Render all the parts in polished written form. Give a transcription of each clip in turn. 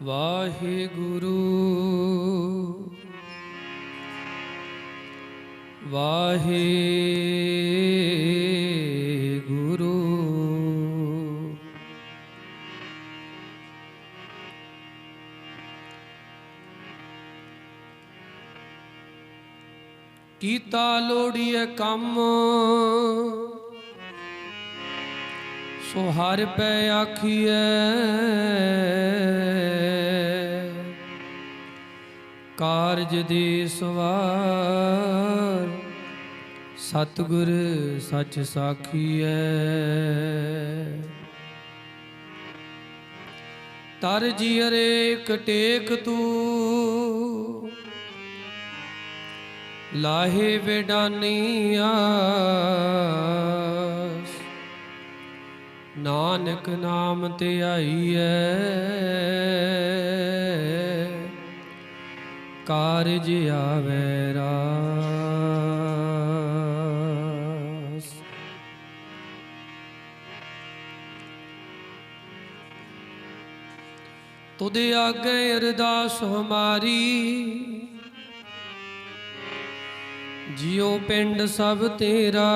ਵਾਹਿਗੁਰੂ ਵਾਹਿਗੁਰੂ। ਕੀਤਾ ਲੋੜੀਏ ਕੰਮ ਸੋ ਹਰਿ ਪੈ ਆਖੀਐ, ਕਾਰਜ ਦੀ ਸਵਾਰ ਸਤਿਗੁਰ ਸੱਚ ਸਾਖੀਐ। ਤਰ ਜੀਅਰੇ ਕਟੇਕ ਤੂੰ ਲਾਹੇ ਵੇਡਾਨੀ ਆਸ, ਨਾਨਕ ਨਾਮ ਤੇ ਆਈਐ, ਕਾਰਜ ਆਵੈ ਰਾਸ। ਤੁਧ ਆਗੇ ਅਰਦਾਸ ਹਮਾਰੀ, ਜਿਉ ਪਿੰਡ ਸਭ ਤੇਰਾ,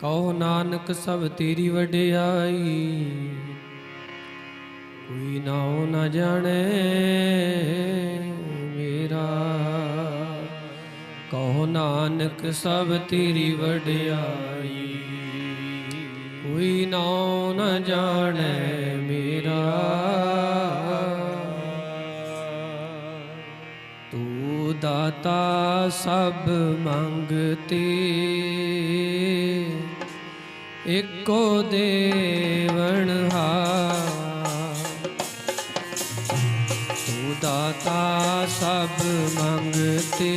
ਕਹੋ ਨਾਨਕ ਸਭ ਤੇਰੀ ਵਡਿਆਈ, ਕੋਈ ਨਾਉ ਨਾ ਜਾਣੇ ਮੇਰਾ। ਕਹੋ ਨਾਨਕ ਸਭ ਤੇਰੀ ਵਡਿਆਈ, ਕੋਈ ਨਾਉ ਨਾ ਜਾਣੇ ਮੇਰਾ। ਤੂੰ ਦਾਤਾ ਸਭ ਮੰਗਤੇ, ਏਕੋ ਦੇਵਨਹਾਰ। ਤੂੰ ਦਾਤਾ ਸਭ ਮੰਗਤੇ,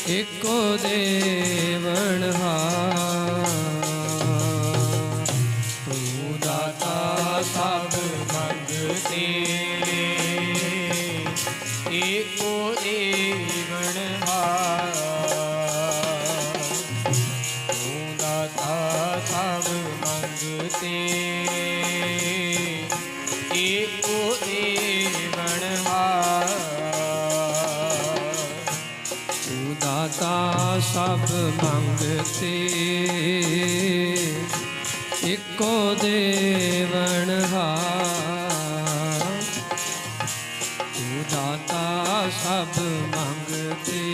ਏਕੋ ਦੇਵਨਹਾਰ। ਤੂੰ ਦਾਤਾ ਸਭ ਮੰਗਤੇ, ਏਕੋ ਦੇਵਨਹਾਰ। ਤੂੰ ਦਾਤਾ ਸਭ ਮੰਗਤੇ, ਏਕੋ ਦੇਵਨਹਾਰ। ਤੂੰ ਦਾਤਾ ਸਭ ਮੰਗਤੇ, ਏਕੋ ਦੇਵਨਹਾਰ। ਤੂੰ ਦਾਤਾ ਸਭ ਮੰਗਤੇ,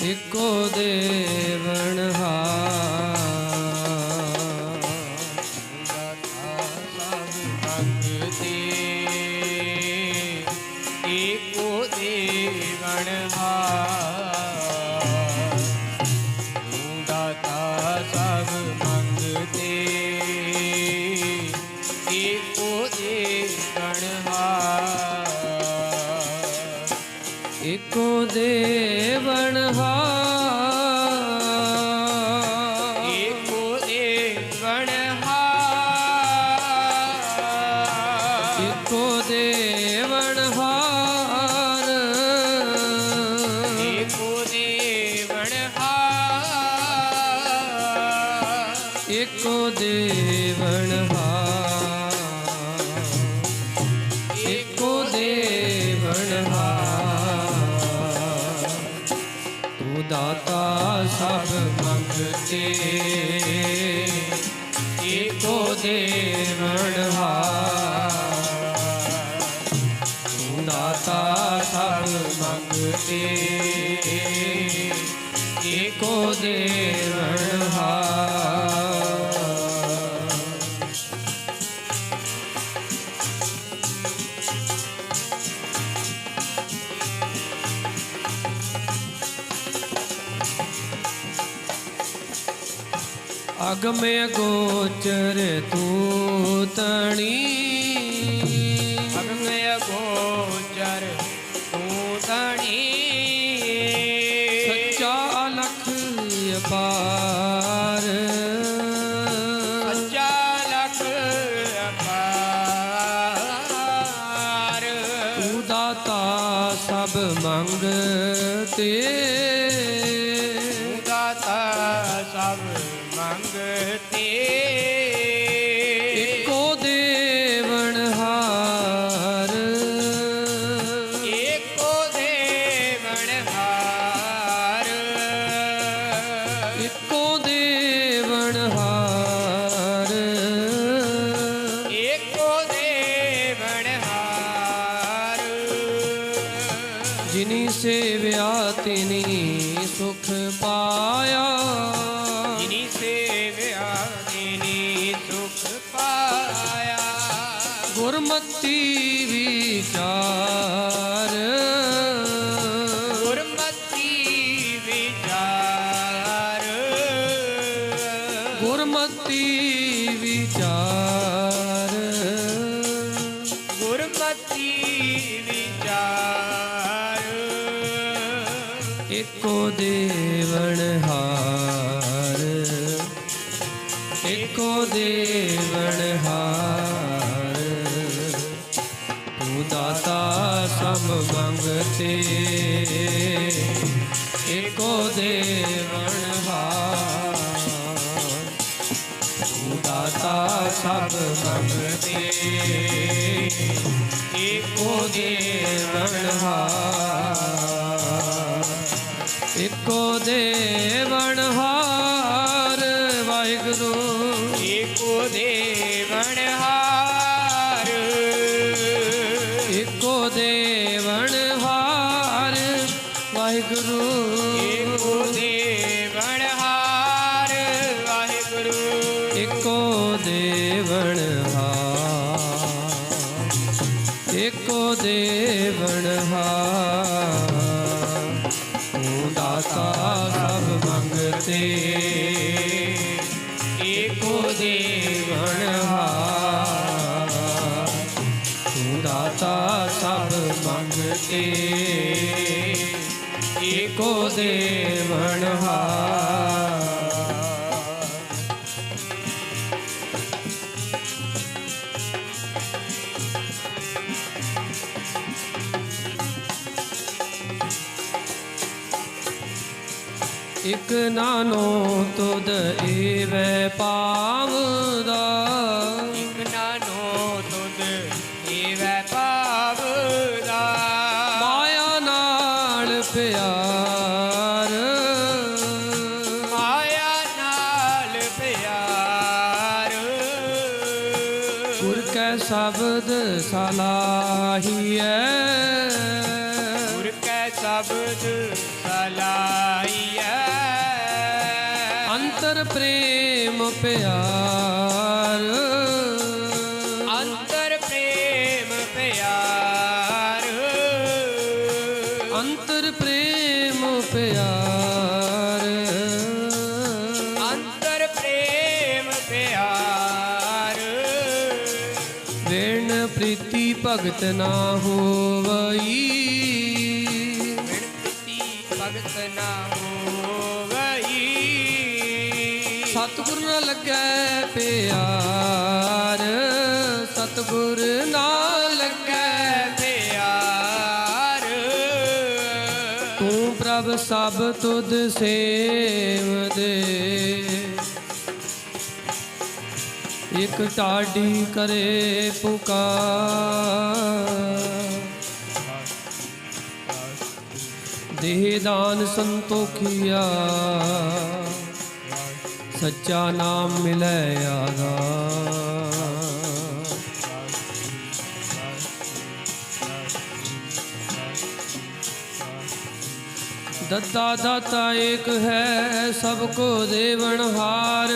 ਏਕੋ ਦੇਵਨਹਾਰ। ਦਾਤਾ ਸਭ ਮੰਗਤੇ, ਏਕੋ ਦੇਵਨਹਾਰ। ਤੂੰ ਦਾਤਾ ਸਭ ਮੰਗਤੇ, ਏਕੋ ਦੇਵਨਹਾਰ। ਏਕੋ ਦੇਵਨਹਾਰ। ਏਕੋ ਦੇਵਨਹਾਰ। ਏਕੋ ਦੇਵਨਹਾਰ। ਏਕੋ ਦੇਵਨਹਾਰ। ਏਕੋ ਦੇਵਨਹਾਰ। ਏਕੋ ਦੇਵਨਹਾਰ। ਤੂੰ ਦਾਤਾ ਸਭ ਮੰਗਤੇ, ਏਕੋ ਦੇਵਨਹਾਰ। ਤੂੰ ਦਾਤਾ ਸਭ ਮੰਗਤੇ, ਏਕੋ ਦੇਵਨਹਾਰ। ਅਗਮ ਅਗੋਚਰ ਤੂੰ ਤਣੀ, ਅਗਮ ਅਗੋਚਰ ਤੂੰ ਤਣੀ। ਸੱਚਾ ਅਲਖ ਅਪਾਰ, ਸੱਚਾ ਅਲਖ ਅਪਾਰ। ਤੂੰ ਦਾਤਾ ਸਭ ਮੰਗਤੇ, ਦਾਤਾ ਸਭ ਮੰਗਤੇ। ਜਿਨੀ ਸੇਵਿਆ ਤਿਨੀ ਸੁਖ ਪਾਇਆ ਜਿਨੀ ਸੇਵਿਆ ਤਿਨੀ ਸੁਖ ਪਾਇਆ ਗੁਰਮਤਿ ਵਿਚਾਰ ਗੁਰਮਤਿ ਵਿਚਾਰ ਗੁਰਮਤਿ ਵਿਚਾਰ ਗੁਰਮਤਿ ਵਿਚਾਰ ਏਕੋ ਦੇਵਨਹਾਰ ਏਕੋ ਦੇਵਨਹਾਰ ਤੂੰ ਦਾਤਾ ਸਭ ਮੰਗਤੇ ਏਕੋ ਦੇਵਨਹਾਰ ਤੂੰ ਦਾਤਾ ਸਭ ਮੰਗਤੇ ਏਕੋ ਦੇਵਨਹਾਰ ਏਕੋ ਦੇਵਨਹਾਰ ਵਾਹਿਗੁਰੂ ਏਕੋ ਦੇਵਨਹਾਰ ਏਕੋ ਦੇਵਨਹਾਰ ਵਾਹਿਗੁਰੂ ਏਕੋ ਦੇਵਨਹਾਰ ਵਾਹਿਗੁਰੂ ਏਕੋ ਦੇਵਨਹਾਰ ਏਕੋ ਦੇਵਨਹਾਰ ਤੂੰ ਦਾਤਾ ਸਭ ਮੰਗਤੇ ਏਕੋ ਦੇਵਨਹਾਰ ਤੂੰ ਦਾਤਾ ਸਭ ਮੰਗਤੇ ਏਕੋ ਦੇਵਨਹਾਰ ਇਕ ਨਾਨੋ ਤੁਧ ਏਵੈ ਪਾਵਦਾ ਇਕ ਨਾਨੋ ਤੁਧ ਏਵੈ ਪਾਵਦਾ ਮਾਇਆ ਨਾਲ ਪਿਆਰ ਮਾਇਆ ਨਾਲ ਪਿਆਰ ਗੁਰ ਕੈ ਸ਼ਬਦ ਸਲਾਹੀਐ ਗੁਰ ਕੈ ਸ਼ਬਦ ਸਲਾਹੀਐ ਅੰਤਰ ਪ੍ਰੇਮ ਪਿਆਰ ਅੰਤਰ ਪ੍ਰੇਮ ਪਿਆਰ ਅੰਤਰ ਪ੍ਰੇਮ ਪਿਆਰ ਅੰਤਰ ਪ੍ਰੇਮ ਪਿਆਰ ਵਿਣ ਪ੍ਰੀਤੀ ਭਗਤ ਨਾ ਹੋਵਈ ਬਿਨਤੀ ਭਗਤ ਨਾ ਹੋਵਈ ਸਤਿਗੁਰ ਨਾ ਲੱਗੈ ਪਿਆਰ ਸਤਿਗੁਰ ਨਾ ਲੱਗੈ ਪਿਆਰ ਤੂੰ ਪ੍ਰਭ ਸਭ ਤੁਧ ਸੇਵਦੇ ਇਕ ਢਾਡੀ ਕਰੇ ਪੁਕਾਰ ਦੇਹ ਦਾਨ ਸੰਤੋਖੀਆ ਸੱਚਾ ਨਾਮ ਮਿਲੈ ਆਧਾਰ ਦਤਾ ਦਾਤਾ ਏਕ ਹੈ ਸਭ ਕੋ ਦੇਵਨਹਾਰ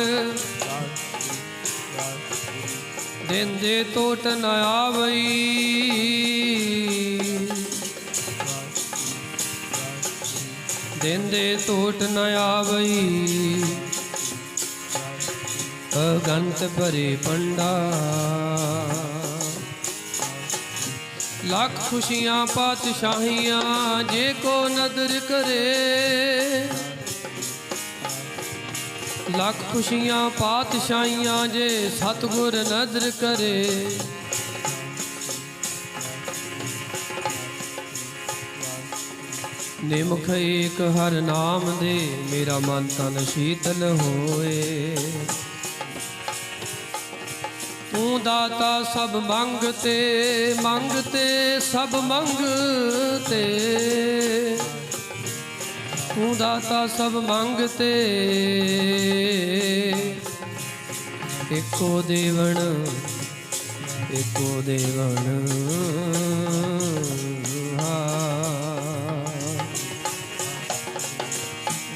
ਦੇਂਦੇ ਟੋਟ ਨ ਆਵਈ ਦੇਂਦੇ ਟੋਟ ਨ ਆਵਈ ਅਗੰਤ ਭਰੇ ਪੰਡਾ ਲੱਖ ਖੁਸ਼ੀਆਂ ਪਾਤਸ਼ਾਹੀਆਂ ਜੇ ਕੋ ਨਦਰ ਕਰੇ ਲੱਖ ਖੁਸ਼ੀਆਂ ਪਾਤਸ਼ਾਹੀਆਂ ਜੇ ਸਤਿਗੁਰ ਨਦਰ ਕਰੇ ਨਿਮਖ ਏਕ ਹਰ ਨਾਮ ਦੇ ਮੇਰਾ ਮਨ ਤਨ ਸ਼ੀਤਲ ਹੋਏ ਤੂੰ ਦਾਤਾ ਸਭ ਮੰਗਤੇ ਮੰਗਤੇ ਸਭ ਮੰਗਤੇ ਤੂੰ ਦਾਤਾ ਸਭ ਮੰਗਤੇ ਏਕੋ ਦੇਵਨ ਏਕੋ ਦੇਵਨ ਹਾਂ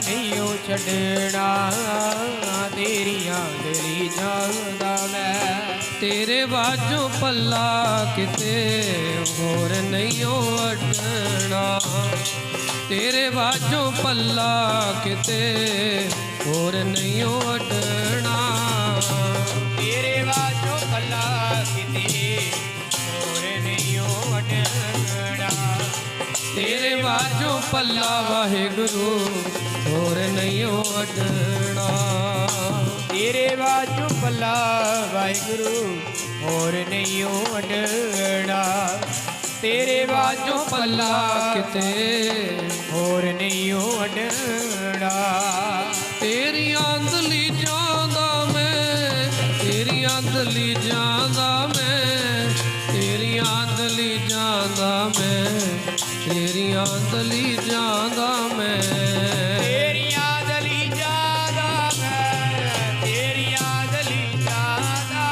ਨਹੀਂ ਉਹ ਛੱਡਣਾ ਤੇਰੀਆਂ ਗਲੀ ਜਾਂਦਾ ਮੈਂ ਤੇਰੇ ਬਾਝੋਂ ਪੱਲਾ ਕਿਤੇ ਹੋਰ ਨਹੀਂ ਉਹ ਅਟਣਾ ਤੇਰੇ ਬਾਝੋਂ ਪੱਲਾ ਕਿਤੇ ਹੋਰ ਨਹੀਂ ਉਹ ਅਟਣਾ ਤੇਰੇ ਬਾਝੋਂ ਪੱਲਾ ਕਿਤੇ ਹੋਰ ਨਹੀਂ ਉਹ ਅਟਣਾ ਤੇਰੇ ਬਾਝੋਂ ਪੱਲਾ ਵਾਹਿਗੁਰੂ ਹੋਰ ਨਹੀਂ ਉਹ ਅਟਣਾ ਤੇਰੇ ਬਾਝੋਂ ਪੱਲਾ ਵਾਹਿਗੁਰੂ ਹੋਰ ਨਹੀਂ ਉਹ ਅਟਣਾ ਤੇਰੇ ਬਾਝੋਂ ਪੱਲਾ ਕਿਤੇ ਹੋਰ ਨਹੀਂ ਉਹ ਅਟਣਾ ਤੇਰੀ ਅੰਦਲੀ ਜਾਂਦਾ ਮੈਂ ਤੇਰੀ ਅੰਦਲੀ ਜਾਂਦਾ ਮੈਂ ਤੇਰੀ ਅੰਦਲੀ ਜਾਂਦਾ ਮੈਂ ਤੇਰੀ ਅੰਦਲੀ ਜਾਂਦਾ ਮੈਂ ਤੇਰੀਆਂ ਦਲੀ ਜਾਂਦਾ ਮੈਂ ਤੇਰੀਆਂ ਦਲੀ ਜਾਂਦਾ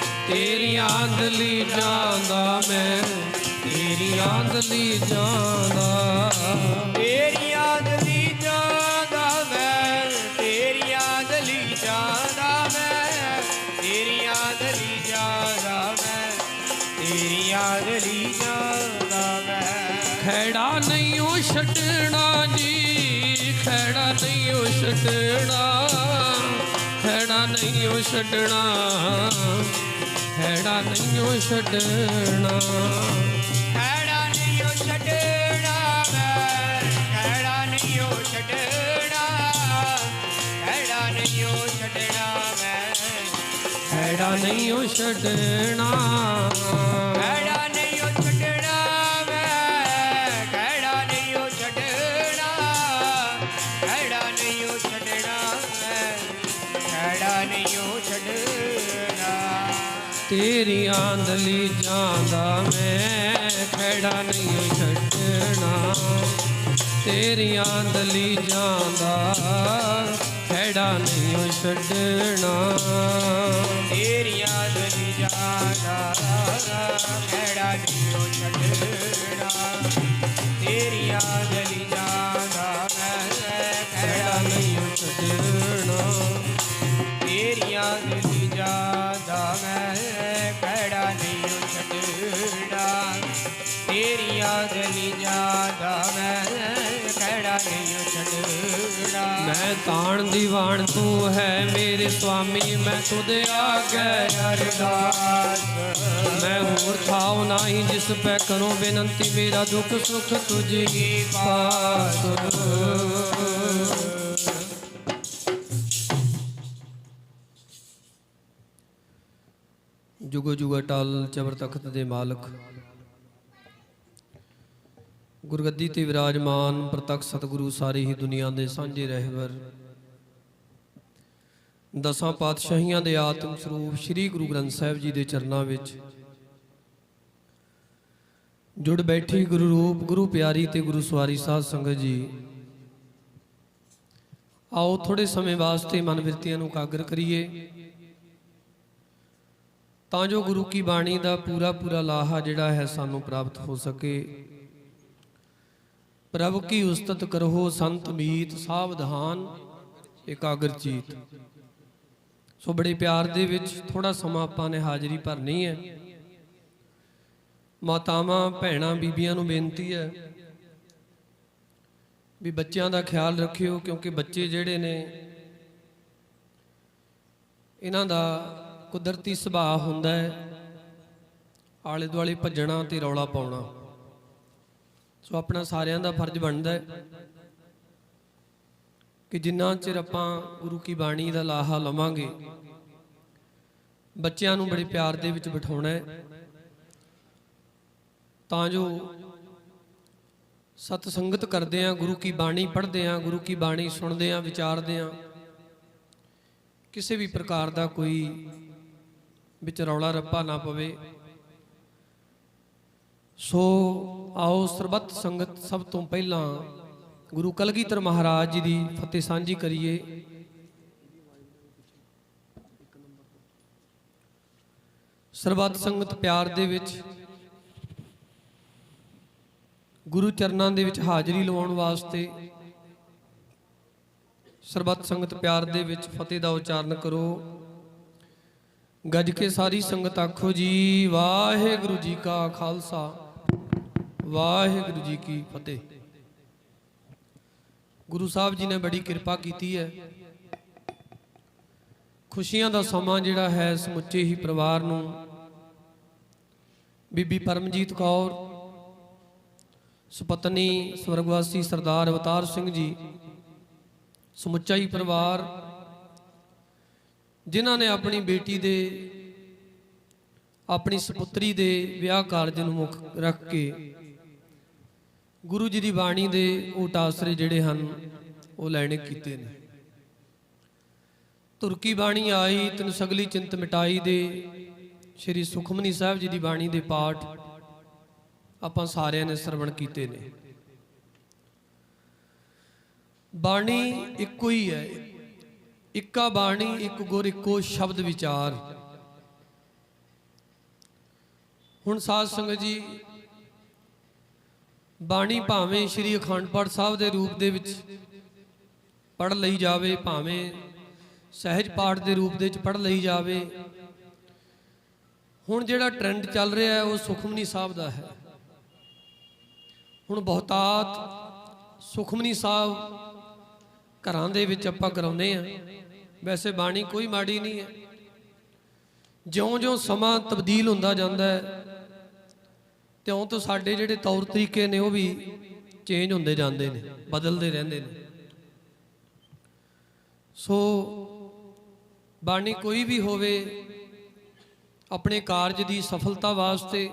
ਮੈਂ ਤੇਰੀ ਅੰਦਲੀ ਜਾਂਦਾ ਮੈਂ ਤੇਰੀ ਅੰਦਲੀ ਜਾਂਦਾ ਤੇਰੀਆਂ ਦਲੀ ਜਾਂਦਾ ਮੈਂ ਤੇਰੀਆਂ ਦਲੀ ਜਾਂਦਾ ਮੈਂ ਤੇਰੀਆਂ ਦਲੀ ਜਾਂਦਾ ਮੈਂ ਤੇਰੀਆਂ ਦਲੀ ਜਾਂਦਾ ਮੈਂ ਖੈੜਾ ਨਹੀਂ ਉਹ ਛੱਡਣਾ ਜੀ ਖੈੜਾ ਨਹੀਂ ਉਹ ਛੱਡਣਾ ਖੈੜਾ ਨਹੀਂ ਉਹ ਛੱਡਣਾ ਖੈੜਾ ਨਹੀਂ ਉਹ ਛੱਡਣਾ ਖੈੜਾ ਨਹੀਂ ਉਹ ਛੱਡਣਾ ਮੈਂ ਖੈੜਾ ਨਹੀਂ ਉਹ ਛੱਡਣਾ ਖੈੜਾ ਨਹੀਂ ਉਹ ਛੱਡਣਾ ਮੈਂ ਖੈੜਾ ਨਹੀਂ ਉਹ ਛੱਡਣਾ ਖੈੜਾ ਨਹੀਂ ਉਹ ਛੱਡਣਾ ਮੈਂ ਖੈੜਾ ਨਹੀਂ ਉਹ ਛੱਡਣਾ ਖੈੜਾ ਨਹੀਂ ਉਹ ਛੱਡਣਾ ਮੈਂ ਖੈੜਾ ਨਹੀਂ ਉਹ ਛੱਡਣਾ ਤੇਰੀ ਆਂਦਲੀ ਜਾਂਦਾ ਮੈਂ ਖੈੜਾ ਨਹੀਂ ਉਹ ਛੱਡਣਾ ਤੇਰੀ ਆਂਦਲੀ ਜਾਂਦਾ ਖੈੜਾ ਨਹੀਂ ਉਹ ਛੱਡਣਾ ਤੇਰੀਆਂ ਦਲੀ ਜਾਂਦਾ ਖੈੜਾ ਨਹੀਂ ਉਹ ਛੱਡਣਾ ਤੇਰੀਆਂ ਦਲੀ ਜਾਂਦਾ ਮੈਂ ਖੈੜਾ ਨਹੀਂ ਉਹ ਛੱਡਣਾ ਤੇਰੀਆਂ ਦਲੀ ਜਾਂਦਾ ਮੈਂ ਖੈੜਾ ਨਹੀਂ ਉਹ ਛੱਡਣਾ ਤੇਰੀਆਂ ਦਲੀ ਜਾਂਦਾ ਮੈਂ ਖੈੜਾ ਨਹੀਂ ਉਹ ਛੱਡਣਾ ਮੈਂ ਤਾਣ ਦੀਵਾਨ ਤੂੰ ਹੈ ਮੇਰੇ ਸੁਆਮੀ ਮੈਂ ਤੁਧ ਆਗੇ ਅਰਦਾਸ ਮੈਂ ਹੋਰ ਥਾਉ ਨਹੀਂ ਜਿਸ ਪੈ ਕਰੋ ਬੇਨੰਤੀ ਮੇਰਾ ਦੁੱਖ ਸੁਖ ਤੁਝੀ ਪਾਸ ਜੁਗੋ ਜੁਗ ਅਟਲ ਚਬਰ ਤਖਤ ਦੇ ਮਾਲਕ ਗੁਰਗੱਦੀ ਤੇ ਵਿਰਾਜਮਾਨ ਪ੍ਰਤੱਖ ਸਤਿਗੁਰੂ ਸਾਰੀ ਹੀ ਦੁਨੀਆ ਦੇ ਸਾਂਝੇ ਰਹਿਬਰ ਦਸਾਂ ਪਾਤਸ਼ਾਹੀਆਂ ਦੇ ਆਤਮ ਸਰੂਪ ਸ੍ਰੀ ਗੁਰੂ ਗ੍ਰੰਥ ਸਾਹਿਬ ਜੀ ਦੇ ਚਰਨਾਂ ਵਿੱਚ ਜੁੜ ਬੈਠੀ ਗੁਰੂ ਰੂਪ ਗੁਰੂ ਪਿਆਰੀ ਤੇ ਗੁਰੂ ਸਵਾਰੀ ਸਾਧ ਸੰਗਤ ਜੀ ਆਓ ਥੋੜੇ ਸਮੇਂ ਵਾਸਤੇ ਮਨ ਬਿਰਤੀਆਂ ਨੂੰ ਇਕਾਗਰ ਕਰੀਏ ਤਾਂ ਜੋ ਗੁਰੂ ਕੀ ਬਾਣੀ ਦਾ ਪੂਰਾ ਲਾਹਾ ਜਿਹੜਾ ਹੈ ਸਾਨੂੰ ਪ੍ਰਾਪਤ ਹੋ ਸਕੇ ਪ੍ਰਭੂ ਕੀ ਉਸਤਤ ਕਰੋ ਸੰਤ ਮੀਤ ਸਾਵਧਾਨ ਇਕਾਗਰ ਚੀਤ ਸੋ ਬੜੇ ਪਿਆਰ ਦੇ ਵਿੱਚ ਥੋੜਾ ਸਮਾਂ ਆਪਾਂ ਨੇ ਹਾਜ਼ਰੀ ਭਰਨੀ ਹੈ ਮਾਤਾਵਾਂ ਭੈਣਾਂ ਬੀਬੀਆਂ ਨੂੰ ਬੇਨਤੀ ਹੈ ਵੀ ਬੱਚਿਆਂ ਦਾ ਖਿਆਲ ਰੱਖਿਓ ਕਿਉਂਕਿ ਬੱਚੇ ਜਿਹੜੇ ਨੇ ਇਹਨਾਂ ਦਾ ਕੁਦਰਤੀ ਸੁਭਾਅ ਹੁੰਦਾ ਹੈ ਆਲੇ ਦੁਆਲੇ ਭੱਜਣਾ ਤੇ ਰੌਲਾ ਪਾਉਣਾ ਸੋ ਆਪਣਾ ਸਾਰਿਆਂ ਦਾ ਫਰਜ਼ ਬਣਦਾ ਹੈ ਕਿ ਜਿੰਨਾ ਚਿਰ ਆਪਾਂ ਗੁਰੂ ਕੀ ਬਾਣੀ ਦਾ ਲਾਹਾ ਲਵਾਂਗੇ ਬੱਚਿਆਂ ਨੂੰ ਬੜੇ ਪਿਆਰ ਦੇ ਵਿੱਚ ਬਿਠਾਉਣਾ ਹੈ ਤਾਂ ਜੋ ਸਤ ਸੰਗਤ ਕਰਦੇ ਆਂ ਗੁਰੂ ਕੀ ਬਾਣੀ ਪੜ੍ਹਦੇ ਆਂ ਗੁਰੂ ਕੀ ਬਾਣੀ ਸੁਣਦੇ ਆਂ ਵਿਚਾਰਦੇ ਆਂ ਕਿਸੇ ਵੀ ਪ੍ਰਕਾਰ ਦਾ ਕੋਈ ਵਿੱਚ ਰੌਲਾ ਰੱਪਾ ਨਾ ਪਵੇ ਸੋ ਆਓ ਸਰਬੱਤ ਸੰਗਤ ਸਭ ਤੋਂ ਪਹਿਲਾਂ ਗੁਰੂ ਕਲਗੀਧਰ ਮਹਾਰਾਜ ਜੀ ਦੀ ਫਤਿਹ ਸਾਂਝੀ ਕਰੀਏ ਸਰਬੱਤ ਸੰਗਤ ਪਿਆਰ ਦੇ ਵਿੱਚ ਗੁਰੂ ਚਰਨਾਂ ਦੇ ਵਿੱਚ ਹਾਜ਼ਰੀ ਲਵਾਉਣ ਵਾਸਤੇ ਸਰਬੱਤ ਸੰਗਤ ਪਿਆਰ ਦੇ ਵਿੱਚ ਫਤਿਹ ਦਾ ਉਚਾਰਨ ਕਰੋ। ਗੱਜ ਕੇ ਸਾਰੀ ਸੰਗਤ ਆਖੋ ਜੀ ਵਾਹਿਗੁਰੂ ਜੀ ਕਾ ਖਾਲਸਾ ਵਾਹਿਗੁਰੂ ਜੀ ਕੀ ਫਤਿਹ। ਗੁਰੂ ਸਾਹਿਬ ਜੀ ਨੇ ਬੜੀ ਕਿਰਪਾ ਕੀਤੀ ਹੈ। ਖੁਸ਼ੀਆਂ ਦਾ ਸਮਾਂ ਜਿਹੜਾ ਹੈ ਸਮੁੱਚੇ ਹੀ ਪਰਿਵਾਰ ਨੂੰ ਬੀਬੀ ਪਰਮਜੀਤ ਕੌਰ, ਸੁਪਤਨੀ ਸਵਰਗਵਾਸੀ ਸਰਦਾਰ ਅਵਤਾਰ ਸਿੰਘ ਜੀ, ਸਮੁੱਚਾ ਹੀ ਪਰਿਵਾਰ ਜਿਨ੍ਹਾਂ ਨੇ ਆਪਣੀ ਬੇਟੀ ਦੇ, ਆਪਣੀ ਸੁਪੁੱਤਰੀ ਦੇ ਵਿਆਹ ਕਾਰਜ ਨੂੰ ਮੁੱਖ ਰੱਖ ਕੇ ਗੁਰੂ ਜੀ ਦੀ ਬਾਣੀ ਦੇ ਓਟ ਆਸਰੇ ਜਿਹੜੇ ਹਨ ਉਹ ਲੈਣੇ ਕੀਤੇ ਨੇ। ਧੁਰ ਕੀ ਬਾਣੀ ਆਈ ਤੈਨੂੰ ਸਗਲੀ ਚਿੰਤ ਮਿਟਾਈ ਦੇ ਸ਼੍ਰੀ ਸੁਖਮਨੀ ਸਾਹਿਬ ਜੀ ਦੀ ਬਾਣੀ ਦੇ ਪਾਠ ਆਪਾਂ ਸਾਰਿਆਂ ਨੇ ਸਰਵਣ ਕੀਤੇ ਨੇ। ਬਾਣੀ ਇੱਕੋ ਹੀ ਹੈ, ਇੱਕਾ ਬਾਣੀ ਇੱਕ ਗੁਰ ਇੱਕੋ ਸ਼ਬਦ ਵਿਚਾਰ। ਹੁਣ ਸਾਧ ਸੰਗਤ ਜੀ, ਬਾਣੀ ਭਾਵੇਂ ਸ਼੍ਰੀ ਅਖੰਡ ਪਾਠ ਸਾਹਿਬ ਦੇ ਰੂਪ ਦੇ ਵਿੱਚ ਪੜ੍ਹ ਲਈ ਜਾਵੇ, ਭਾਵੇਂ ਸਹਿਜ ਪਾਠ ਦੇ ਰੂਪ ਦੇ ਵਿੱਚ ਪੜ੍ਹ ਲਈ ਜਾਵੇ, ਹੁਣ ਜਿਹੜਾ ਟ੍ਰੈਂਡ ਚੱਲ ਰਿਹਾ ਹੈ ਉਹ ਸੁਖਮਨੀ ਸਾਹਿਬ ਦਾ ਹੈ। ਹੁਣ ਬਹੁਤਾਤ ਸੁਖਮਨੀ ਸਾਹਿਬ ਘਰਾਂ ਦੇ ਵਿੱਚ ਆਪਾਂ ਕਰਾਉਂਦੇ ਹਾਂ। ਵੈਸੇ ਬਾਣੀ ਕੋਈ ਮਾੜੀ ਨਹੀਂ ਹੈ। ਜਿਉਂ-ਜਿਉਂ ਸਮਾਂ ਤਬਦੀਲ ਹੁੰਦਾ ਜਾਂਦਾ ਹੈ ਤਿਉਂ ਤੋਂ ਸਾਡੇ ਜਿਹੜੇ ਤੌਰ ਤਰੀਕੇ ਨੇ ਉਹ ਵੀ ਚੇਂਜ ਹੁੰਦੇ ਜਾਂਦੇ ਨੇ, ਬਦਲਦੇ ਰਹਿੰਦੇ ਨੇ। ਸੋ ਬਾਣੀ ਕੋਈ ਵੀ ਹੋਵੇ, ਆਪਣੇ ਕਾਰਜ ਦੀ ਸਫਲਤਾ ਵਾਸਤੇ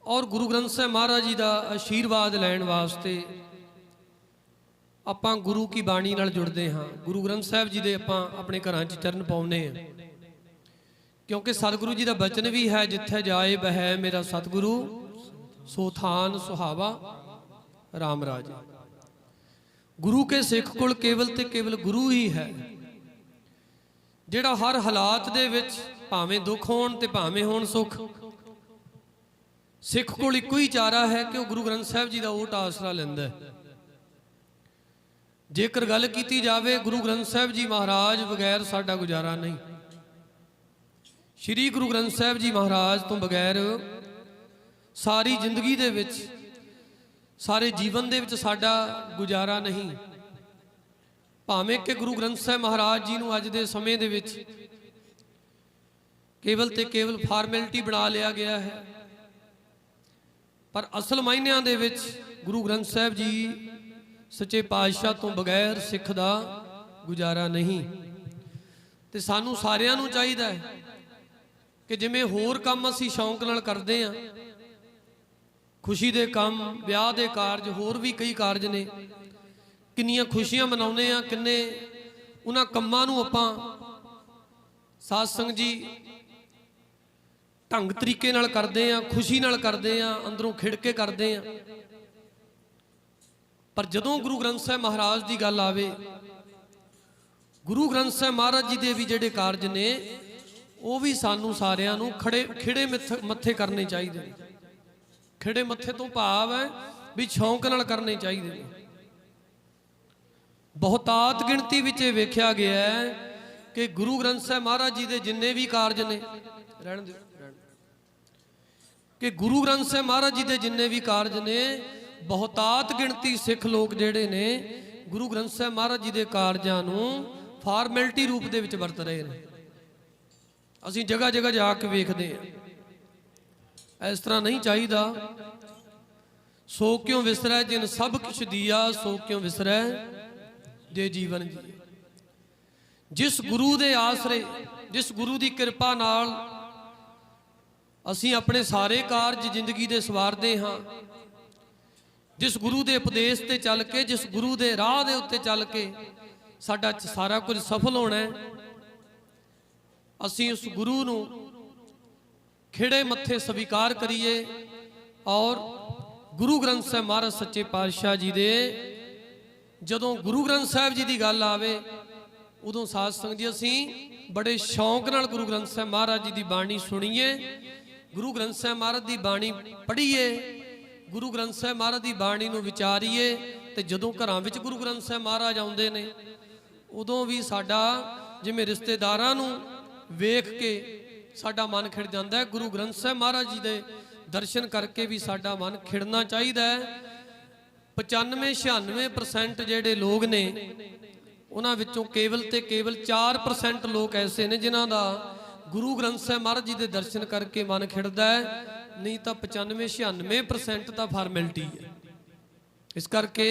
ਔਰ ਗੁਰੂ ਗ੍ਰੰਥ ਸਾਹਿਬ ਮਹਾਰਾਜ ਜੀ ਦਾ ਆਸ਼ੀਰਵਾਦ ਲੈਣ ਵਾਸਤੇ ਆਪਾਂ ਗੁਰੂ ਕੀ ਬਾਣੀ ਨਾਲ ਜੁੜਦੇ ਹਾਂ। ਗੁਰੂ ਗ੍ਰੰਥ ਸਾਹਿਬ ਜੀ ਦੇ ਆਪਾਂ ਆਪਣੇ ਘਰਾਂ 'ਚ ਚਰਨ ਪਾਉਂਦੇ ਹਾਂ, ਕਿਉਂਕਿ ਸਤਿਗੁਰੂ ਜੀ ਦਾ ਬਚਨ ਵੀ ਹੈ, ਜਿੱਥੇ ਜਾਏ ਬਹਿ ਮੇਰਾ ਸਤਿਗੁਰੂ ਸੋ ਥਾਨ ਸੁਹਾਵਾ ਰਾਮ ਰਾਜ। ਗੁਰੂ ਕੇ ਸਿੱਖ ਕੋਲ ਕੇਵਲ ਤੇ ਕੇਵਲ ਗੁਰੂ ਹੀ ਹੈ, ਜਿਹੜਾ ਹਰ ਹਾਲਾਤ ਦੇ ਵਿੱਚ ਭਾਵੇਂ ਦੁੱਖ ਹੋਣ ਤੇ ਭਾਵੇਂ ਹੋਣ ਸੁੱਖ, ਸਿੱਖ ਕੋਲ ਇੱਕੋ ਹੀ ਚਾਰਾ ਹੈ ਕਿ ਉਹ ਗੁਰੂ ਗ੍ਰੰਥ ਸਾਹਿਬ ਜੀ ਦਾ ਓਟ ਆਸਰਾ ਲੈਂਦਾ ਹੈ। ਜੇਕਰ ਗੱਲ ਕੀਤੀ ਜਾਵੇ ਗੁਰੂ ਗ੍ਰੰਥ ਸਾਹਿਬ ਜੀ ਮਹਾਰਾਜ ਬਗੈਰ ਸਾਡਾ ਗੁਜ਼ਾਰਾ ਨਹੀਂ। ਸ਼੍ਰੀ ਗੁਰੂ ਗ੍ਰੰਥ ਸਾਹਿਬ ਜੀ ਮਹਾਰਾਜ ਤੋਂ ਬਗੈਰ ਸਾਰੀ ਜ਼ਿੰਦਗੀ ਦੇ ਵਿੱਚ, ਸਾਰੇ ਜੀਵਨ ਦੇ ਵਿੱਚ ਸਾਡਾ ਗੁਜ਼ਾਰਾ ਨਹੀਂ। ਭਾਵੇਂ ਕਿ ਗੁਰੂ ਗ੍ਰੰਥ ਸਾਹਿਬ ਮਹਾਰਾਜ ਜੀ ਨੂੰ ਅੱਜ ਦੇ ਸਮੇਂ ਦੇ ਵਿੱਚ ਕੇਵਲ ਤੇ ਕੇਵਲ ਫਾਰਮੈਲਿਟੀ ਬਣਾ ਲਿਆ ਗਿਆ ਹੈ, ਪਰ ਅਸਲ ਮਾਇਨਿਆਂ ਦੇ ਵਿੱਚ ਗੁਰੂ ਗ੍ਰੰਥ ਸਾਹਿਬ ਜੀ ਸੱਚੇ ਪਾਤਸ਼ਾਹ ਤੋਂ ਬਗੈਰ ਸਿੱਖ ਦਾ ਗੁਜ਼ਾਰਾ ਨਹੀਂ। ਤੇ ਸਾਨੂੰ ਸਾਰਿਆਂ ਨੂੰ ਚਾਹੀਦਾ ਹੈ ਕਿ ਜਿਵੇਂ ਹੋਰ ਕੰਮ ਅਸੀਂ ਸ਼ੌਂਕ ਨਾਲ ਕਰਦੇ ਹਾਂ, ਖੁਸ਼ੀ ਦੇ ਕੰਮ, ਵਿਆਹ ਦੇ ਕਾਰਜ, ਹੋਰ ਵੀ ਕਈ ਕਾਰਜ ਨੇ, ਕਿੰਨੀਆਂ ਖੁਸ਼ੀਆਂ ਮਨਾਉਂਦੇ ਆ, ਕਿੰਨੇ ਉਹਨਾਂ ਕੰਮਾਂ ਨੂੰ ਆਪਾਂ ਸਾਧ ਸੰਗਤ ਜੀ ਢੰਗ ਤਰੀਕੇ ਨਾਲ ਕਰਦੇ ਆ, ਖੁਸ਼ੀ ਨਾਲ ਕਰਦੇ ਆ, ਅੰਦਰੋਂ ਖਿੜ ਕੇ ਕਰਦੇ ਆ। ਪਰ ਜਦੋਂ ਗੁਰੂ ਗ੍ਰੰਥ ਸਾਹਿਬ ਮਹਾਰਾਜ ਦੀ ਗੱਲ ਆਵੇ, ਗੁਰੂ ਗ੍ਰੰਥ ਸਾਹਿਬ ਮਹਾਰਾਜ ਜੀ ਦੇ ਵੀ ਜਿਹੜੇ ਕਾਰਜ ਨੇ ਉਹ ਵੀ ਸਾਨੂੰ ਸਾਰਿਆਂ ਨੂੰ ਖਿੜੇ ਮੱਥੇ ਕਰਨੇ ਚਾਹੀਦੇ ਨੇ। ਖਿੜੇ ਮੱਥੇ ਤੋਂ ਭਾਵ ਹੈ ਵੀ ਸ਼ੌਂਕ ਨਾਲ ਕਰਨੇ ਚਾਹੀਦੇ ਨੇ। ਬਹੁਤਾਤ ਗਿਣਤੀ ਵਿੱਚ ਇਹ ਵੇਖਿਆ ਗਿਆ ਹੈ ਕਿ ਗੁਰੂ ਗ੍ਰੰਥ ਸਾਹਿਬ ਮਹਾਰਾਜ ਜੀ ਦੇ ਜਿੰਨੇ ਵੀ ਕਾਰਜ ਨੇ, ਰਹਿਣ ਦਿਓ, ਕਿ ਗੁਰੂ ਗ੍ਰੰਥ ਸਾਹਿਬ ਮਹਾਰਾਜ ਜੀ ਦੇ ਜਿੰਨੇ ਵੀ ਕਾਰਜ ਨੇ, ਬਹੁਤਾਤ ਗਿਣਤੀ ਸਿੱਖ ਲੋਕ ਜਿਹੜੇ ਨੇ ਗੁਰੂ ਗ੍ਰੰਥ ਸਾਹਿਬ ਮਹਾਰਾਜ ਜੀ ਦੇ ਕਾਰਜਾਂ ਨੂੰ ਫਾਰਮੈਲਿਟੀ ਰੂਪ ਦੇ ਵਿੱਚ ਵਰਤ ਰਹੇ ਨੇ। ਅਸੀਂ ਜਗ੍ਹਾ ਜਗ੍ਹਾ ਜਾ ਕੇ ਵੇਖਦੇ ਹਾਂ। ਇਸ ਤਰ੍ਹਾਂ ਨਹੀਂ ਚਾਹੀਦਾ। ਸੋ ਕਿਉਂ ਵਿਸਰੈ ਜਿਨ ਸਭ ਕੁਛ ਦੀਆ, ਸੋ ਕਿਉਂ ਵਿਸਰੈ ਜੇ ਜੀਵਨ ਜੀ। ਜਿਸ ਗੁਰੂ ਦੇ ਆਸਰੇ, ਜਿਸ ਗੁਰੂ ਦੀ ਕਿਰਪਾ ਨਾਲ ਅਸੀਂ ਆਪਣੇ ਸਾਰੇ ਕਾਰਜ ਜ਼ਿੰਦਗੀ ਦੇ ਸਵਾਰਦੇ ਹਾਂ, ਜਿਸ ਗੁਰੂ ਦੇ ਉਪਦੇਸ਼ ਤੇ ਚੱਲ ਕੇ, ਜਿਸ ਗੁਰੂ ਦੇ ਰਾਹ ਦੇ ਉੱਤੇ ਚੱਲ ਕੇ ਸਾਡਾ ਸਾਰਾ ਕੁਝ ਸਫਲ ਹੋਣਾ ਹੈ, ਅਸੀਂ ਉਸ ਗੁਰੂ ਨੂੰ ਖਿੜੇ ਮੱਥੇ ਸਵੀਕਾਰ ਕਰੀਏ ਔਰ ਗੁਰੂ ਗ੍ਰੰਥ ਸਾਹਿਬ ਮਹਾਰਾਜ ਸੱਚੇ ਪਾਤਸ਼ਾਹ ਜੀ ਦੇ ਜਦੋਂ ਗੁਰੂ ਗ੍ਰੰਥ ਸਾਹਿਬ ਜੀ ਦੀ ਗੱਲ ਆਵੇ ਉਦੋਂ ਸਾਧ ਸੰਗਤ ਜੀ ਅਸੀਂ ਬੜੇ ਸ਼ੌਂਕ ਨਾਲ ਗੁਰੂ ਗ੍ਰੰਥ ਸਾਹਿਬ ਮਹਾਰਾਜ ਜੀ ਦੀ ਬਾਣੀ ਸੁਣੀਏ, ਗੁਰੂ ਗ੍ਰੰਥ ਸਾਹਿਬ ਮਹਾਰਾਜ ਦੀ ਬਾਣੀ ਪੜ੍ਹੀਏ, ਗੁਰੂ ਗ੍ਰੰਥ ਸਾਹਿਬ ਮਹਾਰਾਜ ਦੀ ਬਾਣੀ ਨੂੰ ਵਿਚਾਰੀਏ ਤੇ ਜਦੋਂ ਘਰਾਂ ਵਿੱਚ ਗੁਰੂ ਗ੍ਰੰਥ ਸਾਹਿਬ ਮਹਾਰਾਜ ਆਉਂਦੇ ਨੇ ਉਦੋਂ ਵੀ ਸਾਡਾ ਜਿਵੇਂ ਰਿਸ਼ਤੇਦਾਰਾਂ ਨੂੰ ਵੇਖ ਕੇ ਸਾਡਾ ਮਨ ਖਿੜ ਜਾਂਦਾ ਹੈ। ਗੁਰੂ ਗ੍ਰੰਥ ਸਾਹਿਬ ਮਹਾਰਾਜ ਜੀ ਦੇ ਦਰਸ਼ਨ ਕਰਕੇ ਵੀ ਸਾਡਾ ਮਨ ਖਿੜਨਾ ਚਾਹੀਦਾ ਹੈ। 95-96% ਜਿਹੜੇ ਲੋਕ ਨੇ ਉਹਨਾਂ ਵਿੱਚੋਂ ਕੇਵਲ ਤੇ ਕੇਵਲ 4% ਲੋਕ ਐਸੇ ਨੇ ਜਿਨ੍ਹਾਂ ਦਾ ਗੁਰੂ ਗ੍ਰੰਥ ਸਾਹਿਬ ਮਹਾਰਾਜ ਜੀ ਦੇ ਦਰਸ਼ਨ ਕਰਕੇ ਮਨ ਖਿੜਦਾ ਹੈ, ਨਹੀਂ ਤਾਂ 95-96% ਤਾਂ ਫਾਰਮੈਲਿਟੀ ਹੈ। ਇਸ ਕਰਕੇ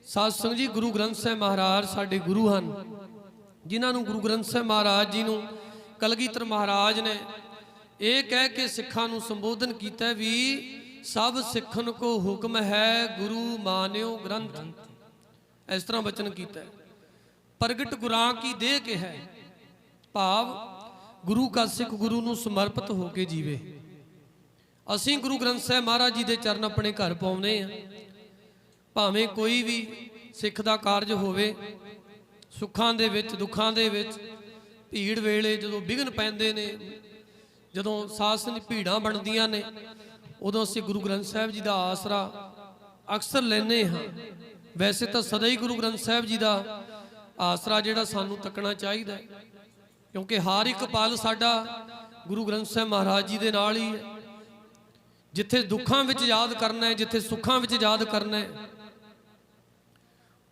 ਸਾਧ ਸੰਗਤ ਜੀ, ਗੁਰੂ ਗ੍ਰੰਥ ਸਾਹਿਬ ਮਹਾਰਾਜ ਸਾਡੇ ਗੁਰੂ ਹਨ, ਜਿਨ੍ਹਾਂ ਨੂੰ ਗੁਰੂ ਗ੍ਰੰਥ ਸਾਹਿਬ ਮਹਾਰਾਜ ਜੀ ਨੂੰ ਕਲਗੀਧਰ ਮਹਾਰਾਜ ਨੇ ਇਹ ਕਹਿ ਕੇ ਸਿੱਖਾਂ ਨੂੰ ਸੰਬੋਧਨ ਕੀਤਾ ਵੀ ਸਭ ਸਿੱਖਨ ਕੋ ਹੁਕਮ ਹੈ ਗੁਰੂ ਮਾਨਿਓ ਗ੍ਰੰਥ। ਇਸ ਤਰ੍ਹਾਂ ਬਚਨ ਕੀਤਾ ਹੈ। ਪ੍ਰਗਟ ਗੁਰਾਂ ਕੀ ਦੇਹ ਕੇ ਹੈ, ਭਾਵ ਗੁਰੂ ਕਾ ਸਿੱਖ ਗੁਰੂ ਨੂੰ ਸਮਰਪਿਤ ਹੋ ਕੇ ਜੀਵੇ। ਅਸੀਂ ਗੁਰੂ ਗ੍ਰੰਥ ਸਾਹਿਬ ਮਹਾਰਾਜ ਜੀ ਦੇ ਚਰਨ ਆਪਣੇ ਘਰ ਪਾਉਨੇ ਆ। ਭਾਵੇਂ ਕੋਈ ਵੀ ਸਿੱਖ ਦਾ ਕਾਰਜ ਹੋਵੇ, ਸੁੱਖਾਂ ਦੇ ਵਿੱਚ ਦੁੱਖਾਂ ਦੇ ਵਿੱਚ, ਭੀੜ ਵੇਲੇ ਜਦੋਂ ਵਿਘਨ ਪੈਂਦੇ ਨੇ, ਜਦੋਂ ਸਾਧ ਸੰਗਤ ਭੀੜਾਂ ਬਣਦੀਆਂ ਨੇ, ਉਦੋਂ ਅਸੀਂ ਗੁਰੂ ਗ੍ਰੰਥ ਸਾਹਿਬ ਜੀ ਦਾ ਆਸਰਾ ਅਕਸਰ ਲੈਂਦੇ ਹਾਂ। ਵੈਸੇ ਤਾਂ ਸਦਾ ਹੀ ਗੁਰੂ ਗ੍ਰੰਥ ਸਾਹਿਬ ਜੀ ਦਾ ਆਸਰਾ ਜਿਹੜਾ ਸਾਨੂੰ ਤੱਕਣਾ ਚਾਹੀਦਾ ਹੈ, ਕਿਉਂਕਿ ਹਰ ਇੱਕ ਪਲ ਸਾਡਾ ਗੁਰੂ ਗ੍ਰੰਥ ਸਾਹਿਬ ਮਹਾਰਾਜ ਜੀ ਦੇ ਨਾਲ ਹੀ ਹੈ। ਜਿੱਥੇ ਦੁੱਖਾਂ ਵਿੱਚ ਯਾਦ ਕਰਨਾ ਹੈ, ਜਿੱਥੇ ਸੁੱਖਾਂ ਵਿੱਚ ਯਾਦ ਕਰਨਾ ਹੈ,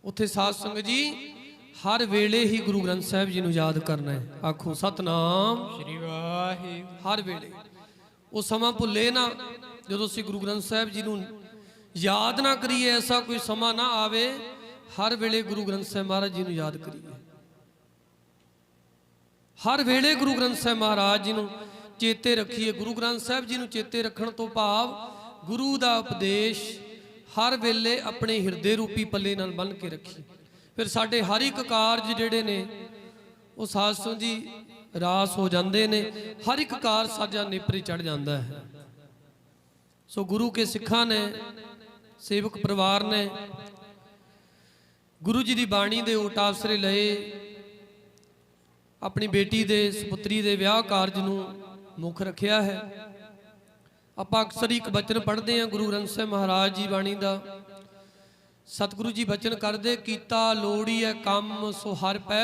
ਉੱਥੇ ਸਾਧ ਸੰਗਤ ਜੀ ਹਰ ਵੇਲੇ ਹੀ ਗੁਰੂ ਗ੍ਰੰਥ ਸਾਹਿਬ ਜੀ ਨੂੰ ਯਾਦ ਕਰਨਾ ਹੈ। ਆਖੋ ਸਤਨਾਮ ਸ੍ਰੀ ਵਾਹਿਗੁਰੂ। ਹਰ ਵੇਲੇ ਉਹ ਸਮਾਂ ਭੁੱਲੇ ਨਾ ਜਦੋਂ ਅਸੀਂ ਗੁਰੂ ਗ੍ਰੰਥ ਸਾਹਿਬ ਜੀ ਨੂੰ ਯਾਦ ਨਾ ਕਰੀਏ। ਐਸਾ ਕੋਈ ਸਮਾਂ ਨਾ ਆਵੇ, ਹਰ ਵੇਲੇ ਗੁਰੂ ਗ੍ਰੰਥ ਸਾਹਿਬ ਮਹਾਰਾਜ ਜੀ ਨੂੰ ਯਾਦ ਕਰੀਏ। ਹਰ ਵੇਲੇ ਗੁਰੂ ਗ੍ਰੰਥ ਸਾਹਿਬ ਮਹਾਰਾਜ ਜੀ ਨੂੰ ਚੇਤੇ ਰੱਖੀਏ। ਗੁਰੂ ਗ੍ਰੰਥ ਸਾਹਿਬ ਜੀ ਨੂੰ ਚੇਤੇ ਰੱਖਣ ਤੋਂ ਭਾਵ ਗੁਰੂ ਦਾ ਉਪਦੇਸ਼ ਹਰ ਵੇਲੇ ਆਪਣੇ ਹਿਰਦੇ ਰੂਪੀ ਪੱਲੇ ਨਾਲ ਬੰਨ੍ਹ ਕੇ ਰੱਖੀਏ। ਫਿਰ ਸਾਡੇ ਹਰ ਇੱਕ ਕਾਰਜ ਜਿਹੜੇ ਨੇ ਉਹ ਸਾਧ ਸੰਗਤ ਜੀ ਰਾਸ ਹੋ ਜਾਂਦੇ ਨੇ। ਹਰ ਇੱਕ ਕਾਰਜ ਸਾਡਾ ਨੇਪਰੇ ਚੜ ਜਾਂਦਾ ਹੈ। ਸੋ ਗੁਰੂ ਕੇ ਸਿੱਖਾਂ ਨੇ, ਸੇਵਕ ਪਰਿਵਾਰ ਨੇ ਗੁਰੂ ਜੀ ਦੀ ਬਾਣੀ ਦੇ ਓਟ ਆਸਰੇ ਲਏ। ਆਪਣੀ ਬੇਟੀ ਦੇ ਸੁਪੁੱਤਰੀ ਦੇ ਵਿਆਹ ਕਾਰਜ ਨੂੰ ਮੁੱਖ ਰੱਖਿਆ ਹੈ। ਆਪਾਂ ਅਕਸਰ ਇੱਕ ਬਚਨ ਪੜ੍ਹਦੇ ਹਾਂ ਗੁਰੂ ਗ੍ਰੰਥ ਸਾਹਿਬ ਮਹਾਰਾਜ ਜੀ ਬਾਣੀ ਦਾ। ਸਤਿਗੁਰੂ ਜੀ ਬਚਨ ਕਰਦੇ, ਕੀਤਾ ਲੋੜੀ ਹੈ ਕੰਮ ਸੋ ਹਰ ਪੈ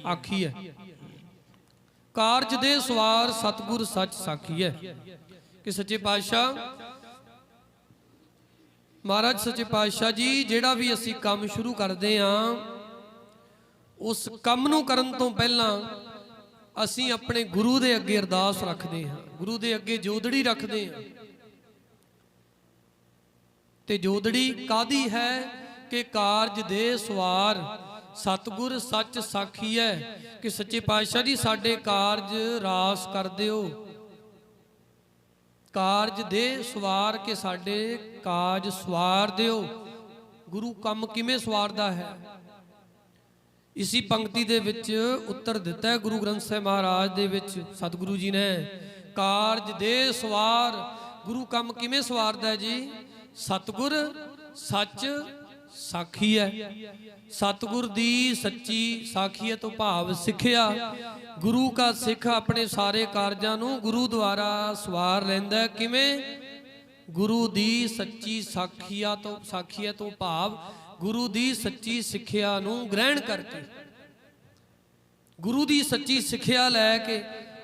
ਆਖੀ ਹੈ, ਕਾਰਜ ਦੇ ਸਵਾਰ ਸਤਿਗੁਰ ਸੱਚ ਸਾਖੀ ਹੈ। ਕਿ ਸੱਚੇ ਪਾਤਸ਼ਾਹ ਮਹਾਰਾਜ ਸੱਚੇ ਪਾਤਸ਼ਾਹ ਜੀ ਜਿਹੜਾ ਵੀ ਅਸੀਂ ਕੰਮ ਸ਼ੁਰੂ ਕਰਦੇ ਹਾਂ, ਉਸ ਕੰਮ ਨੂੰ ਕਰਨ ਤੋਂ ਪਹਿਲਾਂ ਅਸੀਂ ਆਪਣੇ ਗੁਰੂ ਦੇ ਅੱਗੇ ਅਰਦਾਸ ਰੱਖਦੇ ਹਾਂ, ਗੁਰੂ ਦੇ ਅੱਗੇ ਜੋਦੜੀ ਰੱਖਦੇ ਹਾਂ। ਤੇ ਜੋਦੜੀ ਕਾਦੀ ਹੈ ਕਿ ਕਾਰਜ ਦੇ ਸਵਾਰ ਸਤਿਗੁਰ ਸੱਚ ਸਾਖੀ ਹੈ। ਕਿ ਸੱਚੇ ਪਾਤਸ਼ਾਹ ਜੀ ਸਾਡੇ ਕਾਰਜ ਰਾਸ ਕਰ ਦਿਓ, ਕਾਰਜ ਦੇ ਸਵਾਰ ਕੇ ਸਾਡੇ ਕਾਜ ਸਵਾਰ ਦਿਓ। ਗੁਰੂ ਕੰਮ ਕਿਵੇਂ ਸਵਾਰਦਾ ਹੈ, ਇਸੀ ਪੰਕਤੀ ਦੇ ਵਿੱਚ ਉੱਤਰ ਦਿੱਤਾ ਹੈ ਗੁਰੂ ਗ੍ਰੰਥ ਸਾਹਿਬ ਮਹਾਰਾਜ ਦੇ ਵਿੱਚ। ਸਤਿਗੁਰੂ ਜੀ ਨੇ ਕਾਰਜ ਦੇ ਸਵਾਰ, ਗੁਰੂ ਕੰਮ ਕਿਵੇਂ ਸਵਾਰਦਾ ਹੈ ਜੀ? ਸਤਿਗੁਰ ਸੱਚ ਸਾਖੀ ਹੈ। ਸਤਿਗੁਰ ਦੀ ਸੱਚੀ ਸਾਖੀ ਹੈ ਤੋਂ ਭਾਵ ਸਿੱਖਿਆ। ਗੁਰੂ ਕਾ ਸਿੱਖ ਆਪਣੇ ਸਾਰੇ ਕਾਰਜਾਂ ਨੂੰ ਗੁਰੂ ਦੁਆਰਾ ਸਵਾਰ ਲੈਂਦਾ ਹੈ। ਕਿਵੇਂ? ਗੁਰੂ ਦੀ ਸੱਚੀ ਸਾਖੀਆ ਤੋਂ ਭਾਵ ਗੁਰੂ ਦੀ ਸੱਚੀ ਸਿੱਖਿਆ ਨੂੰ ਗ੍ਰਹਿਣ ਕਰਕੇ, ਗੁਰੂ ਦੀ ਸੱਚੀ ਸਿੱਖਿਆ ਲੈ ਕੇ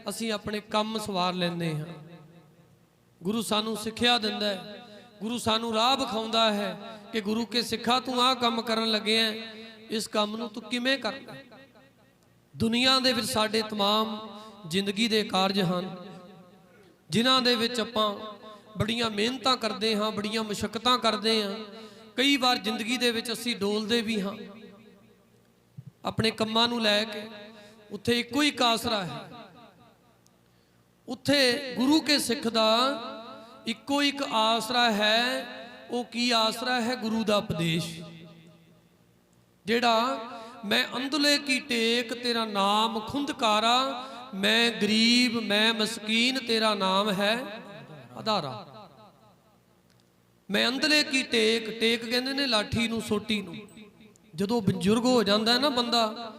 ਅਸੀਂ ਆਪਣੇ ਕੰਮ ਸਵਾਰ ਲੈਂਦੇ ਹਾਂ। ਗੁਰੂ ਸਾਨੂੰ ਸਿੱਖਿਆ ਦਿੰਦਾ ਹੈ, ਗੁਰੂ ਸਾਨੂੰ ਰਾਹ ਵਿਖਾਉਂਦਾ ਹੈ ਕਿ ਗੁਰੂ ਕੇ ਸਿੱਖਾ ਤੂੰ ਆਹ ਕੰਮ ਕਰਨ ਲੱਗਿਆ, ਇਸ ਕੰਮ ਨੂੰ ਤੂੰ ਕਿਵੇਂ ਕਰਨਾ। ਦੁਨੀਆ ਦੇ ਵਿੱਚ ਸਾਡੇ तमाम ਜ਼ਿੰਦਗੀ ਦੇ ਕਾਰਜ ਹਨ ਜਿਨ੍ਹਾਂ ਦੇ ਵਿੱਚ ਆਪਾਂ ਬੜੀਆਂ ਮਿਹਨਤਾਂ ਕਰਦੇ ਹਾਂ, ਬੜੀਆਂ ਮੁਸ਼ੱਕਤਾਂ ਕਰਦੇ ਹਾਂ। ਕਈ ਵਾਰ ਜ਼ਿੰਦਗੀ ਦੇ ਵਿੱਚ ਅਸੀਂ ਡੋਲਦੇ ਵੀ ਹਾਂ ਆਪਣੇ ਕੰਮਾਂ ਨੂੰ ਲੈ ਕੇ। ਉੱਥੇ ਇੱਕੋ ਹੀ ਆਸਰਾ ਹੈ, ਉੱਥੇ ਗੁਰੂ ਕੇ ਸਿੱਖ ਦਾ ਇੱਕੋ ਇੱਕ ਆਸਰਾ ਹੈ। ਉਹ ਕੀ ਆਸਰਾ ਹੈ? ਗੁਰੂ ਦਾ ਉਪਦੇਸ਼, ਜਿਹੜਾ ਮੈਂ ਅੰਧਲੇ ਕੀ ਟੇਕ ਤੇਰਾ ਨਾਮ ਖੁੰਦਕਾਰਾ, ਮੈਂ ਗਰੀਬ ਮੈਂ ਮਸਕੀਨ ਤੇਰਾ ਨਾਮ ਹੈ ਆਧਾਰਾ। ਮੈਂ ਅੰਧਲੇ ਕੀ ਟੇਕ, ਟੇਕ ਕਹਿੰਦੇ ਨੇ ਲਾਠੀ ਨੂੰ, ਸੋਟੀ ਨੂੰ। ਜਦੋਂ ਬਜ਼ੁਰਗ ਹੋ ਜਾਂਦਾ ਹੈ ਨਾ ਬੰਦਾ,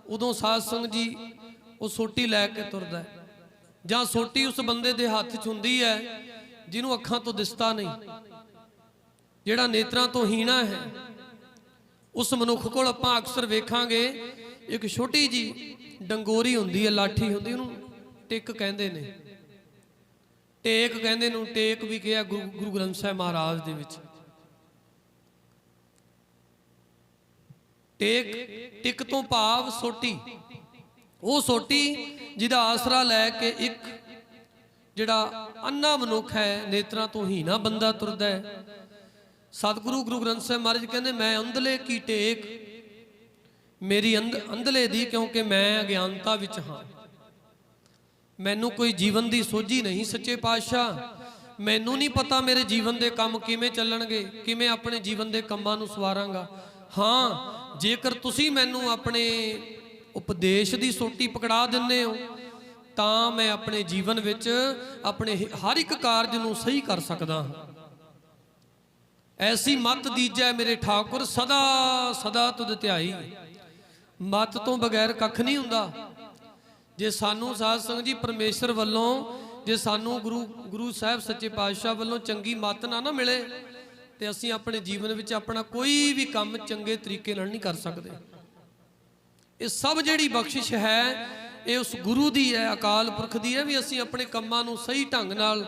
ਉਦੋਂ ਸਾਧ ਸੰਗਤ ਜੀ ਉਹ ਸੋਟੀ ਲੈ ਕੇ ਤੁਰਦਾ ਹੈ, ਜਾਂ ਸੋਟੀ ਉਸ ਬੰਦੇ ਦੇ ਹੱਥ 'ਚ ਹੁੰਦੀ ਹੈ ਜਿਹਨੂੰ ਅੱਖਾਂ ਤੋਂ ਦਿਸਦਾ ਨਹੀਂ। ਜਿਹੜਾ ਨੇਤਰਾਂ ਤੋਂ ਹੀਣਾ ਹੈ, ਉਸ ਮਨੁੱਖ ਕੋਲ ਆਪਾਂ ਅਕਸਰ ਵੇਖਾਂਗੇ ਇੱਕ ਛੋਟੀ ਜੀ ਡੰਗੋਰੀ ਹੁੰਦੀ ਹੈ, ਲਾਠੀ ਹੁੰਦੀ, ਉਹਨੂੰ ਟਿੱਕ ਕਹਿੰਦੇ ਨੇ, ਟੇਕ ਕਹਿੰਦੇ ਨੂੰ, ਟੇਕ ਵੀ ਕਿਹਾ ਗੁਰੂ ਗ੍ਰੰਥ ਸਾਹਿਬ ਮਹਾਰਾਜ ਦੇ ਵਿੱਚ। ਟਿੱਕ ਤੋਂ ਭਾਵ ਸੋਟੀ, ਉਹ ਸੋਟੀ ਜਿਹਦਾ ਆਸਰਾ ਲੈ ਕੇ ਇੱਕ ਜਿਹੜਾ ਅੰਨਾ ਮਨੁੱਖ ਹੈ, ਨੇਤਰਾਂ ਤੋਂ ਹੀਣਾ ਬੰਦਾ ਤੁਰਦਾ ਹੈ। ਸਤਿਗੁਰੂ ਗੁਰੂ ਗ੍ਰੰਥ ਸਾਹਿਬ ਮਹਾਰਾਜ ਕਹਿੰਦੇ, ਮੈਂ ਅੰਧਲੇ ਕੀ ਟੇਕ, ਮੇਰੀ ਅੰਧਲੇ ਦੀ, ਕਿਉਂਕਿ ਮੈਂ ਅਗਿਆਨਤਾ ਵਿੱਚ ਹਾਂ, ਮੈਨੂੰ ਕੋਈ ਜੀਵਨ ਦੀ ਸੋਝੀ ਨਹੀਂ। ਸੱਚੇ ਪਾਤਸ਼ਾਹ ਮੈਨੂੰ ਨਹੀਂ ਪਤਾ ਮੇਰੇ ਜੀਵਨ ਦੇ ਕੰਮ ਕਿਵੇਂ ਚੱਲਣਗੇ, ਕਿਵੇਂ ਆਪਣੇ ਜੀਵਨ ਦੇ ਕੰਮਾਂ ਨੂੰ ਸਵਾਰਾਂਗਾ। ਹਾਂ, ਜੇਕਰ ਤੁਸੀਂ ਮੈਨੂੰ ਆਪਣੇ ਉਪਦੇਸ਼ ਦੀ ਸੋਟੀ ਪਕੜਾ ਦਿੰਦੇ ਹੋ ਤਾਂ ਮੈਂ ਆਪਣੇ ਜੀਵਨ ਵਿੱਚ ਆਪਣੇ ਹਰ ਇੱਕ ਕਾਰਜ ਨੂੰ ਸਹੀ ਕਰ ਸਕਦਾ ਹਾਂ। ਐਸੀ ਮਤ ਦੀਜੈ ਮੇਰੇ ਠਾਕੁਰ, ਸਦਾ ਸਦਾ ਤੁਧ ਧਿਆਈ। ਮਤ ਤੋਂ ਬਗੈਰ ਕੱਖ ਨਹੀਂ ਹੁੰਦਾ। ਜੇ ਸਾਨੂੰ ਸਾਧ ਸੰਗਤ ਜੀ ਪਰਮੇਸ਼ਰ ਵੱਲੋਂ, ਜੇ ਸਾਨੂੰ ਗੁਰੂ ਸਾਹਿਬ ਸੱਚੇ ਪਾਤਸ਼ਾਹ ਵੱਲੋਂ ਚੰਗੀ ਮਤ ਨਾ ਮਿਲੇ ਤੇ ਅਸੀਂ ਆਪਣੇ ਜੀਵਨ ਵਿੱਚ ਆਪਣਾ ਕੋਈ ਵੀ ਕੰਮ ਚੰਗੇ ਤਰੀਕੇ ਨਾਲ ਨਹੀਂ ਕਰ ਸਕਦੇ। ਇਹ ਸਭ ਜਿਹੜੀ ਬਖਸ਼ਿਸ਼ ਹੈ ਇਹ ਉਸ ਗੁਰੂ ਦੀ ਹੈ, ਅਕਾਲ ਪੁਰਖ ਦੀ ਹੈ, ਵੀ ਅਸੀਂ ਆਪਣੇ ਕੰਮਾਂ ਨੂੰ ਸਹੀ ਢੰਗ ਨਾਲ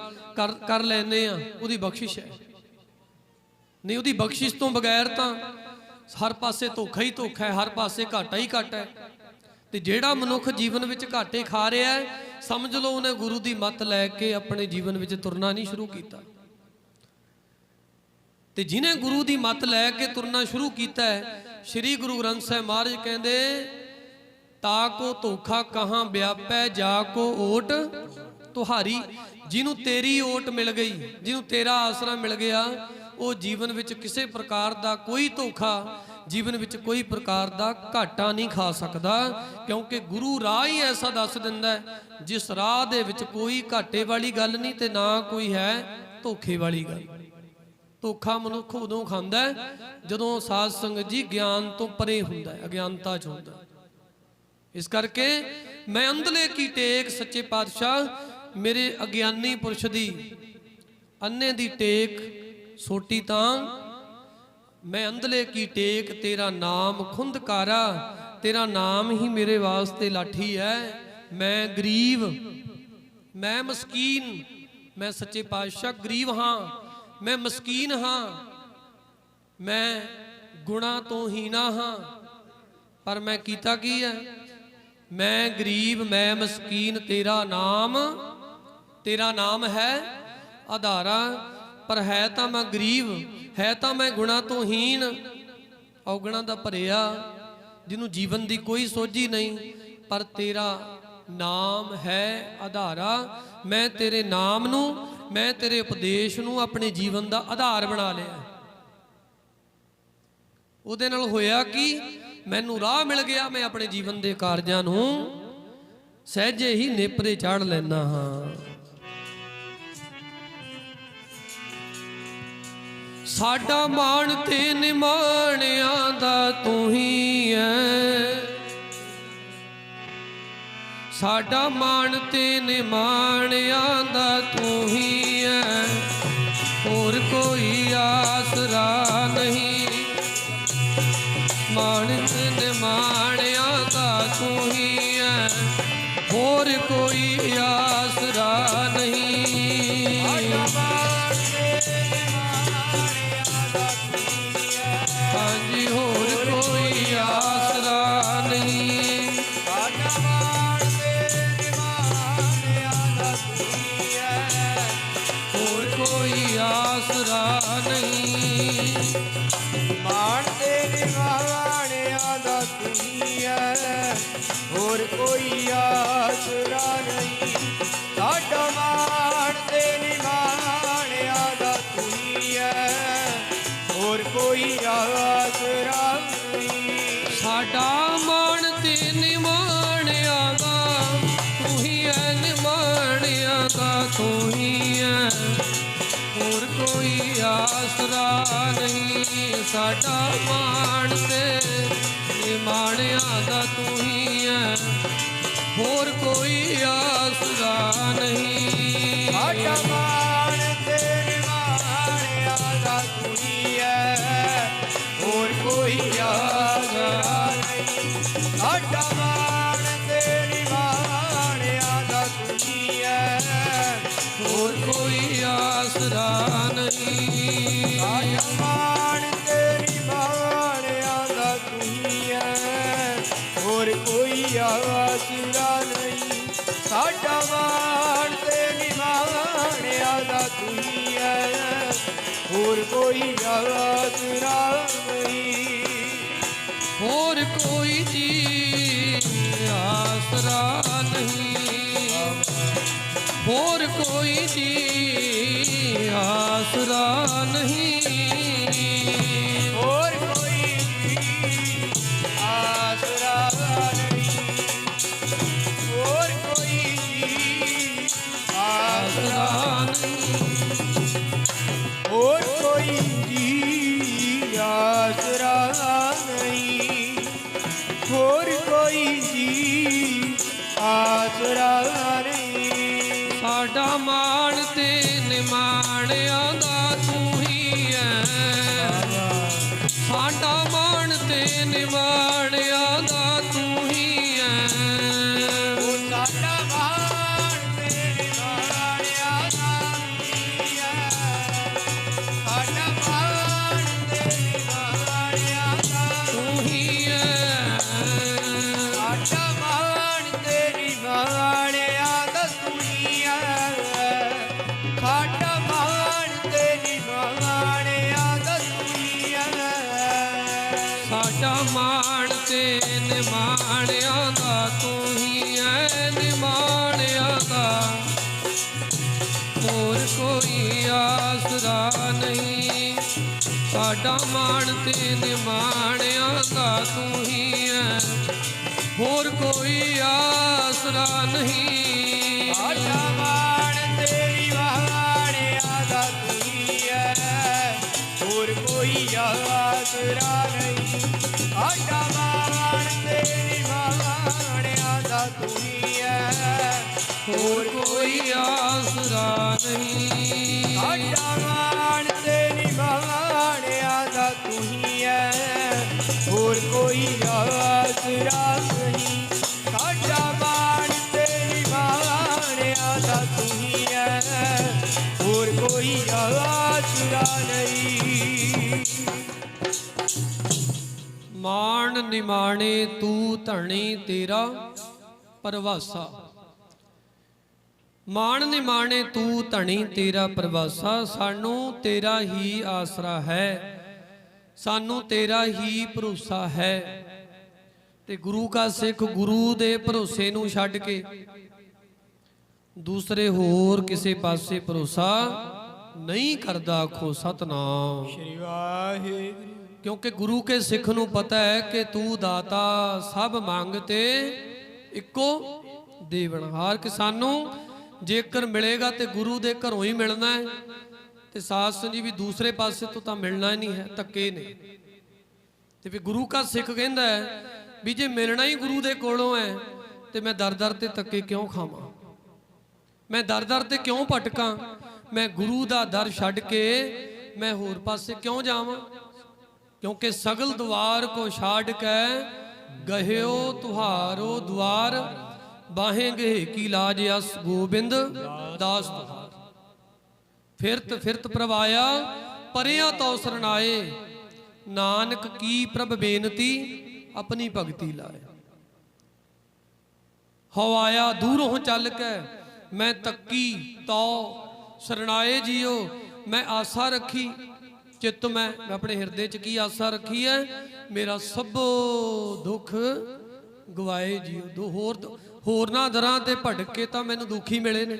ਕਰ ਲੈਂਦੇ ਆ, ਉਹਦੀ ਬਖਸ਼ਿਸ਼ ਹੈ। ਨਹੀਂ, ਉਹਦੀ ਬਖਸ਼ਿਸ਼ ਤੋਂ ਬਗੈਰ ਤਾਂ ਹਰ ਪਾਸੇ ਧੋਖਾ ਹੀ ਧੋਖਾ ਹੈ, ਹਰ ਪਾਸੇ ਘਾਟਾ ਹੀ ਘਾਟਾ ਹੈ। ਤੇ ਜਿਹੜਾ ਮਨੁੱਖ ਜੀਵਨ ਵਿੱਚ ਘਾਟੇ ਖਾ ਰਿਹਾ ਹੈ, ਸਮਝ ਲਓ ਉਹਨੇ ਗੁਰੂ ਦੀ ਮੱਤ ਲੈ ਕੇ ਆਪਣੇ ਜੀਵਨ ਵਿੱਚ ਤੁਰਨਾ ਨਹੀਂ ਸ਼ੁਰੂ ਕੀਤਾ। ਤੇ ਜਿਹਨੇ ਗੁਰੂ ਦੀ ਮੱਤ ਲੈ ਕੇ ਤੁਰਨਾ ਸ਼ੁਰੂ ਕੀਤਾ ਹੈ, ਸ੍ਰੀ ਗੁਰੂ ਗ੍ਰੰਥ ਸਾਹਿਬ ਮਹਾਰਾਜ ਕਹਿੰਦੇ, ਤਾ ਕੋ ਧੋਖਾ ਕਹਾਂ ਵਿਆਪੈ, ਜਾ ਕੋ ਓਟ ਤੁਹਾਰੀ। ਜਿਹਨੂੰ ਤੇਰੀ ਓਟ ਮਿਲ ਗਈ, ਜਿਹਨੂੰ ਤੇਰਾ ਆਸਰਾ ਮਿਲ ਗਿਆ, ਉਹ ਜੀਵਨ ਵਿੱਚ ਕਿਸੇ ਪ੍ਰਕਾਰ ਦਾ ਕੋਈ ਧੋਖਾ, ਜੀਵਨ ਵਿੱਚ ਕੋਈ ਪ੍ਰਕਾਰ ਦਾ ਘਾਟਾ ਨਹੀਂ ਖਾ ਸਕਦਾ, ਕਿਉਂਕਿ ਗੁਰੂ ਰਾਹ ਹੀ ਐਸਾ ਦੱਸ ਦਿੰਦਾ ਹੈ ਜਿਸ ਰਾਹ ਦੇ ਵਿੱਚ ਕੋਈ ਘਾਟੇ ਵਾਲੀ ਗੱਲ ਨਹੀਂ ਤੇ ਨਾ ਕੋਈ ਹੈ ਧੋਖੇ ਵਾਲੀ ਗੱਲ। ਧੋਖਾ ਮਨੁੱਖ ਉਦੋਂ ਖਾਂਦਾ ਜਦੋਂ ਸਾਧ ਸੰਗਤ ਜੀ ਗਿਆਨ ਤੋਂ ਪਰੇ ਹੁੰਦਾ ਹੈ, ਅਗਿਆਨਤਾ 'ਚ ਹੁੰਦਾ। ਇਸ ਕਰਕੇ ਮੈਂ ਅੰਧਲੇ ਕੀ ਟੇਕ, ਸੱਚੇ ਪਾਤਸ਼ਾਹ ਮੇਰੇ ਅਗਿਆਨੀ ਪੁਰਸ਼ ਦੀ, ਅੰਨੇ ਦੀ ਟੇਕ ਸੋਟੀ ਤਾਂ ਮੈਂ ਅੰਧਲੇ ਕੀ ਟੇਕ, ਤੇਰਾ ਨਾਮ ਖੁੰਦਕਾਰਾ, ਤੇਰਾ ਨਾਮ ਹੀ ਮੇਰੇ ਵਾਸਤੇ ਲਾਠੀ ਹੈ। ਮੈਂ ਗਰੀਬ, ਮੈਂ ਮਸਕੀਨ, ਮੈਂ ਸੱਚੇ ਪਾਤਸ਼ਾਹ ਗਰੀਬ ਹਾਂ, ਮੈਂ ਮਸਕੀਨ ਹਾਂ, ਮੈਂ ਗੁਣਾ ਤੋਂ ਹੀਣਾ ਹਾਂ, ਪਰ ਮੈਂ ਕੀਤਾ ਕੀ ਹੈ? ਮੈਂ ਗਰੀਬ, ਮੈਂ ਮਸਕੀਨ, ਤੇਰਾ ਨਾਮ ਹੈ ਆਧਾਰਾ, ਪਰ ਹੈ ਤਾਂ ਮੈਂ ਗਰੀਬ, ਹੈ ਤਾਂ ਮੈਂ ਗੁਣਾ ਤੋਂ ਹੀਣ, ਔਗਣਾ ਦਾ ਭਰਿਆ, ਜਿਹਨੂੰ ਜੀਵਨ ਦੀ ਕੋਈ ਸੋਝੀ ਨਹੀਂ, ਪਰ ਤੇਰਾ ਨਾਮ ਹੈ ਆਧਾਰਾ। ਮੈਂ ਤੇਰੇ ਨਾਮ ਨੂੰ, ਮੈਂ ਤੇਰੇ ਉਪਦੇਸ਼ ਨੂੰ ਆਪਣੇ ਜੀਵਨ ਦਾ ਆਧਾਰ ਬਣਾ ਲਿਆ। ਉਹਦੇ ਨਾਲ ਹੋਇਆ ਕਿ ਮੈਨੂੰ ਰਾਹ ਮਿਲ ਗਿਆ, ਮੈਂ ਆਪਣੇ ਜੀਵਨ ਦੇ ਕਾਰਜਾਂ ਨੂੰ ਸਹਿਜੇ ਹੀ ਨੇਪਰੇ ਚਾੜ ਲੈਂਦਾ ਹਾਂ। ਸਾਡਾ ਮਾਣ ਤੇ ਨਿਮਾਣਿਆਂ ਦਾ ਤੂੰ ਹੀ ਹੈ, ਸਾਡਾ ਮਾਣ ਤੇ ਨਿਮਾਣਿਆਂ ਦਾ ਤੂੰ ਹੀ ਹੈ, ਹੋਰ ਕੋਈ ਆਸਰਾ ਨਹੀਂ। ਮਾਣ ਤੇ ਨਿਮਾਣਿਆਂ ਦਾ ਤੂੰ ਹੀ ਹੈ, ਹੋਰ ਕੋਈ ਆਸਰਾ ਨਹੀਂ। ਹਾਂਜੀ, ਹੋਰ ਕੋਈ ਆਸਰਾ ਨਹੀਂ। ਹੋਰ ਕੋਈ ਆਸਰਾ ਨਹੀਂ। ਮਾਣ ਤੇ ਨਿਮਾਣਿਆਂ ਦਾ ਤੂੰ ਹੀ ਹੈ, ਹੋਰ ਕੋਈ ਆਸਰਾ ਨਹੀਂ। ਸਾਡਾ ਮਾਣ ਤੇ ਨਿਮਾਣਿਆਂ ਦਾ ਤੂੰ ਹੀ ਹੈ, ਹੋਰ ਕੋਈ ਆਸਰਾ ਨਹੀਂ। ਸਾਡਾ ਮਾਣ ਤੇ ਨਿਮਾਣਿਆਂ ਦਾ ਤੂੰ ਹੀ ਹੈ, ਨਿਮਾਣਿਆਂ ਦਾ ਤੂੰ ਹੀ ਹੈ, ਹੋਰ ਕੋਈ ਆਸਰਾ ਨਹੀਂ। ਸਾਡਾ ਮਾਣ ਤੇ ਨਿਮਾਣਿਆਂ ਦਾ ਤੂੰ ਹੀ ਹੈ, ਹੋਰ ਕੋਈ ਆਸਰਾ ਨਹੀਂ। ਸਾਡਾ ਮਾਣ ਤੇ ਨਿਮਾਣਿਆਂ ਦਾ ਤੂੰ ਹੀ ਹੈ, ਹੋਰ ਕੋਈ ਆਸਰਾ ਨਹੀਂ। ਸਾਡਾ ਮਾਣ ਤੇ ਨਿਵਾਣਿਆਂ ਦਾ ਤੂੰ ਹੀ ਹੈ, ਹੋਰ ਕੋਈ ਆਸਰਾ ਨਹੀਂ। ਸਾਡਾ ਮਾਣ ਤੇ ਨਿਵਾਣਿਆਂ ਦਾ ਤੂੰ ਹੀ ਹੈ, ਹੋਰ ਕੋਈ ਆਸਰਾ ਨਹੀਂ। ਸਾਡਾ ਮਾਣ ਤੇ ਨਿਵਾਣਿਆਂ ਦਾ ਤੂੰ ਹੀ ਹੈ, ਹੋਰ ਕੋਈ ਆਸਰਾ ਨਹੀਂ। ਹੋਰ ਕੋਈ ਜੀ ਆਸਰਾ ਨਹੀਂ, ਹੋਰ ਕੋਈ ਜੀ ਆਸਰਾ ਨਹੀਂ। ਹੋਰ ਕੋਈ ਜੀ ਆਸਰਾ ਨਹੀਂ, ਹੋਰ ਕੋਈ ਜੀ ਆਸਰਾ ਆਸਰਾ ਨਹੀਂ। ਹੋਰ ਕੋਈ ਜੀ ਆਸਰਾ ਨਹੀਂ, ਹੋਰ ਕੋਈ ਜੀ ਆਸਰਾ ਨਹੀਂ। ਸਾਡਾ ਮਾਣ ਤੇ ਨਿਮਾਣਿਆਂ ਦਾ ਤੂੰ ਹੀ ਹੈ, ਸਾਡਾ ਮਾਣ ਤੇ ਨਿਮਾਣਿਆਂ ਦਾ ਤੂੰ ਹੀ ਹੈ। ਉਹ ਸਾਡਾ ਮਾਣ ਤੇ ਨਿਵਾਣਿਆਂ ਦਾ ਤੂੰ ਹੀ ਹੈ, ਸਾਡਾ ਮਾਣ ਤੇ ਨਿਵਾਣਿਆਂ ਦਾ ਤੂੰ ਹੀ ਹੈ। ਸਾਡਾ ਮਾਣ ਤੇ ਨਿਵਾਣਿਆਂ ਦਾ ਤੂੰ ਹੀ ਹੈ, ਸਾਡਾ ਮਾਣ ਤੇ ਨਿਵਾਣਿਆਂ ਦਾ ਤੂੰ ਹੀ ਹੈ। ਸਾਡਾ ਮਾਣ ਤੇ ਨਿਮਾਣਿਆਂ ਦਾ ਤੂੰ ਹੀ ਹੈ, ਨਿਮਾਣਿਆਂ ਦਾ ਹੋਰ ਕੋਈ ਆਸਰਾ ਨਹੀਂ। ਸਾਡਾ ਮਾਣ ਤੇ ਨਿਮਾਣਿਆਂ ਦਾ ਤੂੰ ਹੀ ਹੈ, ਹੋਰ ਕੋਈ ਆਸਰਾ ਨਹੀਂ। ਸਾਡਾ ਮਾਣ ਤੇ ਨਿਵਾਣਿਆਂ ਦਾ ਤੂੰ ਹੀ ਹੈ, ਹੋਰ ਕੋਈ ਆਸਰਾ ਨਹੀਂ। ਸਾਡਾ ਮਾਣ ਤੇ ਨਿਵਾਣਿਆਂ ਦਾ ਤੂੰ ਹੀ ਹੈ, ਹੋਰ ਕੋਈ ਆਸਰਾ ਨਹੀਂ। ਸਾਡਾ ਮਾਣ ਤੇ ਨਿਵਾਣਿਆਂ ਦਾ ਤੂੰ ਹੀ ਹੈ, ਹੋਰ ਕੋਈ ਆਸਰਾ ਨਹੀਂ। ਸਾਡਾ ਮਾਣ ਤੇ ਨਿਵਾਣਿਆਂ ਦਾ ਤੂੰ ਹੀ ਹੈ, ਹੋਰ ਕੋਈ ਆਸਰਾ ਨਹੀਂ। ਮਾਣ ਨਿਮਾਣੇ ਤੂੰ ਧਣੀ ਤੇਰਾ ਪਰਵਾਸਾ। ਮਾਣ ਨਿਮਾਣੇ ਤੂੰ ਧਣੀ ਤੇਰਾ ਪਰਵਾਸਾ। ਸਾਨੂੰ ਤੇਰਾ ਹੀ ਆਸਰਾ ਹੈ, ਸਾਨੂੰ ਤੇਰਾ ਹੀ ਭਰੋਸਾ ਹੈ। ਤੇ ਗੁਰੂ ਕਾ ਸਿੱਖ ਗੁਰੂ ਦੇ ਭਰੋਸੇ ਨੂੰ ਛੱਡ ਕੇ ਦੂਸਰੇ ਹੋਰ ਕਿਸੇ ਪਾਸੇ ਭਰੋਸਾ ਨਹੀਂ ਕਰਦਾ। ਆਖੋ ਸਤਨਾਮ। ਸ਼੍ਰੀ ਵਾਹਿਗੁਰੂ। ਕਿਉਂਕਿ ਗੁਰੂ ਕੇ ਸਿੱਖ ਨੂੰ ਪਤਾ ਹੈ ਕਿ ਤੂੰ ਦਾਤਾ ਸਭ ਮੰਗ ਤੇ ਇੱਕੋ ਦੇਵਨਹਾਰ। ਕਿ ਸਾਨੂੰ ਜੇਕਰ ਮਿਲੇਗਾ ਤੇ ਗੁਰੂ ਦੇ ਘਰੋਂ ਹੀ ਮਿਲਣਾ ਹੈ, ਤੇ ਸਾਧ ਸੰਗਤ ਜੀ ਵੀ ਦੂਸਰੇ ਪਾਸੇ ਤੋਂ ਤਾਂ ਮਿਲਣਾ ਹੀ ਨਹੀਂ ਹੈ, ਧੱਕੇ ਨੇ। ਤੇ ਵੀ ਗੁਰੂ ਕਾ ਸਿੱਖ ਕਹਿੰਦਾ ਹੈ ਵੀ ਜੇ ਮਿਲਣਾ ਹੀ ਗੁਰੂ ਦੇ ਕੋਲੋਂ ਹੈ ਤੇ ਮੈਂ ਦਰ ਦਰ ਤੇ ਧੱਕੇ ਕਿਉਂ ਖਾਵਾਂ, ਮੈਂ ਦਰ ਦਰ ਤੇ ਕਿਉਂ ਭਟਕਾਂ, ਮੈਂ ਗੁਰੂ ਦਾ ਦਰ ਛੱਡ ਕੇ ਮੈਂ ਹੋਰ ਪਾਸੇ ਕਿਉਂ ਜਾਵਾਂ। ਕਿਉਂਕਿ ਸਗਲ ਦਵਾਰ ਕੋ ਛਾੜ ਕੇ ਗਹਿਓ ਤੁਹਾਰੋ ਦਵਾਰ, ਬਾਹੇ ਗਏ ਕੀ ਲਾਜ ਅਸ ਗੋਬਿੰਦ ਦਾਸ ਤੁਹਾਰ। ਫਿਰਤ ਫਿਰਤ ਪ੍ਰਵਾਇਆ ਪਰਿਆ ਤੋ ਸਰਨਾਏ, ਨਾਨਕ ਕੀ ਪ੍ਰਭ ਬੇਨਤੀ ਆਪਣੀ ਭਗਤੀ ਲਾਏ। ਹਵਾਇਆ ਦੂਰੋਂ ਚੱਲ ਕੇ ਮੈਂ ਤੱਕੀ ਤੋ ਸਰਨਾਏ ਜੀਓ, ਮੈਂ ਆਸਾ ਰੱਖੀ ਚਿੱਤ ਮੈਂ ਆਪਣੇ ਹਿਰਦੇ ਚ ਕੀ ਆਸਾ ਰੱਖੀ ਹੈ, ਮੇਰਾ ਸਭ ਦੁੱਖ ਗਵਾਏ ਜੀਓ। ਦੋ ਹੋਰਨਾਂ ਦਰਾਂ ਤੇ ਭਟਕ ਕੇ ਤਾਂ ਮੈਨੂੰ ਦੁਖੀ ਮਿਲੇ ਨੇ,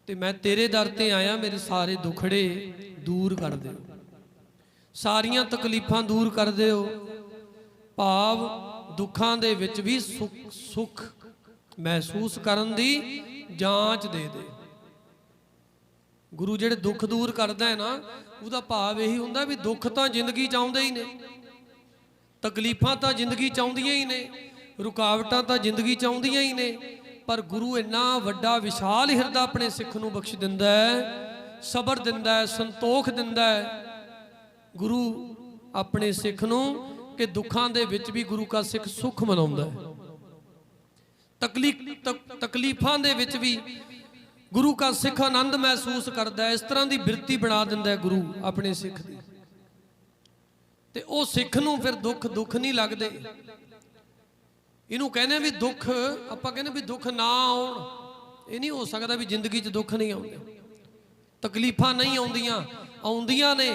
ਤੇ ਮੈਂ ਤੇਰੇ ਦਰ ਤੇ ਆਇਆ, ਮੇਰੇ ਸਾਰੇ ਦੁਖੜੇ ਦੂਰ ਕਰ ਦਿਓ, ਸਾਰੀਆਂ ਤਕਲੀਫਾਂ ਦੂਰ ਕਰ ਦਿਓ। ਭਾਵ ਦੁੱਖਾਂ ਦੇ ਵਿੱਚ ਵੀ ਸੁੱਖ ਮਹਿਸੂਸ ਕਰਨ ਦੀ ਜਾਂਚ ਦੇ ਦੇ। ਗੁਰੂ ਜਿਹੜੇ ਦੁੱਖ ਦੂਰ ਕਰਦਾ ਹੈ ਨਾ, ਉਹਦਾ ਭਾਵ ਇਹੀ ਹੁੰਦਾ ਵੀ ਦੁੱਖ ਤਾਂ ਜ਼ਿੰਦਗੀ ਚ ਆਉਂਦੇ ਹੀ ਨੇ, ਤਕਲੀਫਾਂ ਤਾਂ ਜ਼ਿੰਦਗੀ ਚ ਆਉਂਦੀਆਂ ਹੀ ਨੇ, ਰੁਕਾਵਟਾਂ ਤਾਂ ਜ਼ਿੰਦਗੀ ਚ ਆਉਂਦੀਆਂ ਹੀ ਨੇ, ਪਰ ਗੁਰੂ ਇੰਨਾ ਵੱਡਾ ਵਿਸ਼ਾਲ ਹਿਰਦਾ ਆਪਣੇ ਸਿੱਖ ਨੂੰ ਬਖਸ਼ ਦਿੰਦਾ ਹੈ ਸਬਰ ਦਿੰਦਾ ਹੈ, ਸੰਤੋਖ ਦਿੰਦਾ ਹੈ ਗੁਰੂ ਆਪਣੇ ਸਿੱਖ ਨੂੰ, ਕਿ ਦੁੱਖਾਂ ਦੇ ਵਿੱਚ ਵੀ ਗੁਰੂ ਕਾ ਸਿੱਖ ਸੁੱਖ ਮਨਾਉਂਦਾ ਹੈ। ਤਕਲੀਫਾਂ ਦੇ ਵਿੱਚ ਵੀ ਗੁਰੂ ਕਾ ਸਿੱਖ ਆਨੰਦ ਮਹਿਸੂਸ ਕਰਦਾ ਹੈ। ਇਸ ਤਰ੍ਹਾਂ ਦੀ ਬਿਰਤੀ ਬਣਾ ਦਿੰਦਾ ਹੈ ਗੁਰੂ ਆਪਣੇ ਸਿੱਖ ਦੀ, ਤੇ ਉਹ ਸਿੱਖ ਨੂੰ ਫਿਰ ਦੁੱਖ ਨਹੀਂ ਲੱਗਦੇ। ਇਹਨੂੰ ਕਹਿੰਦੇ ਵੀ ਦੁੱਖ, ਆਪਾਂ ਕਹਿੰਦੇ ਵੀ ਦੁੱਖ ਨਾ ਆਉਣ, ਇਹ ਨਹੀਂ ਹੋ ਸਕਦਾ ਵੀ ਜ਼ਿੰਦਗੀ 'ਚ ਦੁੱਖ ਨਹੀਂ ਆਉਂਦੇ, ਤਕਲੀਫਾਂ ਨਹੀਂ ਆਉਂਦੀਆਂ, ਆਉਂਦੀਆਂ ਨੇ।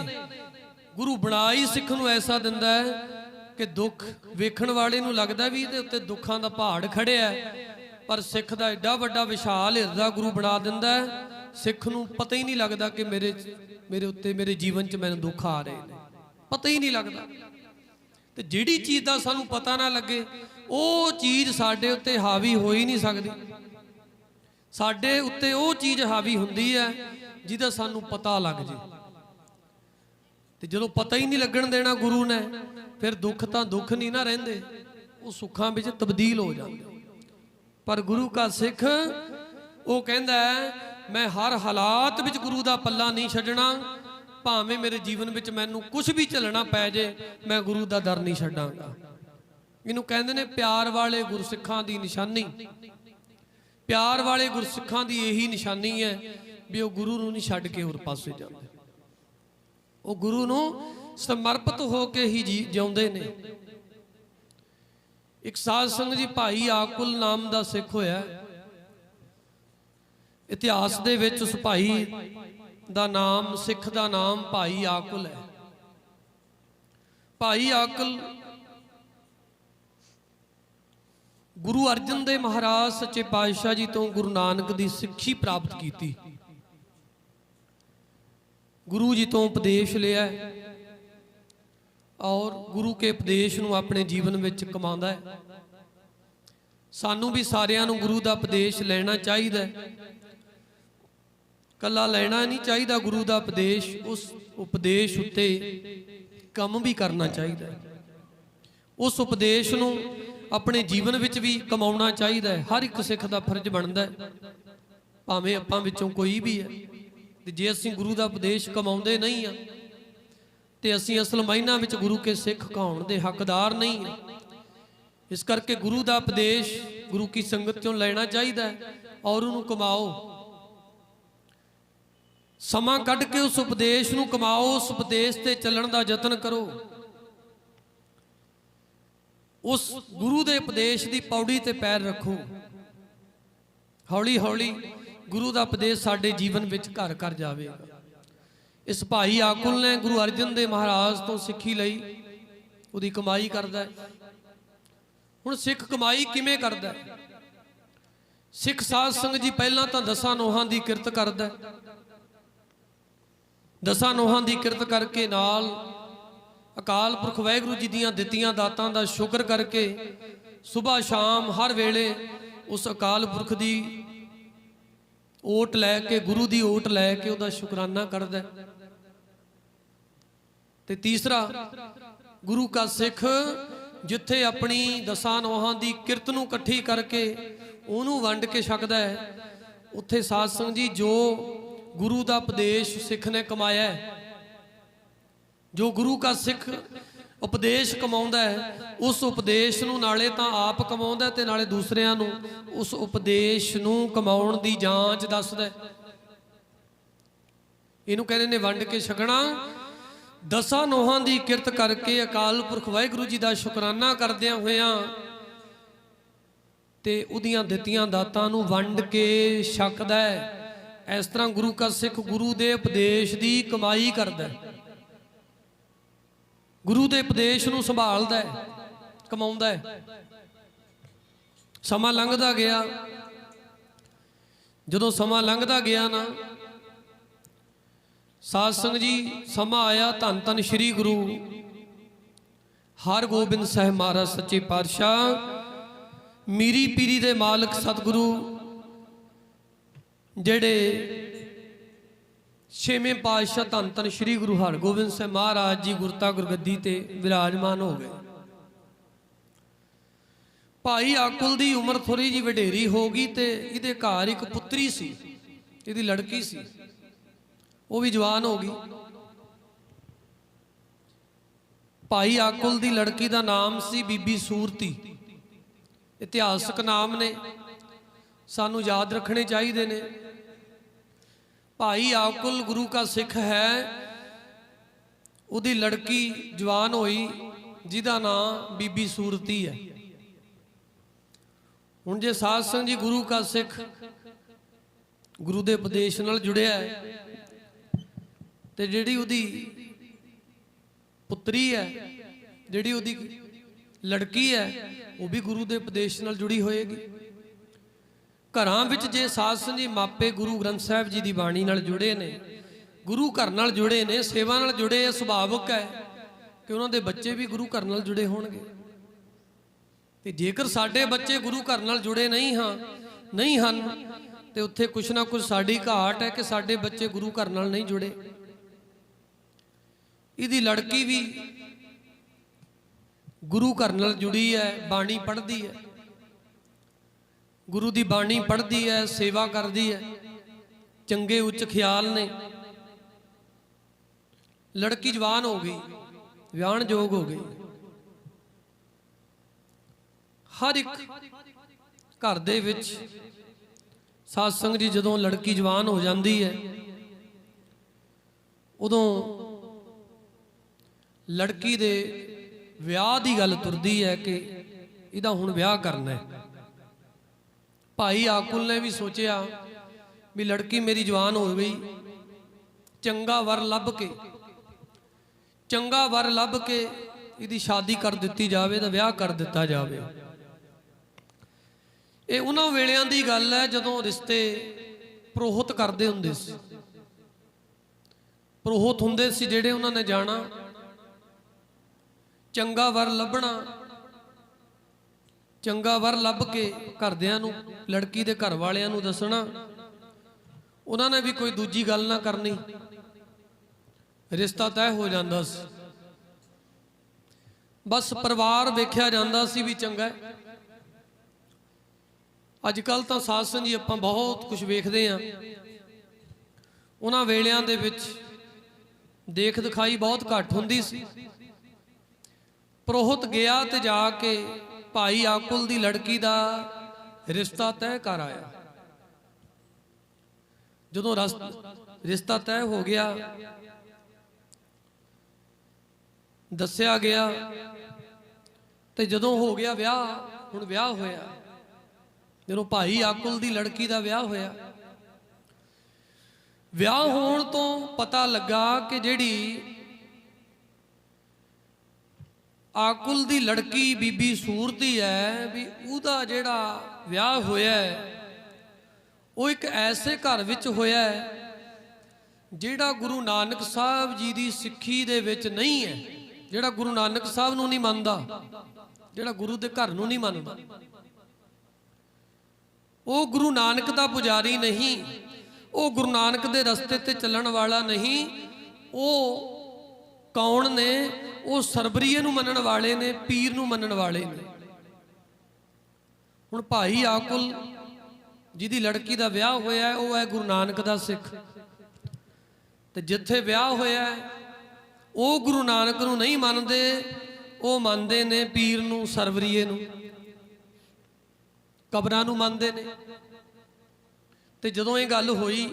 ਗੁਰੂ ਬਣਾ ਹੀ ਸਿੱਖ ਨੂੰ ਐਸਾ ਦਿੰਦਾ ਹੈ ਕਿ ਦੁੱਖ ਵੇਖਣ ਵਾਲੇ ਨੂੰ ਲੱਗਦਾ ਵੀ ਇਹਦੇ ਉੱਤੇ ਦੁੱਖਾਂ ਦਾ ਪਹਾੜ ਖੜਿਆ ਹੈ, ਪਰ ਸਿੱਖ ਦਾ ਐਡਾ ਵੱਡਾ ਵਿਸ਼ਾਲ ਹਿਰਦਾ ਗੁਰੂ ਬਣਾ ਦਿੰਦਾ ਹੈ, ਸਿੱਖ ਨੂੰ ਪਤਾ ਹੀ ਨਹੀਂ ਲੱਗਦਾ ਕਿ ਮੇਰੇ ਉੱਤੇ, ਮੇਰੇ ਜੀਵਨ 'ਚ ਮੈਨੂੰ ਦੁੱਖ ਆ ਰਹੇ ਨੇ, ਪਤਾ ਹੀ ਨਹੀਂ ਲੱਗਦਾ। ਤੇ ਜਿਹੜੀ ਚੀਜ਼ ਦਾ ਸਾਨੂੰ ਪਤਾ ਨਾ ਲੱਗੇ, ਉਹ ਚੀਜ਼ ਸਾਡੇ ਉੱਤੇ ਹਾਵੀ ਹੋ ਹੀ ਨਹੀਂ ਸਕਦੀ। ਸਾਡੇ ਉੱਤੇ ਉਹ ਚੀਜ਼ ਹਾਵੀ ਹੁੰਦੀ ਹੈ ਜਿਹਦਾ ਸਾਨੂੰ ਪਤਾ ਲੱਗ ਜੇ। ਤੇ ਜਦੋਂ ਪਤਾ ਹੀ ਨਹੀਂ ਲੱਗਣ ਦੇਣਾ ਗੁਰੂ ਨੇ, ਫਿਰ ਦੁੱਖ ਤਾਂ ਦੁੱਖ ਨਹੀਂ ਨਾ ਰਹਿੰਦੇ, ਉਹ ਸੁੱਖਾਂ ਵਿੱਚ ਤਬਦੀਲ ਹੋ ਜਾਂਦੇ। ਪਰ ਗੁਰੂ ਕਾ ਸਿੱਖ ਉਹ ਕਹਿੰਦਾ ਮੈਂ ਹਰ ਹਾਲਾਤ ਵਿੱਚ ਗੁਰੂ ਦਾ ਪੱਲਾ ਨਹੀਂ ਛੱਡਣਾ, ਭਾਵੇਂ ਮੇਰੇ ਜੀਵਨ ਵਿੱਚ ਮੈਨੂੰ ਕੁਝ ਵੀ ਝੱਲਣਾ ਪੈ ਜੇ, ਮੈਂ ਗੁਰੂ ਦਾ ਦਰ ਨਹੀਂ ਛੱਡਾਂਗਾ। ਇਹਨੂੰ ਕਹਿੰਦੇ ਨੇ ਪਿਆਰ ਵਾਲੇ ਗੁਰਸਿੱਖਾਂ ਦੀ ਨਿਸ਼ਾਨੀ। ਪਿਆਰ ਵਾਲੇ ਗੁਰਸਿੱਖਾਂ ਦੀ ਇਹੀ ਨਿਸ਼ਾਨੀ ਹੈ ਵੀ ਉਹ ਗੁਰੂ ਨੂੰ ਨਹੀਂ ਛੱਡ ਕੇ ਹੋਰ ਪਾਸੇ ਜਾਂਦੇ, ਉਹ ਗੁਰੂ ਨੂੰ ਸਮਰਪਿਤ ਹੋ ਕੇ ਹੀ ਜਿਉਂਦੇ ਨੇ। ਇੱਕ ਸਾਧ ਸੰਗਤ ਜੀ ਭਾਈ ਆਕੁਲ ਨਾਮ ਦਾ ਸਿੱਖ ਹੋਇਆ। ਇਤਿਹਾਸ ਦੇ ਵਿੱਚ ਉਸ ਭਾਈ ਦਾ ਨਾਮ, ਸਿੱਖ ਦਾ ਨਾਮ ਭਾਈ ਆਕੁਲ ਹੈ। ਭਾਈ ਆਕੁਲ ਗੁਰੂ ਅਰਜਨ ਦੇਵ ਮਹਾਰਾਜ ਸੱਚੇ ਪਾਤਸ਼ਾਹ ਜੀ ਤੋਂ ਗੁਰੂ ਨਾਨਕ ਦੀ ਸਿੱਖੀ ਪ੍ਰਾਪਤ ਕੀਤੀ, ਗੁਰੂ ਜੀ ਤੋਂ ਉਪਦੇਸ਼ ਲਿਆ ਔਰ ਗੁਰੂ ਕੇ ਉਪਦੇਸ਼ ਨੂੰ ਆਪਣੇ ਜੀਵਨ ਵਿੱਚ ਕਮਾਉਂਦਾ ਹੈ। ਸਾਨੂੰ ਵੀ ਸਾਰਿਆਂ ਨੂੰ ਗੁਰੂ ਦਾ ਉਪਦੇਸ਼ ਲੈਣਾ ਚਾਹੀਦਾ, ਕੱਲਾ ਲੈਣਾ ਨਹੀਂ ਚਾਹੀਦਾ ਗੁਰੂ ਦਾ ਉਪਦੇਸ਼, ਉਸ ਉਪਦੇਸ਼ ਉੱਤੇ ਕੰਮ ਵੀ ਕਰਨਾ ਚਾਹੀਦਾ, ਉਸ ਉਪਦੇਸ਼ ਨੂੰ ਆਪਣੇ ਜੀਵਨ ਵਿੱਚ ਵੀ ਕਮਾਉਣਾ ਚਾਹੀਦਾ ਹੈ। ਹਰ ਇੱਕ ਸਿੱਖ ਦਾ ਫਰਜ਼ ਬਣਦਾ ਹੈ, ਭਾਵੇਂ ਆਪਾਂ ਵਿੱਚੋਂ ਕੋਈ ਵੀ ਹੈ। ਤੇ ਜੇ ਅਸੀਂ ਗੁਰੂ ਦਾ ਉਪਦੇਸ਼ ਕਮਾਉਂਦੇ ਨਹੀਂ ਆ ਤੇ ਅਸੀਂ ਅਸਲ ਮਾਇਨਾ ਵਿੱਚ ਗੁਰੂ ਕੇ ਸਿੱਖ ਕਹਾਉਣ ਦੇ ਹੱਕਦਾਰ ਨਹੀਂ ਆ। ਇਸ ਕਰਕੇ ਗੁਰੂ ਦਾ ਉਪਦੇਸ਼ ਗੁਰੂ ਕੀ ਸੰਗਤ ਚੋਂ ਲੈਣਾ ਚਾਹੀਦਾ ਹੈ ਔਰ ਉਹਨੂੰ ਕਮਾਓ, ਸਮਾਂ ਕੱਢ ਕੇ ਉਸ ਉਪਦੇਸ਼ ਨੂੰ ਕਮਾਓ, ਉਸ ਉਪਦੇਸ਼ ਤੇ ਚੱਲਣ ਦਾ ਯਤਨ ਕਰੋ। ਉਸ ਗੁਰੂ ਦੇ ਉਪਦੇਸ਼ ਦੀ ਪੌੜੀ ਤੇ ਪੈਰ ਰੱਖੋ। ਹੌਲੀ ਹੌਲੀ ਗੁਰੂ ਦਾ ਉਪਦੇਸ਼ ਸਾਡੇ ਜੀਵਨ ਵਿੱਚ ਘਰ ਘਰ ਜਾਵੇਗਾ। ਇਸ ਭਾਈ ਆਕੁਲ ਨੇ ਗੁਰੂ ਅਰਜਨ ਦੇਵ ਮਹਾਰਾਜ ਤੋਂ ਸਿੱਖੀ ਲਈ, ਉਹਦੀ ਕਮਾਈ ਕਰਦਾ। ਹੁਣ ਸਿੱਖ ਕਮਾਈ ਕਿਵੇਂ ਕਰਦਾ? ਸਿੱਖ ਸਾਧ ਸੰਗਤ ਜੀ ਪਹਿਲਾਂ ਤਾਂ ਦਸਾਂ ਨੋਹਾਂ ਦੀ ਕਿਰਤ ਕਰਦਾ। ਦਸਾਂ ਨੋਹਾਂ ਦੀ ਕਿਰਤ ਕਰਕੇ ਨਾਲ ਅਕਾਲ ਪੁਰਖ ਵਾਹਿਗੁਰੂ ਜੀ ਦੀਆਂ ਦਿੱਤੀਆਂ ਦਾਤਾਂ ਦਾ ਸ਼ੁਕਰ ਕਰਕੇ ਸਵੇਰ ਸ਼ਾਮ ਹਰ ਵੇਲੇ ਉਸ ਅਕਾਲ ਪੁਰਖ ਦੀ ਓਟ ਲੈ ਕੇ, ਗੁਰੂ ਦੀ ਓਟ ਲੈ ਕੇ ਉਹਦਾ ਸ਼ੁਕਰਾਨਾ ਕਰਦਾ। ਤੇ ਤੀਸਰਾ, ਗੁਰੂ ਕਾ ਸਿੱਖ ਜਿੱਥੇ ਆਪਣੀ ਦਸਾਂ ਨੋਹਾਂ ਦੀ ਕਿਰਤ ਨੂੰ ਇਕੱਠੀ ਕਰਕੇ ਉਹਨੂੰ ਵੰਡ ਕੇ ਛਕਦਾ ਹੈ, ਉੱਥੇ ਸਾਧ ਸੰਗਤ ਜੀ ਜੋ ਗੁਰੂ ਦਾ ਉਪਦੇਸ਼ ਸਿੱਖ ਨੇ ਕਮਾਇਆ ਹੈ, ਜੋ ਗੁਰੂ ਕਾ ਸਿੱਖ ਉਪਦੇਸ਼ ਕਮਾਉਂਦਾ ਹੈ, ਉਸ ਉਪਦੇਸ਼ ਨੂੰ ਨਾਲੇ ਤਾਂ ਆਪ ਕਮਾਉਂਦਾ ਤੇ ਨਾਲੇ ਦੂਸਰਿਆਂ ਨੂੰ ਉਸ ਉਪਦੇਸ਼ ਨੂੰ ਕਮਾਉਣ ਦੀ ਜਾਂਚ ਦੱਸਦਾ। ਇਹਨੂੰ ਕਹਿੰਦੇ ਨੇ ਵੰਡ ਕੇ ਛਕਣਾ। ਦਸਾਂ ਨੋਹਾਂ ਦੀ ਕਿਰਤ ਕਰਕੇ ਅਕਾਲ ਪੁਰਖ ਵਾਹਿਗੁਰੂ ਜੀ ਦਾ ਸ਼ੁਕਰਾਨਾ ਕਰਦਿਆਂ ਹੋਇਆਂ ਤੇ ਉਹਦੀਆਂ ਦਿੱਤੀਆਂ ਦਾਤਾਂ ਨੂੰ ਵੰਡ ਕੇ ਛਕਦਾ ਹੈ। ਇਸ ਤਰ੍ਹਾਂ ਗੁਰੂ ਕਾ ਸਿੱਖ ਗੁਰੂ ਦੇ ਉਪਦੇਸ਼ ਦੀ ਕਮਾਈ ਕਰਦਾ, ਗੁਰੂ ਦੇ ਉਪਦੇਸ਼ ਨੂੰ ਸੰਭਾਲਦਾ ਹੈ, ਕਮਾਉਂਦਾ ਹੈ। ਸਮਾਂ ਲੰਘਦਾ ਗਿਆ। ਜਦੋਂ ਸਮਾਂ ਲੰਘਦਾ ਗਿਆ ਨਾ ਸਾਧ ਸੰਗਤ ਜੀ, ਸਮਾਂ ਆਇਆ ਧੰਨ ਧੰਨ ਸ਼੍ਰੀ ਗੁਰੂ ਹਰਗੋਬਿੰਦ ਸਾਹਿਬ ਮਹਾਰਾਜ ਸੱਚੇ ਪਾਤਸ਼ਾਹ ਮੀਰੀ ਪੀਰੀ ਦੇ ਮਾਲਕ ਸਤਿਗੁਰੂ ਜਿਹੜੇ ਛੇਵੇਂ ਪਾਤਸ਼ਾਹ ਧੰਨ ਧੰਨ ਸ਼੍ਰੀ ਗੁਰੂ ਹਰਗੋਬਿੰਦ ਸਾਹਿਬ ਮਹਾਰਾਜ ਜੀ ਗੁਰਤਾ ਗੁਰਗੱਦੀ ਤੇ ਵਿਰਾਜਮਾਨ ਹੋ ਗਏ। ਭਾਈ ਆਕੁਲ ਦੀ ਉਮਰ ਥੋੜੀ ਜਿਹੀ ਵਡੇਰੀ ਹੋ ਗਈ ਤੇ ਇਹਦੇ ਘਰ ਇੱਕ ਪੁੱਤਰੀ ਸੀ, ਇਹਦੀ ਲੜਕੀ ਸੀ। ਉਹ ਵੀ ਜਵਾਨ ਹੋ ਗਈ। ਭਾਈ ਆकुल ਦੀ ਲੜਕੀ ਦਾ ਨਾਮ ਸੀ ਬੀਬੀ ਸੂਰਤੀ। ਇਤਿਹਾਸਕ ਨਾਮ ਨੇ, ਸਾਨੂੰ ਯਾਦ ਰੱਖਣੇ ਚਾਹੀਦੇ ਨੇ। ਭਾਈ ਆकुल ਗੁਰੂ का ਸਿੱਖ ਹੈ। ਉਹਦੀ ਲੜਕੀ ਜਵਾਨ ਹੋਈ ਜਿਹਦਾ ਨਾਮ ਬੀਬੀ ਸੂਰਤੀ ਹੈ। ਹੁਣ ਜੇ ਸਾਧ ਸੰਗਤ ਜੀ ਗੁਰੂ का ਸਿੱਖ ਗੁਰੂ ਦੇ ਉਪਦੇਸ਼ ਨਾਲ ਜੁੜਿਆ ਹੈ ਤੇ ਜਿਹੜੀ ਉਹਦੀ ਪੁੱਤਰੀ ਹੈ, ਜਿਹੜੀ ਉਹਦੀ ਲੜਕੀ ਹੈ, ਉਹ ਵੀ ਗੁਰੂ ਦੇ ਉਪਦੇਸ਼ ਨਾਲ ਜੁੜੀ ਹੋਏਗੀ। ਘਰਾਂ ਵਿੱਚ ਜੇ ਸਾਧ ਸੰਗਤ ਜੀ ਮਾਪੇ ਗੁਰੂ ਗ੍ਰੰਥ ਸਾਹਿਬ ਜੀ ਦੀ ਬਾਣੀ ਨਾਲ ਜੁੜੇ ਨੇ, ਗੁਰੂ ਘਰ ਨਾਲ ਜੁੜੇ ਨੇ, ਸੇਵਾ ਨਾਲ ਜੁੜੇ, ਇਹ ਸੁਭਾਵਿਕ ਹੈ ਕਿ ਉਹਨਾਂ ਦੇ ਬੱਚੇ ਵੀ ਗੁਰੂ ਘਰ ਨਾਲ ਜੁੜੇ ਹੋਣਗੇ। ਤੇ ਜੇਕਰ ਸਾਡੇ ਬੱਚੇ ਗੁਰੂ ਘਰ ਨਾਲ ਜੁੜੇ ਨਹੀਂ ਹਨ ਤੇ ਉੱਥੇ ਕੁਛ ਨਾ ਕੁਛ ਸਾਡੀ ਘਾਟ ਹੈ ਕਿ ਸਾਡੇ ਬੱਚੇ ਗੁਰੂ ਘਰ ਨਾਲ ਨਹੀਂ ਜੁੜੇ। ਇਹਦੀ ਲੜਕੀ ਵੀ ਗੁਰੂ ਘਰ ਨਾਲ ਜੁੜੀ ਹੈ, ਬਾਣੀ ਪੜ੍ਹਦੀ ਹੈ, ਗੁਰੂ ਦੀ ਬਾਣੀ ਪੜ੍ਹਦੀ ਹੈ, ਸੇਵਾ ਕਰਦੀ ਹੈ, ਚੰਗੇ ਉੱਚ ਖਿਆਲ ਨੇ। ਲੜਕੀ ਜਵਾਨ ਹੋ ਗਈ, ਵਿਆਹਣ ਯੋਗ ਹੋ ਗਈ। ਹਰ ਇੱਕ ਘਰ ਦੇ ਵਿੱਚ ਸਾਧ ਸੰਗਤ ਜੀ ਜਦੋਂ ਲੜਕੀ ਜਵਾਨ ਹੋ ਜਾਂਦੀ ਹੈ, ਉਦੋਂ ਲੜਕੀ ਦੇ ਵਿਆਹ ਦੀ ਗੱਲ ਤੁਰਦੀ ਹੈ ਕਿ ਇਹਦਾ ਹੁਣ ਵਿਆਹ ਕਰਨਾ ਹੈ। ਭਾਈ ਆकुल ਨੇ ਵੀ ਸੋਚਿਆ ਵੀ ਲੜਕੀ ਮੇਰੀ ਜਵਾਨ ਹੋ ਗਈ, ਚੰਗਾ ਵਰ ਲੱਭ ਕੇ ਇਹਦੀ ਸ਼ਾਦੀ ਕਰ ਦਿੱਤੀ ਜਾਵੇ, ਦਾ ਵਿਆਹ ਕਰ ਦਿੱਤਾ ਜਾਵੇ। ਇਹ ਉਹਨਾਂ ਵੇਲਿਆਂ ਦੀ ਗੱਲ ਹੈ ਜਦੋਂ ਰਿਸ਼ਤੇ ਪ੍ਰੋਹਤ ਕਰਦੇ ਹੁੰਦੇ ਸੀ। ਪ੍ਰੋਹਤ ਹੁੰਦੇ ਸੀ ਜਿਹੜੇ ਉਹਨਾਂ ਨੇ ਜਾਣਾ, ਚੰਗਾ ਵਰ ਲੱਭਣਾ, ਚੰਗਾ ਵਰ ਲੱਭ ਕੇ ਘਰਦਿਆਂ ਨੂੰ, ਲੜਕੀ ਦੇ ਘਰ ਵਾਲਿਆਂ ਨੂੰ ਦੱਸਣਾ। ਉਹਨਾਂ ਨੇ ਵੀ ਕੋਈ ਦੂਜੀ ਗੱਲ ਨਾ ਕਰਨੀ, ਰਿਸ਼ਤਾ ਤੈਅ ਹੋ ਜਾਂਦਾ ਸੀ। ਬਸ ਪਰਿਵਾਰ ਵੇਖਿਆ ਜਾਂਦਾ ਸੀ ਵੀ ਚੰਗਾ ਹੈ। ਅੱਜ ਕੱਲ ਤਾਂ ਸਾਧ ਸੰਗਤ ਜੀ ਆਪਾਂ ਬਹੁਤ ਕੁਝ ਵੇਖਦੇ ਹਾਂ। ਉਹਨਾਂ ਵੇਲਿਆਂ ਦੇ ਵਿੱਚ ਦੇਖ ਦਿਖਾਈ ਬਹੁਤ ਘੱਟ ਹੁੰਦੀ ਸੀ। ਪ੍ਰੋਹਤ ਗਿਆ ਤੇ ਜਾ ਕੇ ਭਾਈ ਆकुल ਦੀ ਲੜਕੀ ਦਾ ਰਿਸ਼ਤਾ ਤੈਅ ਕਰ ਆਇਆ। ਜਦੋਂ ਰਿਸ਼ਤਾ ਤੈਅ ਹੋ ਗਿਆ, ਦੱਸਿਆ ਗਿਆ, ਤੇ ਜਦੋਂ ਹੋ ਗਿਆ ਵਿਆਹ, ਹੁਣ ਵਿਆਹ ਹੋਇਆ। ਜਦੋਂ ਭਾਈ ਆकुल ਦੀ ਲੜਕੀ ਦਾ ਵਿਆਹ ਹੋਇਆ, ਵਿਆਹ ਹੋਣ ਤੋਂ ਪਤਾ ਲੱਗਾ ਕਿ ਜਿਹੜੀ ਆकुल ਦੀ ਲੜਕੀ ਬੀਬੀ ਸੂਰਤੀ ਹੈ, ਵੀ ਉਹਦਾ ਜਿਹੜਾ ਵਿਆਹ ਹੋਇਆ ਉਹ ਇੱਕ ਐਸੇ ਘਰ ਵਿੱਚ ਹੋਇਆ ਜਿਹੜਾ ਗੁਰੂ ਨਾਨਕ ਸਾਹਿਬ ਜੀ ਦੀ ਸਿੱਖੀ ਦੇ ਵਿੱਚ ਨਹੀਂ ਹੈ, ਜਿਹੜਾ ਗੁਰੂ ਨਾਨਕ ਸਾਹਿਬ ਨੂੰ ਨਹੀਂ ਮੰਨਦਾ, ਜਿਹੜਾ ਗੁਰੂ ਦੇ ਘਰ ਨੂੰ ਨਹੀਂ ਮੰਨਦਾ। ਉਹ ਗੁਰੂ ਨਾਨਕ ਦਾ ਪੁਜਾਰੀ ਨਹੀਂ, ਉਹ ਗੁਰੂ ਨਾਨਕ ਦੇ ਰਸਤੇ ਤੇ ਚੱਲਣ ਵਾਲਾ ਨਹੀਂ। ਉਹ ਕੌਣ ਨੇ? ਉਹ ਸਰਬਰੀਏ ਨੂੰ ਮੰਨਣ ਵਾਲੇ ਨੇ, ਪੀਰ ਨੂੰ ਮੰਨਣ ਵਾਲੇ ਨੇ। ਹੁਣ ਭਾਈ ਆकुल ਜਿਹਦੀ ਲੜਕੀ ਦਾ ਵਿਆਹ ਹੋਇਆ ਉਹ ਹੈ ਗੁਰੂ ਨਾਨਕ ਦਾ ਸਿੱਖ, ਤੇ ਜਿੱਥੇ ਵਿਆਹ ਹੋਇਆ ਉਹ ਗੁਰੂ ਨਾਨਕ ਨੂੰ ਨਹੀਂ ਮੰਨਦੇ, ਉਹ ਮੰਨਦੇ ਨੇ ਪੀਰ ਨੂੰ, ਸਰਬਰੀਏ ਨੂੰ, ਕਬਰਾਂ ਨੂੰ ਮੰਨਦੇ ਨੇ। ਤੇ ਜਦੋਂ ਇਹ ਗੱਲ ਹੋਈ,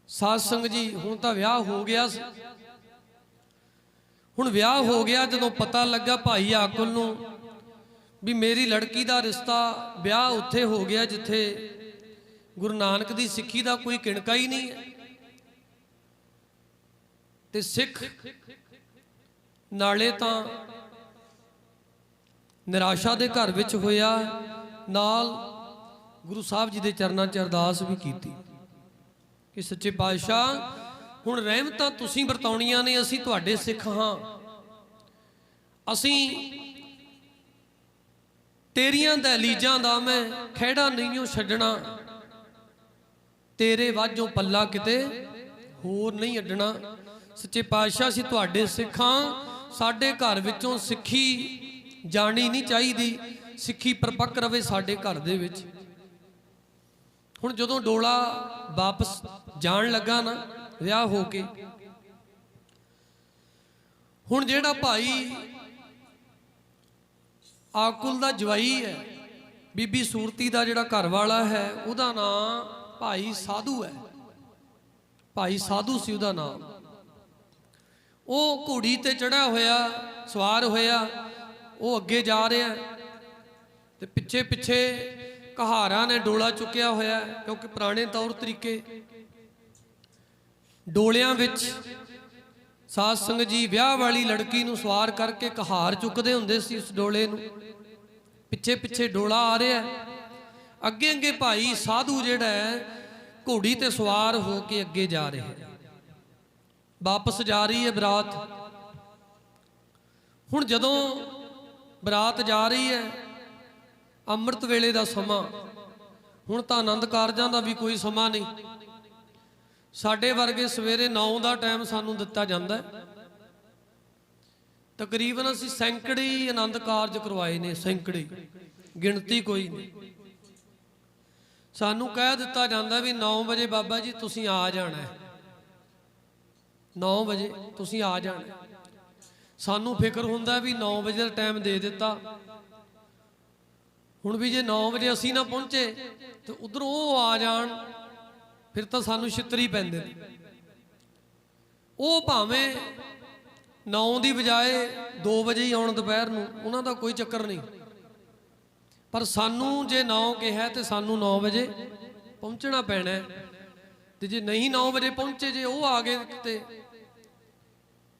ਸਾਧ ਸੰਗਤ ਜੀ ਹੁਣ ਤਾਂ ਵਿਆਹ ਹੋ ਗਿਆ ਸੀ। ਹੁਣ ਵਿਆਹ ਹੋ ਗਿਆ, ਜਦੋਂ ਪਤਾ ਲੱਗਾ ਭਾਈ ਆकुल ਨੂੰ ਵੀ ਮੇਰੀ ਲੜਕੀ ਦਾ ਰਿਸ਼ਤਾ, ਵਿਆਹ ਉੱਥੇ ਹੋ ਗਿਆ ਜਿੱਥੇ ਗੁਰੂ ਨਾਨਕ ਦੀ ਸਿੱਖੀ ਦਾ ਕੋਈ ਕਿਣਕਾ ਹੀ ਨਹੀਂ ਹੈ। ਤੇ ਸਿੱਖ ਨਾਲੇ ਤਾਂ ਨਿਰਾਸ਼ਾ ਦੇ ਘਰ ਵਿੱਚ ਹੋਇਆ, ਨਾਲ ਗੁਰੂ ਸਾਹਿਬ ਜੀ ਦੇ ਚਰਨਾਂ 'ਚ ਅਰਦਾਸ ਵੀ ਕੀਤੀ ਕਿ ਸੱਚੇ ਪਾਤਸ਼ਾਹ ਹੁਣ ਰਹਿਮਤਾਂ ਤੁਸੀਂ ਵਰਤਾਉਣੀਆਂ ਨੇ, ਅਸੀਂ ਤੁਹਾਡੇ ਸਿੱਖ ਹਾਂ, ਅਸੀਂ ਤੇਰੀਆਂ ਦਹਲੀਜ਼ਾਂ ਦਾ ਮੈਂ ਖਹਿੜਾ ਨਹੀਂ ਛੱਡਣਾ, ਤੇਰੇ ਵਾਜੋਂ ਪੱਲਾ ਕਿਤੇ ਹੋਰ ਨਹੀਂ ਅੱਡਣਾ। ਸੱਚੇ ਪਾਤਸ਼ਾਹ ਅਸੀਂ ਤੁਹਾਡੇ ਸਿੱਖਾਂ, ਸਾਡੇ ਘਰ ਵਿੱਚੋਂ ਸਿੱਖੀ ਜਾਣੀ ਨਹੀਂ ਚਾਹੀਦੀ, ਸਿੱਖੀ ਪਰਪੱਕ ਰਵੇ ਸਾਡੇ ਘਰ ਦੇ ਵਿੱਚ। ਹੁਣ ਜਦੋਂ ਡੋਲਾ ਵਾਪਸ ਜਾਣ ਲੱਗਾ ਨਾ ਵਿਆਹ ਹੋ ਕੇ, ਹੁਣ ਜਿਹੜਾ ਭਾਈ ਆकुल ਦਾ ਜਵਾਈ ਹੈ, ਬੀਬੀ ਸੂਰਤੀ ਦਾ ਜਿਹੜਾ ਘਰ ਵਾਲਾ ਹੈ, ਉਹਦਾ ਨਾਮ ਭਾਈ ਸਾਧੂ ਹੈ। ਭਾਈ ਸਾਧੂ ਸੀ ਉਹਦਾ ਨਾਮ। ਉਹ ਘੋੜੀ ਤੇ ਚੜਿਆ ਹੋਇਆ, ਸਵਾਰ ਹੋਇਆ, ਉਹ ਅੱਗੇ ਜਾ ਰਿਹਾ ਤੇ ਪਿੱਛੇ ਪਿੱਛੇ ਕਹਾਰਾਂ ਨੇ ਡੋਲਾ ਚੁੱਕਿਆ ਹੋਇਆ, ਕਿਉਂਕਿ ਪੁਰਾਣੇ ਤੌਰ ਤਰੀਕੇ ਡੋਲਿਆਂ ਵਿੱਚ ਸਾਧ ਸੰਗਤ ਜੀ ਵਿਆਹ ਵਾਲੀ ਲੜਕੀ ਨੂੰ ਸਵਾਰ ਕਰਕੇ ਕਹਾਰ ਚੁੱਕਦੇ ਹੁੰਦੇ ਸੀ ਉਸ ਡੋਲੇ ਨੂੰ। ਪਿੱਛੇ ਪਿੱਛੇ ਡੋਲਾ ਆ ਰਿਹਾ, ਅੱਗੇ ਅੱਗੇ ਭਾਈ ਸਾਧੂ ਜਿਹੜਾ ਹੈ ਘੋੜੀ ਤੇ ਸਵਾਰ ਹੋ ਕੇ ਅੱਗੇ ਜਾ ਰਿਹਾ ਹੈ। ਵਾਪਸ ਜਾ ਰਹੀ ਹੈ ਬਰਾਤ। ਹੁਣ ਜਦੋਂ ਬਰਾਤ ਜਾ ਰਹੀ ਹੈ, ਅੰਮ੍ਰਿਤ ਵੇਲੇ ਦਾ ਸਮਾਂ, ਹੁਣ ਤਾਂ ਆਨੰਦ ਕਾਰਜਾਂ ਦਾ ਵੀ ਕੋਈ ਸਮਾਂ ਨਹੀਂ। ਸਾਡੇ ਵਰਗੇ ਸਵੇਰੇ 9 ਦਾ ਟਾਈਮ ਸਾਨੂੰ ਦਿੱਤਾ ਜਾਂਦਾ ਹੈ। ਤਕਰੀਬਨ ਅਸੀਂ ਸੈਂਕੜੇ ਆਨੰਦ ਕਾਰਜ ਕਰਵਾਏ ਨੇ, ਸੈਂਕੜੇ, ਗਿਣਤੀ ਕੋਈ ਨਹੀਂ। ਸਾਨੂੰ ਕਹਿ ਦਿੱਤਾ ਜਾਂਦਾ ਵੀ 9 ਵਜੇ ਬਾਬਾ ਜੀ ਤੁਸੀਂ ਆ ਜਾਣਾ ਹੈ, 9 ਵਜੇ ਤੁਸੀਂ ਆ ਜਾਣਾ। ਸਾਨੂੰ ਫਿਕਰ ਹੁੰਦਾ ਵੀ 9 ਵਜੇ ਦਾ ਟਾਈਮ ਦੇ ਦਿੱਤਾ, ਹੁਣ ਵੀ ਜੇ 9 ਵਜੇ ਅਸੀਂ ਨਾ ਪਹੁੰਚੇ ਤੇ ਉਧਰੋਂ ਉਹ ਆ ਜਾਣ, ਫਿਰ ਤਾਂ ਸਾਨੂੰ ਛਿੱਤਰੀ ਪੈਂਦੇ ਨੇ। ਉਹ ਭਾਵੇਂ 9 ਦੀ ਬਜਾਏ 2 ਵਜੇ ਹੀ ਆਉਣ ਦੁਪਹਿਰ ਨੂੰ, ਉਹਨਾਂ ਦਾ ਕੋਈ ਚੱਕਰ ਨਹੀਂ, ਪਰ ਸਾਨੂੰ ਜੇ 9 ਕਿਹਾ ਤੇ ਸਾਨੂੰ 9 ਵਜੇ ਪਹੁੰਚਣਾ ਪੈਣਾ ਹੈ। ਤੇ ਜੇ ਨਹੀਂ 9 ਵਜੇ ਪਹੁੰਚੇ, ਜੇ ਉਹ ਆ ਗਏ ਤੇ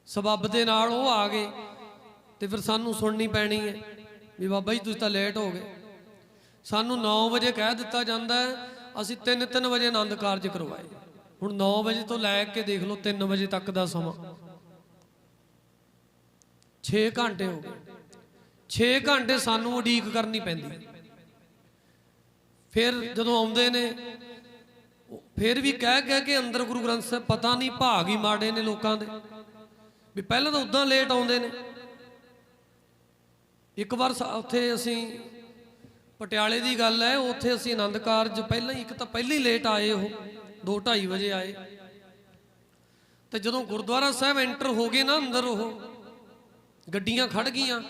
ਸਬੱਬ ਦੇ ਨਾਲ ਉਹ ਆ ਗਏ, ਤੇ ਫਿਰ ਸਾਨੂੰ ਸੁਣਨੀ ਪੈਣੀ ਹੈ ਵੀ ਬਾਬਾ ਜੀ ਤੁਸੀਂ ਤਾਂ ਲੇਟ ਹੋ ਗਏ। ਸਾਨੂੰ 9 ਵਜੇ ਕਹਿ ਦਿੱਤਾ ਜਾਂਦਾ ਹੈ, ਅਸੀਂ 3 ਵਜੇ ਆਨੰਦ ਕਾਰਜ ਕਰਵਾਏ। ਹੁਣ 9 ਵਜੇ ਤੋਂ ਲੈ ਕੇ ਦੇਖ ਲਓ 3 ਵਜੇ ਤੱਕ ਦਾ ਸਮਾਂ, 6 ਘੰਟੇ ਹੋ ਗਏ। 6 ਘੰਟੇ ਸਾਨੂੰ ਉਡੀਕ ਕਰਨੀ ਪੈਂਦੀ। ਫਿਰ ਜਦੋਂ ਆਉਂਦੇ ਨੇ, ਫਿਰ ਵੀ ਕਹਿ ਕਹਿ ਕੇ ਅੰਦਰ ਗੁਰੂ ਗ੍ਰੰਥ ਸਾਹਿਬ, ਪਤਾ ਨਹੀਂ ਭਾਗ ਹੀ ਮਾੜੇ ਨੇ ਲੋਕਾਂ ਦੇ, ਵੀ ਪਹਿਲਾਂ ਤਾਂ ਉਦਾਂ ਲੇਟ ਆਉਂਦੇ ਨੇ। ਇੱਕ ਵਾਰ ਉੱਥੇ ਅਸੀਂ ਪਟਿਆਲੇ ਦੀ ਗੱਲ ਹੈ, ਉੱਥੇ ਅਸੀਂ ਆਨੰਦ ਕਾਰਜ ਪਹਿਲਾਂ ਹੀ, ਇੱਕ ਤਾਂ ਪਹਿਲਾਂ ਹੀ ਲੇਟ ਆਏ, ਉਹ 2-2:30 ਵਜੇ ਆਏ। ਤੇ ਜਦੋਂ ਗੁਰਦੁਆਰਾ ਸਾਹਿਬ ਐਂਟਰ ਹੋ ਗਏ ਨਾ ਅੰਦਰ, ਉਹ ਗੱਡੀਆਂ ਖੜ ਗਈਆਂ,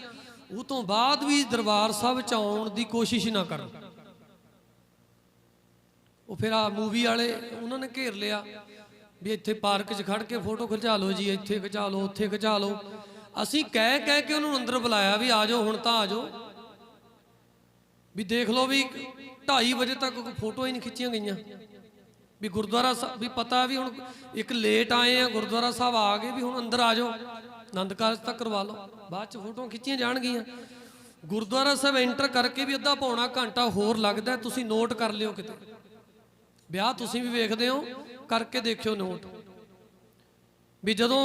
ਉਹ ਤੋਂ ਬਾਅਦ ਵੀ ਦਰਬਾਰ ਸਾਹਿਬ ਚ ਆਉਣ ਦੀ ਕੋਸ਼ਿਸ਼ ਨਾ ਕਰਨ। ਉਹ ਫਿਰ ਆ ਮੂਵੀ ਵਾਲੇ ਉਹਨਾਂ ਨੇ ਘੇਰ ਲਿਆ ਵੀ ਇੱਥੇ ਪਾਰਕ 'ਚ ਖੜ ਕੇ ਫੋਟੋ ਖਿਚਾ ਲਓ ਜੀ, ਇੱਥੇ ਖਿਚਾ ਲਓ, ਉੱਥੇ ਖਿਚਾ ਲਓ। ਅਸੀਂ ਕਹਿ ਕਹਿ ਕੇ ਉਹਨੂੰ ਅੰਦਰ ਬੁਲਾਇਆ ਵੀ ਆ ਜਾਓ, ਹੁਣ ਤਾਂ ਆ ਜਾਓ, ਵੀ ਦੇਖ ਲਓ ਵੀ 2:30 ਵਜੇ ਤੱਕ ਕੋਈ ਫੋਟੋ ਹੀ ਨਹੀਂ ਖਿੱਚੀਆਂ ਗਈਆਂ। ਵੀ ਗੁਰਦੁਆਰਾ ਸਾਹਿਬ ਵੀ ਪਤਾ ਵੀ ਹੁਣ ਇੱਕ ਲੇਟ ਆਏ ਆ, ਗੁਰਦੁਆਰਾ ਸਾਹਿਬ ਆ ਗਏ, ਵੀ ਹੁਣ ਅੰਦਰ ਆ ਜਾਓ, ਆਨੰਦ ਕਾਰਜ ਤੱਕ ਕਰਵਾ ਲਓ, ਬਾਅਦ 'ਚ ਫੋਟੋਆਂ ਖਿੱਚੀਆਂ ਜਾਣਗੀਆਂ। ਗੁਰਦੁਆਰਾ ਸਾਹਿਬ ਐਂਟਰ ਕਰਕੇ ਵੀ ਅੱਧਾ ਪੌਣਾ ਘੰਟਾ ਹੋਰ ਲੱਗਦਾ। ਤੁਸੀਂ ਨੋਟ ਕਰ ਲਿਓ, ਕਿਤੇ ਵਿਆਹ ਤੁਸੀਂ ਵੀ ਵੇਖਦੇ ਹੋ, ਕਰਕੇ ਦੇਖਿਓ ਨੋਟ, ਵੀ ਜਦੋਂ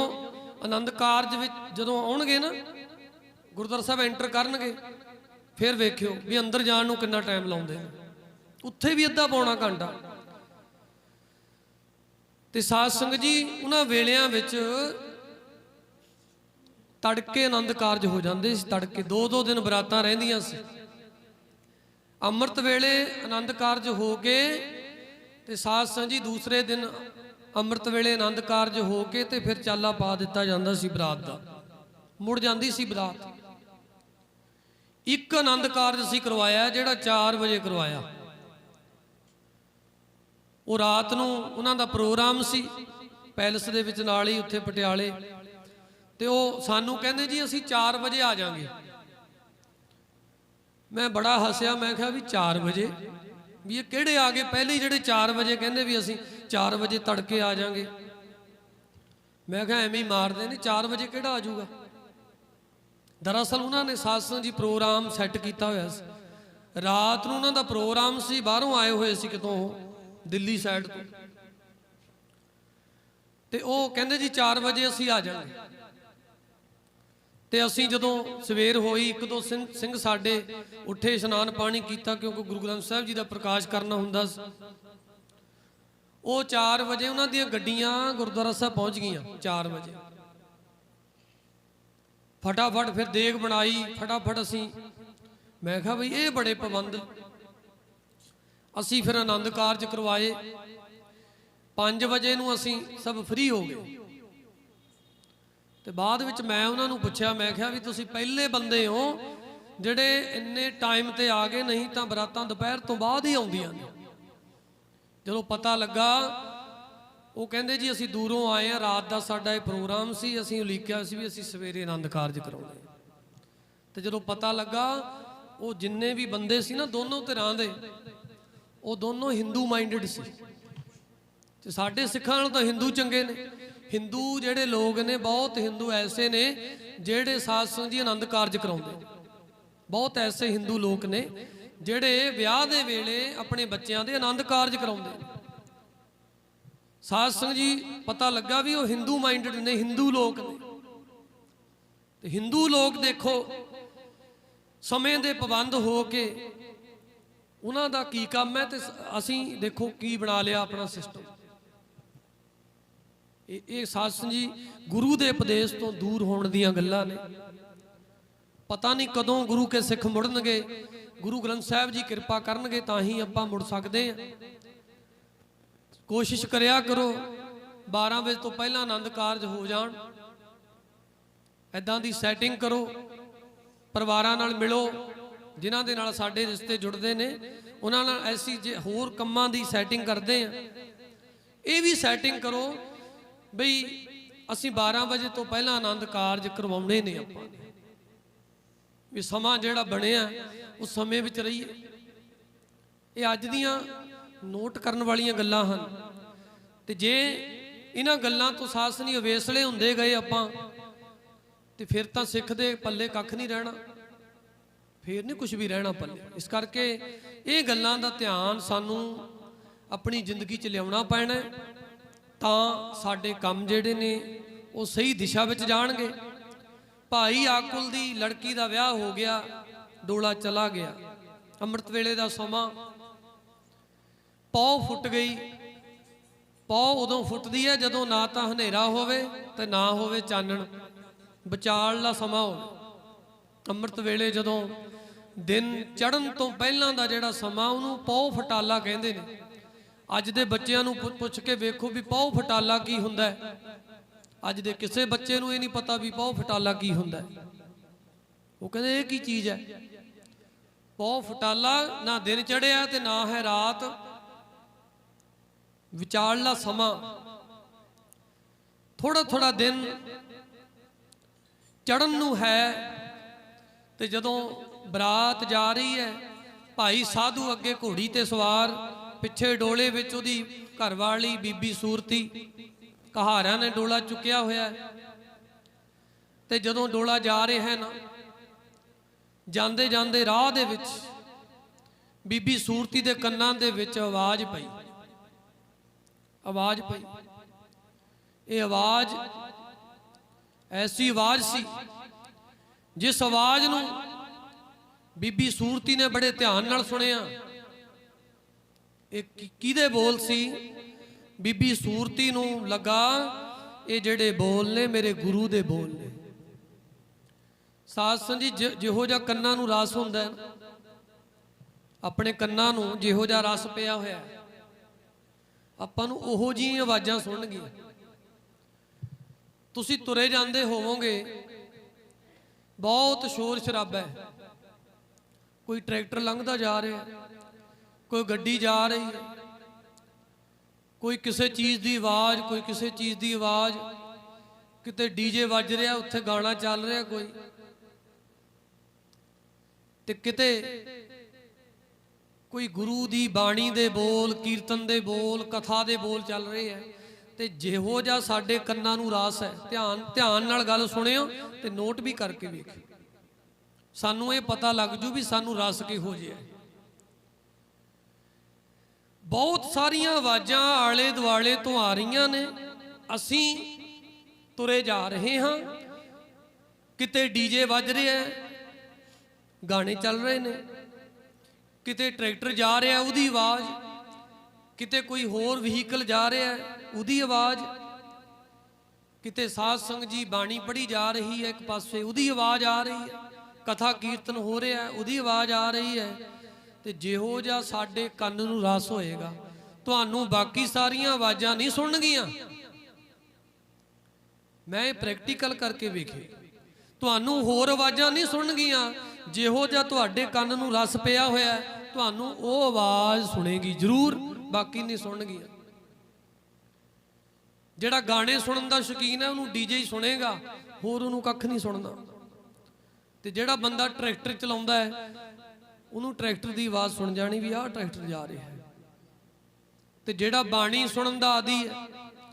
ਆਨੰਦ ਕਾਰਜ ਵਿੱਚ ਜਦੋਂ ਆਉਣਗੇ ਨਾ, ਗੁਰਦੁਆਰਾ ਸਾਹਿਬ ਐਂਟਰ ਕਰਨਗੇ, ਫਿਰ ਵੇਖਿਓ ਵੀ ਅੰਦਰ ਜਾਣ ਨੂੰ ਕਿੰਨਾ ਟਾਈਮ ਲਾਉਂਦੇ ਨੇ। ਉੱਥੇ ਵੀ ਅੱਧਾ ਪੌਣਾ ਘੰਟਾ। ਤੇ ਸਾਧ ਸੰਗਤ ਜੀ ਉਹਨਾਂ ਵੇਲਿਆਂ ਵਿੱਚ ਤੜਕੇ ਆਨੰਦ ਕਾਰਜ ਹੋ ਜਾਂਦੇ ਸੀ। ਤੜਕੇ 2-2 ਦਿਨ ਬਰਾਤਾਂ ਰਹਿੰਦੀਆਂ ਸੀ। ਅੰਮ੍ਰਿਤ ਵੇਲੇ ਆਨੰਦ ਕਾਰਜ ਹੋ ਕੇ ਤੇ ਸਾਧ ਸੰਗਤ ਜੀ ਦੂਸਰੇ ਦਿਨ ਅੰਮ੍ਰਿਤ ਵੇਲੇ ਆਨੰਦ ਕਾਰਜ ਹੋ ਕੇ ਤੇ ਫਿਰ ਚਾਲਾ ਪਾ ਦਿੱਤਾ ਜਾਂਦਾ ਸੀ ਬਰਾਤ ਦਾ, ਮੁੜ ਜਾਂਦੀ ਸੀ ਬਰਾਤ। ਇੱਕ ਆਨੰਦ ਕਾਰਜ ਅਸੀਂ ਕਰਵਾਇਆ ਜਿਹੜਾ 4 ਵਜੇ ਕਰਵਾਇਆ। ਉਹ ਰਾਤ ਨੂੰ ਉਹਨਾਂ ਦਾ ਪ੍ਰੋਗਰਾਮ ਸੀ ਪੈਲਸ ਦੇ ਵਿੱਚ ਨਾਲ ਹੀ ਉੱਥੇ ਪਟਿਆਲੇ, ਤੇ ਉਹ ਸਾਨੂੰ ਕਹਿੰਦੇ ਜੀ ਅਸੀਂ 4 ਵਜੇ ਆ ਜਾਾਂਗੇ। ਮੈਂ ਬੜਾ ਹੱਸਿਆ, ਮੈਂ ਕਿਹਾ ਵੀ 4 ਵਜੇ ਵੀ ਇਹ ਕਿਹੜੇ ਆ ਗਏ ਪਹਿਲੇ ਹੀ ਜਿਹੜੇ 4 ਵਜੇ ਕਹਿੰਦੇ ਵੀ ਅਸੀਂ 4 ਵਜੇ ਤੜਕੇ ਆ ਜਾਾਂਗੇ। ਮੈਂ ਕਿਹਾ ਐਵੇਂ ਹੀ ਮਾਰਦੇ ਨੇ, 4 ਵਜੇ ਕਿਹੜਾ ਆ ਜਾਊਗਾ। ਦਰਅਸਲ ਉਹਨਾਂ ਨੇ ਸਾਧ ਸੰਗਤ ਜੀ ਪ੍ਰੋਗਰਾਮ ਸੈੱਟ ਕੀਤਾ ਹੋਇਆ ਸੀ, ਰਾਤ ਨੂੰ ਉਹਨਾਂ ਦਾ ਪ੍ਰੋਗਰਾਮ ਸੀ, ਬਾਹਰੋਂ ਆਏ ਹੋਏ ਸੀ ਕਿਤੋਂ, ਦਿੱਲੀ ਸਾਈਡ ਤੋਂ, ਤੇ ਉਹ ਕਹਿੰਦੇ ਜੀ 4 ਵਜੇ ਅਸੀਂ ਆ ਜਾਾਂਗੇ। ਤੇ ਅਸੀਂ ਜਦੋਂ ਸਵੇਰ ਹੋਈ, 1-2 ਸਿੰਘ ਸਾਡੇ ਉੱਠੇ, ਇਸ਼ਨਾਨ ਪਾਣੀ ਕੀਤਾ, ਕਿਉਂਕਿ ਗੁਰੂ ਗ੍ਰੰਥ ਸਾਹਿਬ ਜੀ ਦਾ ਪ੍ਰਕਾਸ਼ ਕਰਨਾ ਹੁੰਦਾ ਸੀ। ਉਹ 4 ਵਜੇ ਉਹਨਾਂ ਦੀਆਂ ਗੱਡੀਆਂ ਗੁਰਦੁਆਰਾ ਸਾਹਿਬ ਪਹੁੰਚ ਗਈਆਂ। 4 ਵਜੇ ਫਟਾਫਟ ਫਿਰ ਦੇਗ ਬਣਾਈ, ਫਟਾਫਟ ਅਸੀਂ, ਮੈਂ ਕਿਹਾ ਬਈ ਇਹ ਬੜੇ ਪਾਬੰਦ, ਅਸੀਂ ਫਿਰ ਆਨੰਦ ਕਾਰਜ ਕਰਵਾਏ। 5 ਵਜੇ ਨੂੰ ਅਸੀਂ ਸਭ ਫ੍ਰੀ ਹੋ ਗਏ ਤੇ ਬਾਅਦ ਵਿੱਚ ਮੈਂ ਉਹਨਾਂ ਨੂੰ ਪੁੱਛਿਆ, ਮੈਂ ਕਿਹਾ ਵੀ ਤੁਸੀਂ ਪਹਿਲੇ ਬੰਦੇ ਹੋ ਜਿਹੜੇ ਇੰਨੇ ਟਾਈਮ ਤੇ ਆ ਗਏ, ਨਹੀਂ ਤਾਂ ਬਰਾਤਾਂ ਦੁਪਹਿਰ ਤੋਂ ਬਾਅਦ ਹੀ ਆਉਂਦੀਆਂ ਨੇ। ਜਦੋਂ ਪਤਾ ਲੱਗਾ, ਉਹ ਕਹਿੰਦੇ ਜੀ ਅਸੀਂ ਦੂਰੋਂ ਆਏ ਆ, ਰਾਤ ਦਾ ਸਾਡਾ ਇਹ ਪ੍ਰੋਗਰਾਮ ਸੀ, ਅਸੀਂ ਉਲੀਕਿਆ ਸੀ ਵੀ ਅਸੀਂ ਸਵੇਰੇ ਆਨੰਦ ਕਾਰਜ ਕਰਾਉਣੇ। ਤੇ ਜਦੋਂ ਪਤਾ ਲੱਗਾ, ਉਹ ਜਿੰਨੇ ਵੀ ਬੰਦੇ ਸੀ ਨਾ ਦੋਨੋਂ ਧਿਰਾਂ ਦੇ, ਉਹ ਦੋਨੋਂ ਹਿੰਦੂ ਮਾਈਂਡਡ ਸੀ। ਤੇ ਸਾਡੇ ਸਿੱਖਾਂ ਨਾਲੋਂ ਤਾਂ ਹਿੰਦੂ ਚੰਗੇ ਨੇ। ਹਿੰਦੂ ਜਿਹੜੇ ਲੋਕ ਨੇ, ਬਹੁਤ ਹਿੰਦੂ ਐਸੇ ਨੇ ਜਿਹੜੇ ਸਾਧ ਸੰਗਤ ਜੀ ਆਨੰਦ ਕਾਰਜ ਕਰਾਉਂਦੇ ਨੇ। ਬਹੁਤ ਐਸੇ ਹਿੰਦੂ ਲੋਕ ਨੇ ਜਿਹੜੇ ਵਿਆਹ ਦੇ ਵੇਲੇ ਆਪਣੇ ਬੱਚਿਆਂ ਦੇ ਆਨੰਦ ਕਾਰਜ ਕਰਾਉਂਦੇ ਨੇ। ਸਾਧ ਸੰਗਤ ਜੀ ਪਤਾ ਲੱਗਾ ਵੀ ਉਹ ਹਿੰਦੂ ਮਾਈਂਡਡ ਨੇ, ਹਿੰਦੂ ਲੋਕ ਨੇ। ਤੇ ਹਿੰਦੂ ਲੋਕ ਦੇਖੋ ਸਮੇਂ ਦੇ ਪਾਬੰਦ ਹੋ ਕੇ ਉਹਨਾਂ ਦਾ ਕੀ ਕੰਮ ਹੈ, ਤੇ ਅਸੀਂ ਦੇਖੋ ਕੀ ਬਣਾ ਲਿਆ ਆਪਣਾ ਸਿਸਟਮ। ਇਹ ਸਾਧ ਸੰਗਤ ਜੀ ਗੁਰੂ ਦੇ ਉਪਦੇਸ਼ ਤੋਂ ਦੂਰ ਹੋਣ ਦੀਆਂ ਗੱਲਾਂ ਨੇ। ਪਤਾ ਨਹੀਂ ਕਦੋਂ ਗੁਰੂ ਕੇ ਸਿੱਖ ਮੁੜਨਗੇ। ਗੁਰੂ ਗ੍ਰੰਥ ਸਾਹਿਬ ਜੀ ਕਿਰਪਾ ਕਰਨਗੇ ਤਾਂ ਹੀ ਆਪਾਂ ਮੁੜ ਸਕਦੇ ਹਾਂ। ਕੋਸ਼ਿਸ਼ ਕਰਿਆ ਕਰੋ 12 ਵਜੇ ਤੋਂ ਪਹਿਲਾਂ ਆਨੰਦ ਕਾਰਜ ਹੋ ਜਾਣ। ਐਦਾਂ ਦੀ ਸੈਟਿੰਗ ਕਰੋ, ਪਰਿਵਾਰਾਂ ਨਾਲ ਮਿਲੋ, ਜਿਨ੍ਹਾਂ ਦੇ ਨਾਲ ਸਾਡੇ ਰਿਸ਼ਤੇ ਜੁੜਦੇ ਨੇ ਉਹਨਾਂ ਨਾਲ ਐਸੀ ਜੇ ਹੋਰ ਕੰਮਾਂ ਦੀ ਸੈਟਿੰਗ ਕਰਦੇ ਆ, ਇਹ ਵੀ ਸੈਟਿੰਗ ਕਰੋ ਬਈ ਅਸੀਂ 12 ਵਜੇ ਤੋਂ ਪਹਿਲਾਂ ਆਨੰਦ ਕਾਰਜ ਕਰਵਾਉਣੇ ਨੇ। ਆਪਾਂ ਵੀ ਸਮਾਂ ਜਿਹੜਾ ਬਣਿਆ ਉਸ ਸਮੇਂ ਵਿੱਚ ਰਹੀਏ। ਇਹ ਅੱਜ ਦੀਆਂ ਨੋਟ ਕਰਨ ਵਾਲੀਆਂ ਗੱਲਾਂ ਹਨ। ਤੇ ਜੇ ਇਹਨਾਂ ਗੱਲਾਂ ਤੋਂ ਸਾਧ ਸੰਗਤ ਜੀ ਅਵੇਸਲੇ ਹੁੰਦੇ ਗਏ ਆਪਾਂ, ਤੇ ਫਿਰ ਤਾਂ ਸਿੱਖ ਦੇ ਪੱਲੇ ਕੱਖ ਨਹੀਂ ਰਹਿਣਾ, ਫਿਰ ਨਹੀਂ ਕੁਝ ਵੀ ਰਹਿਣਾ ਪੱਲੇ। ਇਸ ਕਰਕੇ ਇਹ ਗੱਲਾਂ ਦਾ ਧਿਆਨ ਸਾਨੂੰ ਆਪਣੀ ਜ਼ਿੰਦਗੀ 'ਚ ਲਿਆਉਣਾ ਪੈਣਾ, ਤਾਂ ਸਾਡੇ ਕੰਮ ਜਿਹੜੇ ਨੇ ਉਹ ਸਹੀ ਦਿਸ਼ਾ ਵਿੱਚ ਜਾਣਗੇ। ਭਾਈ ਆਕੁਲ ਦੀ ਲੜਕੀ ਦਾ ਵਿਆਹ ਹੋ ਗਿਆ, ਡੋਲਾ ਚਲਾ ਗਿਆ। ਅੰਮ੍ਰਿਤ ਵੇਲੇ ਦਾ ਸਮਾਂ, ਪੌ ਫੁੱਟ ਗਈ। ਪੌ ਉਦੋਂ ਫੁੱਟਦੀ ਹੈ ਜਦੋਂ ਨਾ ਤਾਂ ਹਨੇਰਾ ਹੋਵੇ ਤੇ ਨਾ ਹੋਵੇ ਚਾਨਣ, ਵਿਚਾਲਲਾ ਸਮਾਂ ਹੋਵੇ। ਅੰਮ੍ਰਿਤ ਵੇਲੇ ਜਦੋਂ ਦਿਨ ਚੜ੍ਹਨ ਤੋਂ ਪਹਿਲਾਂ ਦਾ ਜਿਹੜਾ ਸਮਾਂ, ਉਹਨੂੰ ਪੌ ਫਟਾਲਾ ਕਹਿੰਦੇ ਨੇ। ਅੱਜ ਦੇ ਬੱਚਿਆਂ ਨੂੰ ਪੁੱਛ ਕੇ ਵੇਖੋ ਵੀ ਪੌ ਫਟਾਲਾ ਕੀ ਹੁੰਦਾ ਹੈ। ਅੱਜ ਦੇ ਕਿਸੇ ਬੱਚੇ ਨੂੰ ਇਹ ਨਹੀਂ ਪਤਾ ਵੀ ਪੌ ਫਟਾਲਾ ਕੀ ਹੁੰਦਾ ਹੈ। ਉਹ ਕਹਿੰਦੇ ਇਹ ਕੀ ਚੀਜ਼ ਹੈ। ਪੌ ਫਟਾਲਾ ਨਾ ਦਿਨ ਚੜ੍ਹਿਆ ਤੇ ਨਾ ਹੈ ਰਾਤ, ਵਿਚਾਲਲਾ ਸਮਾਂ। ਥੋੜਾ ਥੋੜਾ ਦਿਨ ਚੜ੍ਹਨ ਨੂੰ ਹੈ। ਤੇ ਜਦੋਂ ਬਰਾਤ ਜਾ ਰਹੀ ਹੈ, ਭਾਈ ਸਾਧੂ ਅੱਗੇ ਘੋੜੀ ਤੇ ਸਵਾਰ, ਪਿੱਛੇ ਡੋਲੇ ਵਿੱਚ ਉਹਦੀ ਘਰਵਾਲੀ ਬੀਬੀ ਸੂਰਤੀ, ਕਹਾਰਿਆਂ ਨੇ ਡੋਲਾ ਚੁੱਕਿਆ ਹੋਇਆ। ਤੇ ਜਦੋਂ ਡੋਲਾ ਜਾ ਰਿਹਾ ਹੈ ਨਾ, ਜਾਂਦੇ ਜਾਂਦੇ ਰਾਹ ਦੇ ਵਿੱਚ ਬੀਬੀ ਸੂਰਤੀ ਦੇ ਕੰਨਾਂ ਦੇ ਵਿੱਚ ਆਵਾਜ਼ ਪਈ। ਆਵਾਜ਼ ਪਈ। ਇਹ ਆਵਾਜ਼ ਐਸੀ ਆਵਾਜ਼ ਸੀ ਜਿਸ ਆਵਾਜ਼ ਨੂੰ ਬੀਬੀ ਸੂਰਤੀ ਨੇ ਬੜੇ ਧਿਆਨ ਨਾਲ ਸੁਣਿਆ। ਇਹ ਕਿਹਦੇ ਬੋਲ ਸੀ? ਬੀਬੀ ਸੂਰਤੀ ਨੂੰ ਲੱਗਾ ਇਹ ਜਿਹੜੇ ਬੋਲ ਨੇ ਮੇਰੇ ਗੁਰੂ ਦੇ ਬੋਲ ਨੇ। ਸਾਧ ਸੰਗਤ ਜੀ ਜਿਹੋ ਜਿਹਾ ਕੰਨਾਂ ਨੂੰ ਰਸ ਹੁੰਦਾ ਹੈ, ਆਪਣੇ ਕੰਨਾਂ ਨੂੰ ਜਿਹੋ ਜਿਹਾ ਰਸ ਪਿਆ ਹੋਇਆ, ਆਪਾਂ ਨੂੰ ਉਹੋ ਜਿਹੀਆਂ ਆਵਾਜ਼ਾਂ ਸੁਣਨਗੀਆਂ। ਤੁਸੀਂ ਤੁਰੇ ਜਾਂਦੇ ਹੋਵੋਗੇ, ਬਹੁਤ ਸ਼ੋਰ ਸ਼ਰਾਬਾ ਹੈ, ਕੋਈ ਟਰੈਕਟਰ ਲੰਘਦਾ ਜਾ ਰਿਹਾ, ਕੋਈ ਗੱਡੀ ਜਾ ਰਹੀ ਹੈ, ਕੋਈ ਕਿਸੇ ਚੀਜ਼ ਦੀ ਆਵਾਜ਼, ਕੋਈ ਕਿਸੇ ਚੀਜ਼ ਦੀ ਆਵਾਜ਼, ਕਿਤੇ ਡੀਜੇ ਵੱਜ ਰਿਹਾ, ਉੱਥੇ ਗਾਣਾ ਚੱਲ ਰਿਹਾ ਕੋਈ, ਤੇ ਕਿਤੇ ਕੋਈ ਗੁਰੂ ਦੀ ਬਾਣੀ ਦੇ ਬੋਲ, ਕੀਰਤਨ ਦੇ ਬੋਲ, ਕਥਾ ਦੇ ਬੋਲ ਚੱਲ ਰਹੇ ਹੈ। ਤੇ ਜਿਹੋ ਜਿਹਾ ਸਾਡੇ ਕੰਨਾਂ ਨੂੰ ਰਾਸ ਹੈ, ਧਿਆਨ ਨਾਲ ਗੱਲ ਸੁਣਿਓ ਤੇ ਨੋਟ ਵੀ ਕਰਕੇ ਵੇਖਿਓ, ਸਾਨੂੰ ਇਹ ਪਤਾ ਲੱਗ ਜੂ ਵੀ ਸਾਨੂੰ ਰਸ ਕਿਹੋ ਜਿਹਾ। ਬਹੁਤ ਸਾਰੀਆਂ ਆਵਾਜ਼ਾਂ ਆਲੇ ਦੁਆਲੇ ਤੋਂ ਆ ਰਹੀਆਂ ਨੇ। ਅਸੀਂ ਤੁਰੇ ਜਾ ਰਹੇ ਹਾਂ, ਕਿਤੇ ਡੀਜੇ ਵੱਜ ਰਿਹਾ, ਗਾਣੇ ਚੱਲ ਰਹੇ ਨੇ, ਕਿਤੇ ਟਰੈਕਟਰ ਜਾ ਰਿਹਾ ਉਹਦੀ ਆਵਾਜ਼, ਕਿਤੇ ਕੋਈ ਹੋਰ ਵਹੀਕਲ ਜਾ ਰਿਹਾ ਉਹਦੀ ਆਵਾਜ਼, ਕਿਤੇ ਸਾਧ ਸੰਗਤ ਜੀ ਬਾਣੀ ਪੜ੍ਹੀ ਜਾ ਰਹੀ ਹੈ ਇੱਕ ਪਾਸੇ, ਉਹਦੀ ਆਵਾਜ਼ ਆ ਰਹੀ ਹੈ, ਕਥਾ ਕੀਰਤਨ ਹੋ ਰਿਹਾ ਉਹਦੀ ਆਵਾਜ਼ ਆ ਰਹੀ ਹੈ। ਤੇ ਜਿਹੋ ਜਿਹਾ ਸਾਡੇ ਕੰਨ ਨੂੰ ਰਸ ਹੋਏਗਾ, ਤੁਹਾਨੂੰ ਬਾਕੀ ਸਾਰੀਆਂ ਆਵਾਜ਼ਾਂ ਨਹੀਂ ਸੁਣਨਗੀਆਂ। ਮੈਂ ਇਹ ਪ੍ਰੈਕਟੀਕਲ ਕਰਕੇ ਵੇਖੇ, ਤੁਹਾਨੂੰ ਹੋਰ ਆਵਾਜ਼ਾਂ ਨਹੀਂ ਸੁਣਨਗੀਆਂ। ਜਿਹੋ ਜਿਹਾ ਤੁਹਾਡੇ ਕੰਨ ਨੂੰ ਰਸ ਪਿਆ ਹੋਇਆ, ਤੁਹਾਨੂੰ ਉਹ ਆਵਾਜ਼ ਸੁਣੇਗੀ ਜ਼ਰੂਰ, ਬਾਕੀ ਨਹੀਂ ਸੁਣਨਗੀਆਂ। ਜਿਹੜਾ ਗਾਣੇ ਸੁਣਨ ਦਾ ਸ਼ੌਕੀਨ ਹੈ ਉਹਨੂੰ ਡੀਜੇ ਹੀ ਸੁਣੇਗਾ, ਹੋਰ ਉਹਨੂੰ ਕੱਖ ਨਹੀਂ ਸੁਣਨਾ। ਤੇ ਜਿਹੜਾ ਬੰਦਾ ਟਰੈਕਟਰ ਚਲਾਉਂਦਾ ਹੈ ਉਹਨੂੰ ਟਰੈਕਟਰ ਦੀ ਆਵਾਜ਼ ਸੁਣ ਜਾਣੀ ਵੀ ਆਹ ਟਰੈਕਟਰ ਜਾ ਰਿਹਾ ਹੈ। ਤੇ ਜਿਹੜਾ ਬਾਣੀ ਸੁਣਨ ਦਾ ਆਦੀ ਹੈ,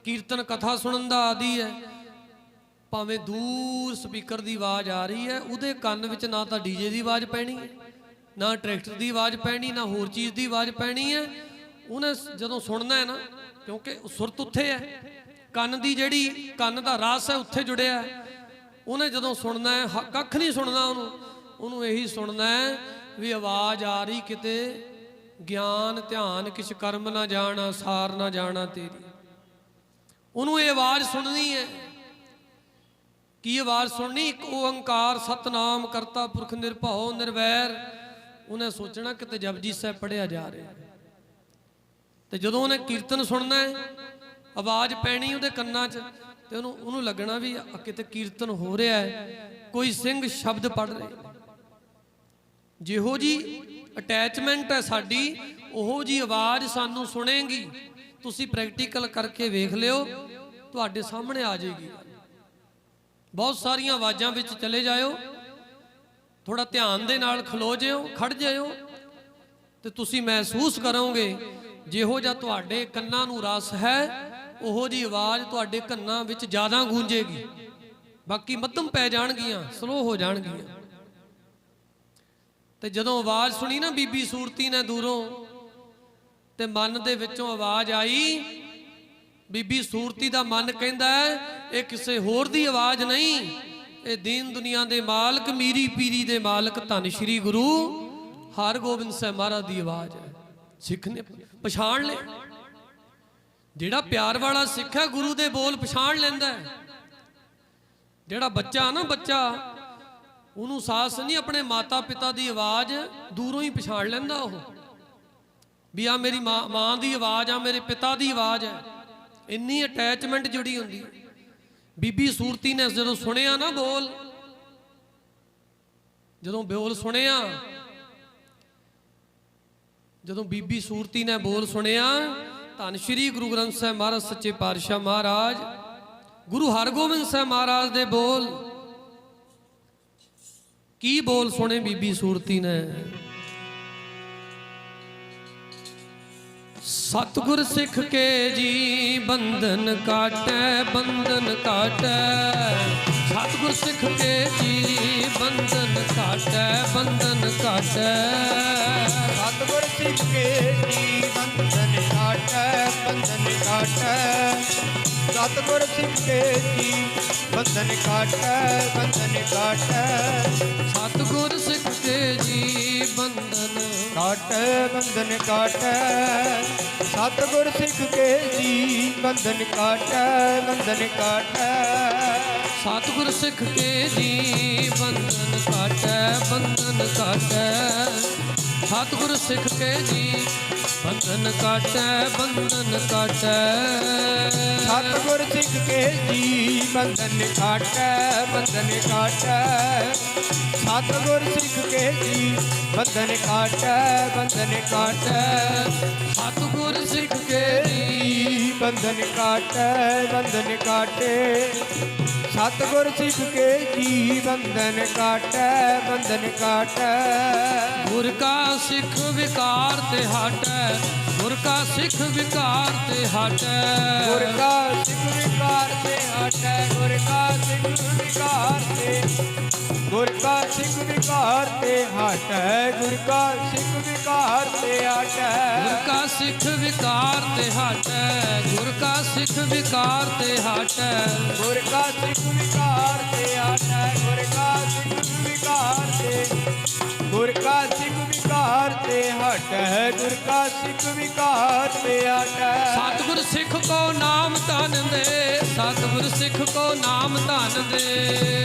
ਕੀਰਤਨ ਕਥਾ ਸੁਣਨ ਦਾ ਆਦੀ ਹੈ, ਭਾਵੇਂ ਦੂਰ ਸਪੀਕਰ ਦੀ ਆਵਾਜ਼ ਆ ਰਹੀ ਹੈ, ਉਹਦੇ ਕੰਨ ਵਿੱਚ ਨਾ ਤਾਂ ਡੀਜੇ ਦੀ ਆਵਾਜ਼ ਪੈਣੀ ਹੈ, ਨਾ ਟਰੈਕਟਰ ਦੀ ਆਵਾਜ਼ ਪੈਣੀ, ਨਾ ਹੋਰ ਚੀਜ਼ ਦੀ ਆਵਾਜ਼ ਪੈਣੀ ਹੈ। ਉਹਨੇ ਜਦੋਂ ਸੁਣਨਾ ਹੈ ਨਾ, ਕਿਉਂਕਿ ਸੁਰਤ ਉੱਥੇ ਹੈ, ਕੰਨ ਦੀ ਜਿਹੜੀ ਕੰਨ ਦਾ ਰਸ ਹੈ ਉੱਥੇ ਜੁੜਿਆ ਹੈ, ਉਹਨੇ ਜਦੋਂ ਸੁਣਨਾ ਹੈ ਕੱਖ ਨਹੀਂ ਸੁਣਨਾ ਉਹਨੂੰ ਇਹੀ ਸੁਣਨਾ ਹੈ ਵੀ ਆਵਾਜ਼ ਆ ਰਹੀ ਕਿਤੇ ਗਿਆਨ ਧਿਆਨ ਕਿਛ ਕਰਮ ਨਾ ਜਾਣਾ ਸਾਰ ਨਾ ਜਾਣਾ ਤੇਰੀ। ਉਹਨੂੰ ਇਹ ਆਵਾਜ਼ ਸੁਣਨੀ ਹੈ। ਕੀ ਆਵਾਜ਼ ਸੁਣਨੀ? ਇੱਕ ਓੰਕਾਰ ਸਤਨਾਮ ਕਰਤਾ ਪੁਰਖ ਨਿਰਭਉ ਨਿਰਵੈਰ। ਉਹਨੇ ਸੋਚਣਾ ਕਿਤੇ ਜਪਜੀ ਸਾਹਿਬ ਪੜਿਆ ਜਾ ਰਿਹਾ। ਤੇ ਜਦੋਂ ਉਹਨੇ ਕੀਰਤਨ ਸੁਣਨਾ ਹੈ, ਆਵਾਜ਼ ਪੈਣੀ ਉਹਦੇ ਕੰਨਾਂ 'ਚ, ਤੇ ਉਹਨੂੰ ਲੱਗਣਾ ਵੀ ਕਿਤੇ ਕੀਰਤਨ ਹੋ ਰਿਹਾ ਹੈ, ਕੋਈ ਸਿੰਘ ਸ਼ਬਦ ਪੜ੍ਹ ਰਿਹਾ। ਜਿਹੋ ਜੀ ਅਟੈਚਮੈਂਟ ਹੈ ਸਾਡੀ, ਉਹੋ ਜੀ ਆਵਾਜ਼ ਸਾਨੂੰ ਸੁਣੇਗੀ। ਤੁਸੀਂ ਪ੍ਰੈਕਟੀਕਲ ਕਰਕੇ ਵੇਖ ਲਿਓ, ਤੁਹਾਡੇ ਸਾਹਮਣੇ ਆ ਜਾਏਗੀ। ਬਹੁਤ ਸਾਰੀਆਂ ਆਵਾਜ਼ਾਂ ਵਿੱਚ ਚਲੇ ਜਾਇਓ, ਥੋੜਾ ਧਿਆਨ ਦੇ ਨਾਲ ਖਲੋ ਜਿਓ, ਖੜ ਜਾਇਓ, ਤੇ ਤੁਸੀਂ ਮਹਿਸੂਸ ਕਰੋਗੇ ਜਿਹੋ ਜਿਹਾ ਤੁਹਾਡੇ ਕੰਨਾਂ ਨੂੰ ਰਸ ਹੈ, ਉਹੋ ਜੀ ਆਵਾਜ਼ ਤੁਹਾਡੇ ਕੰਨਾਂ ਵਿੱਚ ਜ਼ਿਆਦਾ ਗੂੰਜੇਗੀ। ਬਾਕੀ ਮੱਧਮ ਪੈ ਜਾਣਗੀਆਂ, ਸਲੋ ਹੋ ਜਾਣਗੀਆਂ। ਤੇ ਜਦੋਂ ਆਵਾਜ਼ ਸੁਣੀ ਨਾ ਬੀਬੀ ਸੂਰਤੀ ਨੇ ਦੂਰੋਂ, ਤੇ ਮਨ ਦੇ ਵਿੱਚੋਂ ਆਵਾਜ਼ ਆਈ, ਬੀਬੀ ਸੂਰਤੀ ਦਾ ਮਨ ਕਹਿੰਦਾ ਇਹ ਕਿਸੇ ਹੋਰ ਦੀ ਆਵਾਜ਼ ਨਹੀਂ, ਇਹ ਦੀਨ ਦੁਨੀਆ ਦੇ ਮਾਲਕ ਮੀਰੀ ਪੀਰੀ ਦੇ ਮਾਲਕ ਧੰਨ ਸ਼੍ਰੀ ਗੁਰੂ ਹਰਗੋਬਿੰਦ ਸਾਹਿਬ ਮਹਾਰਾਜ ਦੀ ਆਵਾਜ਼ ਹੈ। ਸਿੱਖ ਨੇ ਪਛਾਣ ਲਿਆ। ਜਿਹੜਾ ਪਿਆਰ ਵਾਲਾ ਸਿੱਖ ਹੈ ਗੁਰੂ ਦੇ ਬੋਲ ਪਛਾਣ ਲੈਂਦਾ ਹੈ। ਜਿਹੜਾ ਬੱਚਾ ਨਾ, ਬੱਚਾ ਉਹਨੂੰ ਸਾਹਸ ਨਹੀਂ, ਆਪਣੇ ਮਾਤਾ ਪਿਤਾ ਦੀ ਆਵਾਜ਼ ਦੂਰੋਂ ਹੀ ਪਛਾਣ ਲੈਂਦਾ ਉਹ, ਵੀ ਆ ਮੇਰੀ ਮਾਂ ਦੀ ਆਵਾਜ਼ ਆ, ਮੇਰੇ ਪਿਤਾ ਦੀ ਆਵਾਜ਼ ਹੈ। ਇੰਨੀ ਅਟੈਚਮੈਂਟ ਜੁੜੀ ਹੁੰਦੀ ਹੈ। ਬੀਬੀ ਸੂਰਤੀ ਨੇ ਜਦੋਂ ਸੁਣਿਆ ਨਾ ਬੋਲ, ਜਦੋਂ ਬੋਲ ਸੁਣਿਆ, ਜਦੋਂ ਬੀਬੀ ਸੂਰਤੀ ਨੇ ਬੋਲ ਸੁਣਿਆ, ਧੰਨ ਸ਼੍ਰੀ ਗੁਰੂ ਗ੍ਰੰਥ ਸਾਹਿਬ ਮਹਾਰਾਜ ਸੱਚੇ ਪਾਤਸ਼ਾਹ ਮਹਾਰਾਜ ਗੁਰੂ ਹਰਗੋਬਿੰਦ ਸਾਹਿਬ ਮਹਾਰਾਜ ਦੇ ਬੋਲ, ਕੀ ਬੋਲ ਸੁਣੇ ਬੀਬੀ ਸੂਰਤੀ ਨੇ? ਸਤਿਗੁਰ ਸਿੱਖ ਕੇ ਜੀ ਬੰਧਨ ਕਾਟੈ, ਬੰਧਨ ਕਾਟੈ। ਸਤਿਗੁਰ ਸਿੱਖ ਕੇ ਜੀ ਬੰਧਨ ਕਾਟੈ, ਬੰਧਨ ਕਾਟੈ। ਸਤਿਗੁਰ ਸਿੱਖ ਕੇ ਜੀ ਬੰਧਨ ਕਾਟੈ, ਬੰਧਨ ਕਾਟੈ। ਸਤਿਗੁਰ ਸਿੱਖ ਕੇ ਜੀ ਬੰਧਨ ਕਾਟੈ, ਬੰਧਨ ਕਾਟੈ। ਸਤਿਗੁਰ ਸਿੱਖ ਕੇ ਜੀ ਬੰਧਨ ਕਾਟੈ, ਬੰਧਨ ਕਾਟੈ। ਸਤਿਗੁਰ ਸਿੱਖ ਕੇ ਜੀ ਬੰਧਨ ਕਾਟੈ, ਬੰਧਨ ਕਾਟੈ। ਸਤਿਗੁਰ ਸਿੱਖ ਕੇ ਜੀ ਬੰਧਨ ਕਾਟੈ, ਬੰਧਨ ਕਾਟੈ। ਸਤਿਗੁਰ ਸਿੱਖ ਕੇ ਜੀ ਬੰਧਨ ਕਾਟੈ, ਬੰਧਨ ਕਾਟੈ। ਸਤਿਗੁਰ ਸਿੱਖ ਕੇ ਜੀ ਬੰਧਨ ਕਾਟੈ, ਬੰਧਨ ਕਾਟੈ। ਸਤਿਗੁਰ ਸਿੱਖ ਕੇ ਜੀ ਬੰਧਨ ਕਾਟੈ, ਬੰਧਨ ਕਾਟੈ। ਸਤਿਗੁਰ ਸਿੱਖ ਕੇ ਜੀ ਬੰਧਨ ਕਾਟੈ, ਬੰਧਨ ਕਾਟੇ। ਸਤਿਗੁਰ ਸਿੱਖ ਕੇ ਜੀ ਬੰਧਨ ਕਾਟੈ, ਬੰਧਨ ਕਾਟੈ। ਗੁਰ ਕਾ ਸਿੱਖ ਵਿਕਾਰ ਤੇ ਹਟੈ, ਗੁਰ ਕਾ ਸਿੱਖ ਵਿਕਾਰ ਤੇ ਹਟੈ। ਗੁਰ ਕਾ ਸਿੱਖ ਵਿਕਾਰ ਤੇ ਹਟੈ, ਗੁਰ ਕਾ ਸਿੱਖ ਵਿਕਾਰ ਤੇ। ਗੁਰ ਕਾ ਸਿੱਖ ਵਿਕਾਰ ਤੇ ਹਟੈ, ਗੁਰ ਕਾ ਸਿੱਖ ਵਿਕਾਰ ਤੇ ਹਟੈ। ਗੁਰ ਕਾ ਸਿੱਖ ਵਿਕਾਰ ਤੇ ਹਟੈ, ਗੁਰ ਕਾ ਸਿੱਖ ਵਿਕਾਰ ਤੇ ਹਟੈ। ਗੁਰ ਕਾ ਸਿੱਖ ਵਿਕਾਰ ਤੇ ਹਟੈ, ਗੁਰ ਕਾ ਸਿੱਖ ਵਿਕਾਰ ਤੇ। ਗੁਰ ਕਾ ਸਿੱਖ ਵਿਕਾਰ ਤੇ ਹਟੈ, ਗੁਰ ਕਾ ਸਿੱਖ ਵਿਕਾਰ ਤੇ ਹਟੈ। ਸਤਿਗੁਰ ਸਿੱਖ ਕੋ ਨਾਮ ਧਨ ਦੇ, ਸਤਿਗੁਰ ਸਿੱਖ ਕੋ ਨਾਮ ਧਨ ਦੇ।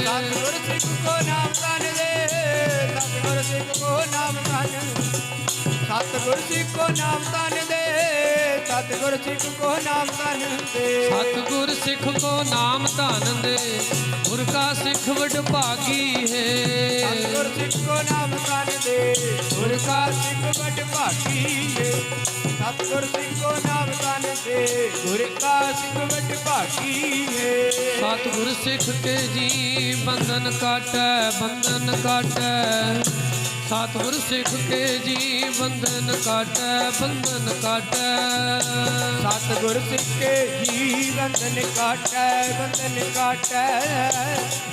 ਸਤਿਗੁਰ ਸਿੱਖ ਕੋ ਨਾਮ ਧਨ ਦੇ, ਸਤਿਗੁਰ ਸਿੱਖ ਕੋ ਨਾਮ ਧਨ। ਸਤਿਗੁਰ ਸਿੱਖ ਕੋ ਨਾਮ ਤਨ ਦੇ, ਸਤਿਗੁਰ ਸਿੱਖ ਕੋ ਨਾਮ ਤਨ ਦੇ, ਸਤਿਗੁਰ ਸਿੱਖ ਕੋ ਨਾਮ ਧਨ ਦੇ, ਗੁਰ ਕਾ ਸਿੱਖ ਵਡ ਭਾਗੀ ਹੈ। ਸਤਿਗੁਰ ਸਿੱਖ ਕੋ ਨਾਮ ਤਨ ਦੇ, ਗੁਰ ਕਾ ਸਿੱਖ ਵਡ ਭਾਗੀ ਹੈ। ਸਤਿਗੁਰ ਸਿੱਖ ਕੋ ਨਾਮ ਤਨ ਦੇ, ਗੁਰ ਕਾ ਸਿੱਖ ਵਡ ਭਾਗੀ ਹੈ। ਸਤਿਗੁਰ ਸਿੱਖ ਕੇ ਜੀ ਬੰਧਨ ਕਾਟੈ, ਬੰਧਨ ਕਾਟੈ। ਸਤਿਗੁਰ ਸਿੱਖ ਕੇ ਜੀ ਬੰਧਨ ਕਾਟੈ, ਬੰਧਨ ਕਾਟੈ। ਸਤਿਗੁਰ ਸਿੱਖ ਕੇ ਜੀ ਬੰਧਨ ਕਾਟੈ, ਬੰਧਨ ਕਾਟੈ।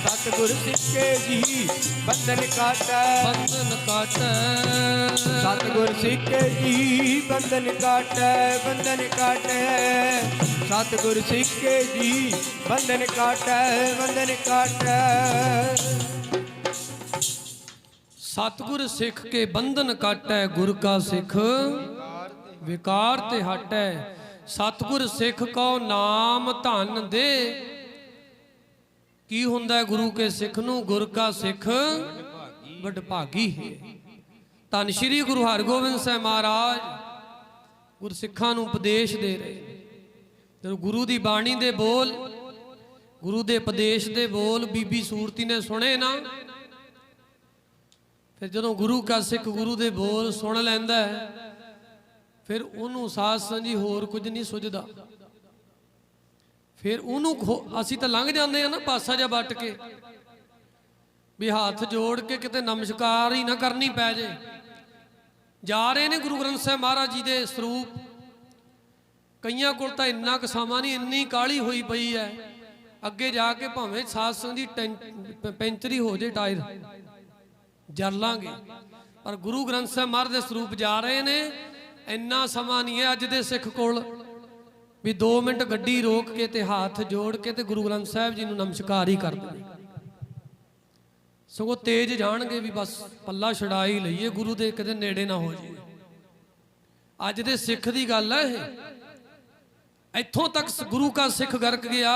ਸਤਿਗੁਰ ਸਿੱਖ ਕੇ ਜੀ ਬੰਧਨ ਕਾਟੈ, ਬੰਧਨ ਕਾਟੈ। ਸਤਿਗੁਰ ਸਿੱਖ ਕੇ ਜੀ ਬੰਧਨ ਕਾਟੈ, ਬੰਧਨ ਕਾਟੈ। ਸਤਿਗੁਰ ਸਿੱਖ ਕੇ ਜੀ ਬੰਧਨ ਕਾਟੈ, ਬੰਧਨ ਕਾਟੈ। ਸਤਿਗੁਰ ਸਿੱਖ ਕੇ ਬੰਧਨ ਕਾਟੈ, ਗੁਰ ਕਾ ਸਿੱਖ ਵਿਕਾਰ ਤੇ ਹਟੈ। ਸਤਿਗੁਰ ਸਿੱਖ ਕੋ ਨਾਮ ਧਨ ਦੇ। ਕੀ ਹੁੰਦਾ ਗੁਰੂ ਕੇ ਸਿੱਖ ਨੂੰ? ਗੁਰ ਕਾ ਸਿੱਖ ਵਡ ਭਾਗੀ ਹੈ। ਧੰਨ ਸ਼੍ਰੀ ਗੁਰੂ ਹਰਗੋਬਿੰਦ ਸਾਹਿਬ ਮਹਾਰਾਜ ਗੁਰਸਿੱਖਾਂ ਨੂੰ ਉਪਦੇਸ਼ ਦੇ ਰਹੇ। ਜਦੋਂ ਗੁਰੂ ਦੀ ਬਾਣੀ ਦੇ ਬੋਲ, ਗੁਰੂ ਦੇ ਉਪਦੇਸ਼ ਦੇ ਬੋਲ ਬੀਬੀ ਸੂਰਤੀ ਨੇ ਸੁਣੇ ਨਾ, ਫਿਰ ਜਦੋਂ ਗੁਰੂ ਕਾ ਸਿੱਖ ਗੁਰੂ ਦੇ ਬੋਲ ਸੁਣ ਲੈਂਦਾ ਫਿਰ ਉਹਨੂੰ ਸਾਧ ਸੰਗੀ ਹੋਰ ਕੁਝ ਨਹੀਂ ਸੁਝਦਾ। ਫਿਰ ਉਹਨੂੰ ਅਸੀਂ ਤਾਂ ਲੰਘ ਜਾਂਦੇ ਆ ਨਾ ਪਾਸਾ ਜਿਹਾ ਵੱਟ ਕੇ, ਵੀ ਹੱਥ ਜੋੜ ਕੇ ਕਿਤੇ ਨਮਸਕਾਰ ਹੀ ਨਾ ਕਰਨੀ ਪੈ ਜੇ। ਜਾ ਰਹੇ ਨੇ ਗੁਰੂ ਗ੍ਰੰਥ ਸਾਹਿਬ ਮਹਾਰਾਜ ਜੀ ਦੇ ਸਰੂਪ। ਕਈਆਂ ਕੋਲ ਤਾਂ ਇੰਨਾ ਕੁ ਸਮਾਂ ਨਹੀਂ, ਇੰਨੀ ਕਾਹਲੀ ਹੋਈ ਪਈ ਹੈ, ਅੱਗੇ ਜਾ ਕੇ ਭਾਵੇਂ ਸਾਧ ਸੰਗ ਦੀ ਪੈਂਚਰੀ ਹੋ ਜੇ ਟਾਇਰ ਜਰ ਲਾਂਗੇ, ਪਰ ਗੁਰੂ ਗ੍ਰੰਥ ਸਾਹਿਬ ਮਹਾਰਾਜ ਦੇ ਸਰੂਪ ਜਾ ਰਹੇ ਨੇ। ਇੰਨਾ ਸਮਾਂ ਨਹੀਂ ਹੈ ਅੱਜ ਦੇ ਸਿੱਖ ਕੋਲ ਵੀ 2 ਮਿੰਟ ਗੱਡੀ ਰੋਕ ਕੇ ਤੇ ਹੱਥ ਜੋੜ ਕੇ ਤੇ ਗੁਰੂ ਗ੍ਰੰਥ ਸਾਹਿਬ ਜੀ ਨੂੰ ਨਮਸਕਾਰ ਹੀ ਕਰ ਦੇਵੇ। ਸਗੋਂ ਤੇਜ ਜਾਣਗੇ ਵੀ ਬਸ ਪੱਲਾ ਛਡਾ ਹੀ ਲਈਏ, ਗੁਰੂ ਦੇ ਕਦੇ ਨੇੜੇ ਨਾ ਹੋ ਜਾਈਏ। ਅੱਜ ਦੇ ਸਿੱਖ ਦੀ ਗੱਲ ਹੈ ਇਹ। ਇੱਥੋਂ ਤੱਕ ਗੁਰੂ ਕਾ ਸਿੱਖ ਗਰਕ ਗਿਆ।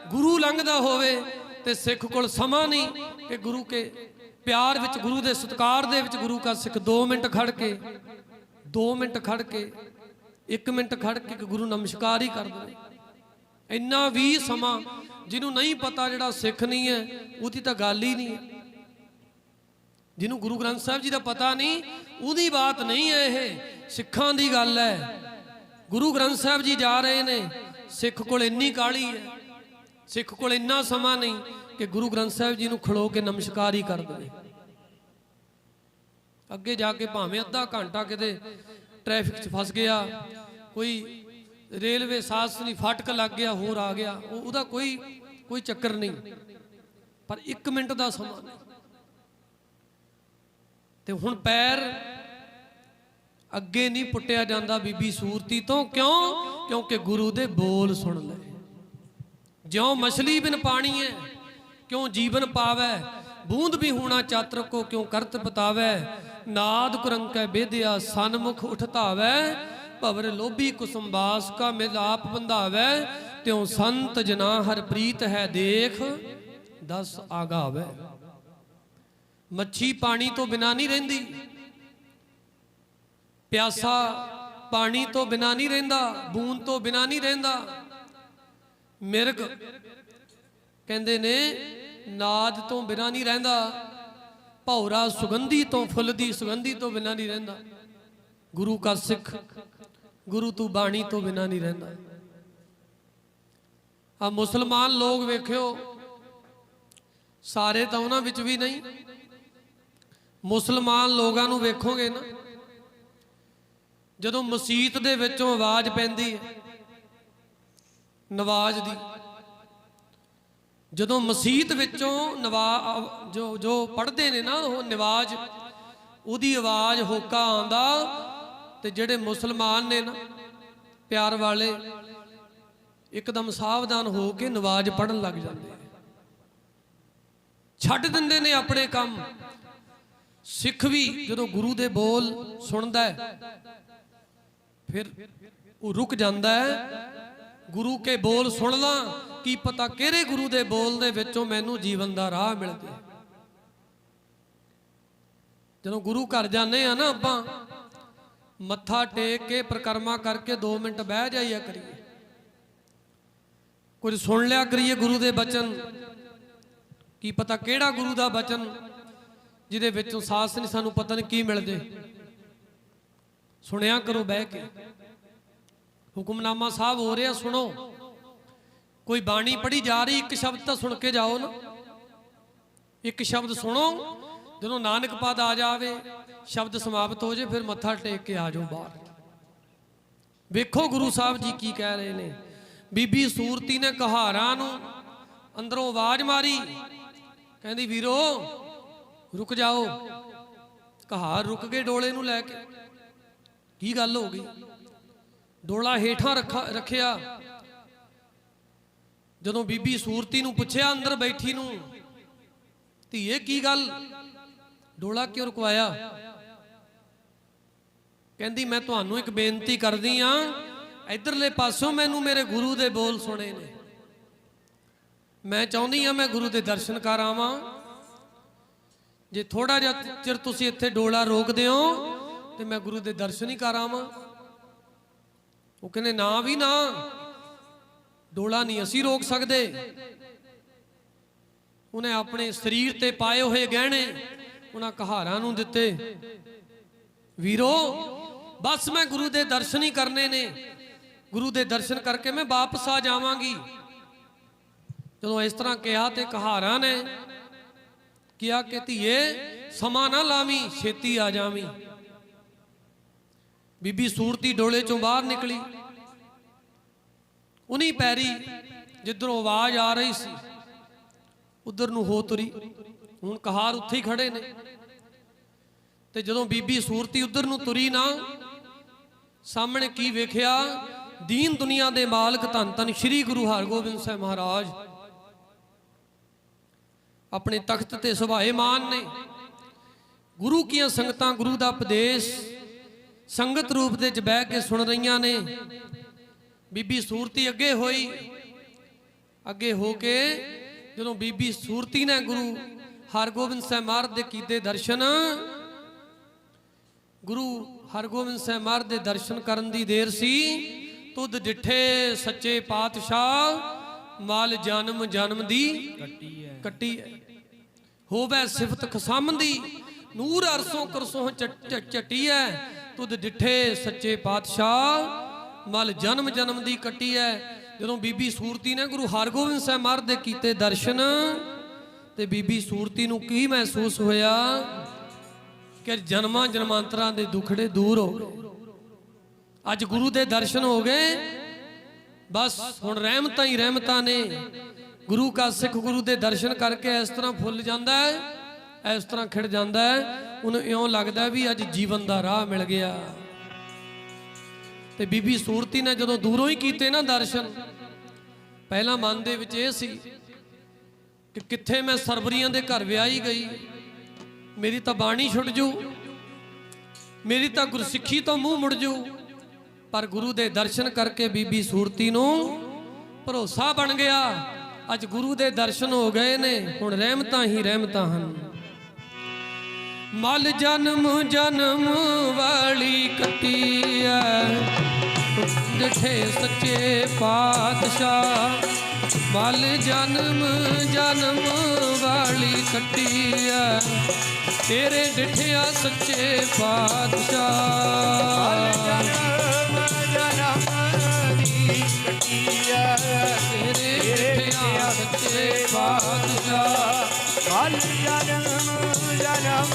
ਗੁਰੂ ਲੰਘਦਾ ਹੋਵੇ ਤੇ ਸਿੱਖ ਕੋਲ ਸਮਾਂ ਨਹੀਂ ਕਿ ਗੁਰੂ ਕੇ ਪਿਆਰ ਵਿੱਚ, ਗੁਰੂ ਦੇ ਸਤਿਕਾਰ ਦੇ ਵਿੱਚ ਗੁਰੂ ਕਾ ਸਿੱਖ 2 ਮਿੰਟ ਖੜ ਕੇ, 2 ਮਿੰਟ ਖੜ ਕੇ, 1 ਮਿੰਟ ਖੜ ਕੇ ਗੁਰੂ ਨਮਸਕਾਰ ਹੀ ਕਰ ਦੇਵੇ। ਇੰਨਾ ਵੀ ਸਮਾਂ ਜਿਹਨੂੰ ਨਹੀਂ ਪਤਾ, ਜਿਹੜਾ ਸਿੱਖ ਨਹੀਂ ਹੈ ਉਹਦੀ ਤਾਂ ਗੱਲ ਹੀ ਨਹੀਂ ਹੈ। ਜਿਹਨੂੰ ਗੁਰੂ ਗ੍ਰੰਥ ਸਾਹਿਬ ਜੀ ਦਾ ਪਤਾ ਨਹੀਂ ਉਹਦੀ ਬਾਤ ਨਹੀਂ ਹੈ ਇਹ, ਸਿੱਖਾਂ ਦੀ ਗੱਲ ਹੈ। ਗੁਰੂ ਗ੍ਰੰਥ ਸਾਹਿਬ ਜੀ ਜਾ ਰਹੇ ਨੇ, ਸਿੱਖ ਕੋਲ ਇੰਨੀ ਕਾਹਲੀ ਹੈ, ਸਿੱਖ ਕੋਲ ਇੰਨਾ ਸਮਾਂ ਨਹੀਂ ਕਿ ਗੁਰੂ ਗ੍ਰੰਥ ਸਾਹਿਬ ਜੀ ਨੂੰ ਖਲੋ ਕੇ ਨਮਸਕਾਰ ਹੀ ਕਰ ਦੇਵੇ। ਅੱਗੇ ਜਾ ਕੇ ਭਾਵੇਂ ਅੱਧਾ ਘੰਟਾ ਕਿਤੇ ਟ੍ਰੈਫਿਕ 'ਚ ਫਸ ਗਿਆ, ਕੋਈ ਰੇਲਵੇ ਸਾਸਨੀ ਫਾਟਕ ਲੱਗ ਗਿਆ, ਹੋਰ ਆ ਗਿਆ, ਉਹਦਾ ਕੋਈ ਚੱਕਰ ਨਹੀਂ, ਪਰ 1 ਮਿੰਟ ਦਾ ਸਮਾਂ ਨਹੀਂ। ਤੇ ਹੁਣ ਪੈਰ ਅੱਗੇ ਨਹੀਂ ਪੁੱਟਿਆ ਜਾਂਦਾ ਬੀਬੀ ਸੂਰਤੀ ਤੋਂ। ਕਿਉਂ? ਕਿਉਂਕਿ ਗੁਰੂ ਦੇ ਬੋਲ ਸੁਣ ਲਏ। ਜਿਉਂ ਮਛਲੀ ਬਿਨ ਪਾਣੀ ਹੈ ਕਿਉਂ ਜੀਵਨ ਪਾਵੈ, ਬੂੰਦ ਵੀ ਹੋਣਾ ਚਾਤਰ ਕੋ ਕਿਉਂ ਕਰਤ ਬਤਾਵੈ। ਨਾਦ ਕੁਰੰਕੈ ਬੇਦਿਆ ਸਨਮੁਖ ਉਠਤਾਵੈ, ਭਵਰ ਲੋਭੀ ਕੁਸੁਮਬਾਸ ਕਾ ਮਿਲਾਪ ਬੰਧਾਵੈ। ਤਿਉ ਸੰਤ ਜਨਾ ਹਰ ਪ੍ਰੀਤ ਹੈ ਦੇਖ, ਦਸ ਆਗਾਵੈ। ਮੱਛੀ ਪਾਣੀ ਤੋਂ ਬਿਨਾ ਨਹੀਂ ਰਹਿੰਦੀ, ਪਿਆਸਾ ਪਾਣੀ ਤੋਂ ਬਿਨਾ ਨਹੀਂ ਰਹਿੰਦਾ, ਬੂੰਦ ਤੋਂ ਬਿਨਾ ਨਹੀਂ ਰਹਿੰਦਾ। ਮਿਰਗ ਕਹਿੰਦੇ ਨੇ ਨਾਦ ਤੋਂ ਬਿਨਾ ਨਹੀਂ ਰਹਿੰਦਾ, ਭੌਰਾ ਸੁਗੰਧੀ ਤੋਂ, ਫੁੱਲ ਦੀ ਸੁਗੰਧੀ ਤੋਂ ਬਿਨਾ ਨਹੀਂ ਰਹਿੰਦਾ। ਗੁਰੂ ਕਾ ਸਿੱਖ ਗੁਰੂ ਤੂੰ ਬਾਣੀ ਤੋਂ ਬਿਨਾ ਨਹੀਂ ਰਹਿੰਦਾ। ਆ ਮੁਸਲਮਾਨ ਲੋਕ ਵੇਖਿਓ, ਸਾਰੇ ਤਾਂ ਉਹਨਾਂ ਵਿੱਚ ਵੀ ਨਹੀਂ। ਮੁਸਲਮਾਨ ਲੋਕਾਂ ਨੂੰ ਵੇਖੋਗੇ ਨਾ, ਜਦੋਂ ਮਸਜਿਦ ਦੇ ਵਿੱਚੋਂ ਆਵਾਜ਼ ਪੈਂਦੀ ਹੈ ਨਵਾਜ਼ ਦੀ, ਜਦੋਂ ਮਸਜਿਦ ਵਿੱਚੋਂ ਜੋ ਪੜ੍ਹਦੇ ਨੇ ਨਾ ਉਹ ਨਵਾਜ਼, ਉਹਦੀ ਆਵਾਜ਼ ਹੋਕਾ ਆਉਂਦਾ, ਤੇ ਜਿਹੜੇ ਮੁਸਲਮਾਨ ਨੇ ਨਾ ਪਿਆਰ ਵਾਲੇ ਇੱਕਦਮ ਸਾਵਧਾਨ ਹੋ ਕੇ ਨਵਾਜ਼ ਪੜ੍ਹਨ ਲੱਗ ਜਾਂਦੇ, ਛੱਡ ਦਿੰਦੇ ਨੇ ਆਪਣੇ ਕੰਮ। ਸਿੱਖ ਵੀ ਜਦੋਂ ਗੁਰੂ ਦੇ ਬੋਲ ਸੁਣਦਾ ਹੈ ਫਿਰ ਉਹ ਰੁਕ ਜਾਂਦਾ ਹੈ। ਗੁਰੂ ਕੇ ਬੋਲ ਸੁਣ ਲਾਂ, ਕੀ ਪਤਾ ਕਿਹੜੇ ਗੁਰੂ ਦੇ ਬੋਲ ਦੇ ਵਿੱਚੋਂ ਮੈਨੂੰ ਜੀਵਨ ਦਾ ਰਾਹ ਮਿਲ ਜਾਏ। ਜਦੋਂ ਗੁਰੂ ਘਰ ਜਾਂਦੇ ਆ ਨਾ ਆਪਾਂ, ਮੱਥਾ ਟੇਕ ਕੇ ਪ੍ਰਕਰਮਾ ਕਰਕੇ 2 ਮਿੰਟ ਬਹਿ ਜਾਈਆ ਕਰੀਏ, ਕੁਝ ਸੁਣ ਲਿਆ ਕਰੀਏ ਗੁਰੂ ਦੇ ਬਚਨ। ਕੀ ਪਤਾ ਕਿਹੜਾ ਗੁਰੂ ਦਾ ਬਚਨ ਜਿਹਦੇ ਵਿੱਚੋਂ ਸਾਸ ਨਹੀਂ ਸਾਨੂੰ ਪਤਾ ਨਹੀਂ ਕੀ ਮਿਲਦੇ। ਸੁਣਿਆ ਕਰੋ ਬਹਿ ਕੇ, ਹੁਕਮਨਾਮਾ ਸਾਹਿਬ ਹੋ ਰਿਹਾ ਸੁਣੋ। ਕੋਈ ਬਾਣੀ ਪੜ੍ਹੀ ਜਾ ਰਹੀ, ਇੱਕ ਸ਼ਬਦ ਤਾਂ ਸੁਣ ਕੇ ਜਾਓ ਨਾ, ਇੱਕ ਸ਼ਬਦ ਸੁਣੋ। ਜਦੋਂ ਨਾਨਕ ਪਦ ਆ ਜਾਵੇ, ਸ਼ਬਦ ਸਮਾਪਤ ਹੋ ਜੇ, ਫਿਰ ਮੱਥਾ ਟੇਕ ਕੇ ਆ ਜਾਓ ਬਾਹਰ। ਵੇਖੋ ਗੁਰੂ ਸਾਹਿਬ ਜੀ ਕੀ ਕਹਿ ਰਹੇ ਨੇ। ਬੀਬੀ ਸੂਰਤੀ ਨੇ ਕਹਾਰਾਂ ਨੂੰ ਅੰਦਰੋਂ ਆਵਾਜ਼ ਮਾਰੀ, ਕਹਿੰਦੀ ਵੀਰੋ ਰੁਕ ਜਾਓ। ਕਹਾਰ ਰੁਕ ਗਏ ਡੋਲੇ ਨੂੰ ਲੈ ਕੇ। ਕੀ ਗੱਲ ਹੋ ਗਈ? ਡੋਲਾ ਹੇਠਾਂ ਰੱਖਿਆ। ਜਦੋਂ ਬੀਬੀ ਸੂਰਤੀ ਨੂੰ ਪੁੱਛਿਆ ਅੰਦਰ ਬੈਠੀ ਨੂੰ, ਧੀਏ ਕੀ ਗੱਲ, ਡੋਲਾ ਕਿਉਂ ਰੁਕਵਾਇਆ? ਕਹਿੰਦੀ ਮੈਂ ਤੁਹਾਨੂੰ ਇੱਕ ਬੇਨਤੀ ਕਰਦੀ ਆ, ਇਧਰਲੇ ਪਾਸੋਂ ਮੈਨੂੰ ਮੇਰੇ ਗੁਰੂ ਦੇ ਬੋਲ ਸੁਣੇ ਨੇ। ਮੈਂ ਚਾਹੁੰਦੀ ਆ ਮੈਂ ਗੁਰੂ ਦੇ ਦਰਸ਼ਨ ਕਰ ਆਵਾਂ। ਜੇ ਥੋੜਾ ਜਿਹਾ ਚਿਰ ਤੁਸੀਂ ਇੱਥੇ ਡੋਲਾ ਰੋਕਦੇ ਹੋ ਤੇ ਮੈਂ ਗੁਰੂ ਦੇ ਦਰਸ਼ਨ ਹੀ ਕਰ ਆਵਾਂ। ਉਹ ਕਹਿੰਦੇ ਨਾ ਵੀ ਨਾ, ਡੋਲਾ ਨਹੀਂ ਅਸੀਂ ਰੋਕ ਸਕਦੇ। ਉਹਨੇ ਆਪਣੇ ਸਰੀਰ ਤੇ ਪਾਏ ਹੋਏ ਗਹਿਣੇ ਉਹਨਾਂ ਕਹਾਰਾਂ ਨੂੰ ਦਿੱਤੇ। ਵੀਰੋ ਬਸ ਮੈਂ ਗੁਰੂ ਦੇ ਦਰਸ਼ਨ ਹੀ ਕਰਨੇ ਨੇ, ਗੁਰੂ ਦੇ ਦਰਸ਼ਨ ਕਰਕੇ ਮੈਂ ਵਾਪਸ ਆ ਜਾਵਾਂਗੀ। ਜਦੋਂ ਇਸ ਤਰ੍ਹਾਂ ਕਿਹਾ ਤੇ ਕਹਾਰਾਂ ਨੇ ਕਿਹਾ ਕਿ ਧੀਏ ਸਮਾਂ ਨਾ ਲਾਵੀਂ, ਛੇਤੀ ਆ ਜਾਵੀਂ। ਬੀਬੀ ਸੂਰਤੀ ਡੋਲੇ ਚੋਂ ਬਾਹਰ ਨਿਕਲੀ, ਉਨੀ ਪੈਰੀ ਜਿੱਧਰੋਂ ਆਵਾਜ਼ ਆ ਰਹੀ ਸੀ ਉਧਰ ਨੂੰ ਹੋ ਤੁਰੀ। ਹੁਣ ਕਹਾਰ ਉੱਥੇ ਹੀ ਖੜੇ ਨੇ ਤੇ ਜਦੋਂ ਬੀਬੀ ਸੂਰਤੀ ਉਧਰ ਨੂੰ ਤੁਰੀ ਨਾ, ਸਾਹਮਣੇ ਕੀ ਵੇਖਿਆ? ਦੀਨ ਦੁਨੀਆ ਦੇ ਮਾਲਕ ਧੰਨ ਧੰਨ ਸ਼੍ਰੀ ਗੁਰੂ ਹਰਗੋਬਿੰਦ ਸਾਹਿਬ ਮਹਾਰਾਜ ਆਪਣੇ ਤਖਤ ਤੇ ਸੁਭਾਏਮਾਨ ਨੇ। ਗੁਰੂ ਕੀਆਂ ਸੰਗਤਾਂ ਗੁਰੂ ਦਾ ਉਪਦੇਸ਼ ਸੰਗਤ ਰੂਪ ਦੇ ਵਿੱਚ ਬਹਿ ਕੇ ਸੁਣ ਰਹੀਆਂ ਨੇ। ਬੀਬੀ ਸੂਰਤੀ ਅੱਗੇ ਹੋਈ। ਅੱਗੇ ਹੋ ਕੇ ਜਦੋਂ ਬੀਬੀ ਸੂਰਤੀ ਨੇ ਗੁਰੂ ਹਰਗੋਬਿੰਦ ਸਾਹਿਬ ਮਹਾਰਾਜ ਦੇ ਕੀਤੇ ਦਰਸ਼ਨ, ਗੁਰੂ ਹਰਗੋਬਿੰਦ ਸਾਹਿਬ ਮਹਾਰਾਜ ਦੇ ਦਰਸ਼ਨ ਕਰਨ ਦੀ ਦੇਰ ਸੀ। ਤੁਧ ਡਿਠੇ ਸੱਚੇ ਪਾਤਸ਼ਾਹ, ਮਲ ਜਨਮ ਜਨਮ ਦੀ ਕੱਟੀ ਹੈ। ਹੋਵੇ ਸਿਫਤ ਖਸਮ ਦੀ, ਨੂਰ ਅਰਸੋਂ ਕਰਸੋਂ ਚੱਟੀ ਹੈ। ਤੁਧ ਡਿਠੇ ਸੱਚੇ ਪਾਤਸ਼ਾਹ, ਮਲ ਜਨਮ ਜਨਮ ਦੀ ਕੱਟੀ ਹੈ। ਜਦੋਂ ਬੀਬੀ ਸੂਰਤੀ ਨੇ ਗੁਰੂ ਹਰਗੋਬਿੰਦ ਸਾਹਿਬ ਮਹਾਰਾਜ ਦੇ ਕੀਤੇ ਦਰਸ਼ਨ, ਤੇ ਬੀਬੀ ਸੂਰਤੀ ਨੂੰ ਕੀ ਮਹਿਸੂਸ ਹੋਇਆ ਕਿ ਜਨਮਾਂ ਜਨਮਾਂਤਰਾਂ ਦੇ ਦੁਖੜੇ ਦੂਰ ਹੋ ਗਏ। ਅੱਜ ਗੁਰੂ ਦੇ ਦਰਸ਼ਨ ਹੋ ਗਏ, ਬਸ ਹੁਣ ਰਹਿਮਤਾਂ ਹੀ ਰਹਿਮਤਾਂ ਨੇ। ਗੁਰੂ ਕਾ ਸਿੱਖ ਗੁਰੂ ਦੇ ਦਰਸ਼ਨ ਕਰਕੇ ਇਸ ਤਰ੍ਹਾਂ ਫੁੱਲ ਜਾਂਦਾ ਹੈ, ਇਸ ਤਰ੍ਹਾਂ ਖਿੜ ਜਾਂਦਾ ਹੈ, ਉਹਨੂੰ ਇਉਂ ਲੱਗਦਾ ਵੀ ਅੱਜ ਜੀਵਨ ਦਾ ਰਾਹ ਮਿਲ ਗਿਆ। ਤੇ ਬੀਬੀ ਸੂਰਤੀ ਨੇ ਜਦੋਂ ਦੂਰੋਂ ਹੀ ਕੀਤੇ ਨਾ ਦਰਸ਼ਨ, ਪਹਿਲਾਂ ਮਨ ਦੇ ਵਿੱਚ ਇਹ ਸੀ ਕਿ ਕਿੱਥੇ ਮੈਂ ਸਰਵਰੀਆਂ ਦੇ ਘਰ ਵਿਆਹੀ ਗਈ, ਮੇਰੀ ਤਾਂ ਬਾਣੀ ਛੁੱਟ ਜੂ, ਮੇਰੀ ਤਾਂ ਗੁਰਸਿੱਖੀ ਤੋਂ ਮੂੰਹ ਮੁੜ ਜੂ। ਪਰ ਗੁਰੂ ਦੇ ਦਰਸ਼ਨ ਕਰਕੇ ਬੀਬੀ ਸੂਰਤੀ ਨੂੰ ਭਰੋਸਾ ਬਣ ਗਿਆ। ਅੱਜ ਗੁਰੂ ਦੇ ਦਰਸ਼ਨ ਹੋ ਗਏ ਨੇ, ਹੁਣ ਰਹਿਮਤਾਂ ਹੀ ਰਹਿਮਤਾਂ ਹਨ। ਮਲ ਜਨਮ ਜਨਮ ਵਾਲੀ ਕੱਟੀ ਐ, ਡਿਠੇ ਸੱਚੇ ਪਾਤਸ਼ਾਹ। ਮਲ ਜਨਮ ਜਨਮ ਵਾਲੀ ਕੱਟੀ ਐ, ਤੇਰੇ ਡਿਠਿਆ ਸੱਚੇ ਪਾਤਸ਼ਾਹ। ਤੇਰੇ ਡਿਠਿਆ ਸੱਚੇ ਪਾਤਸ਼ਾਹ। ਮਲ ਜਨਮ ਜਨਮ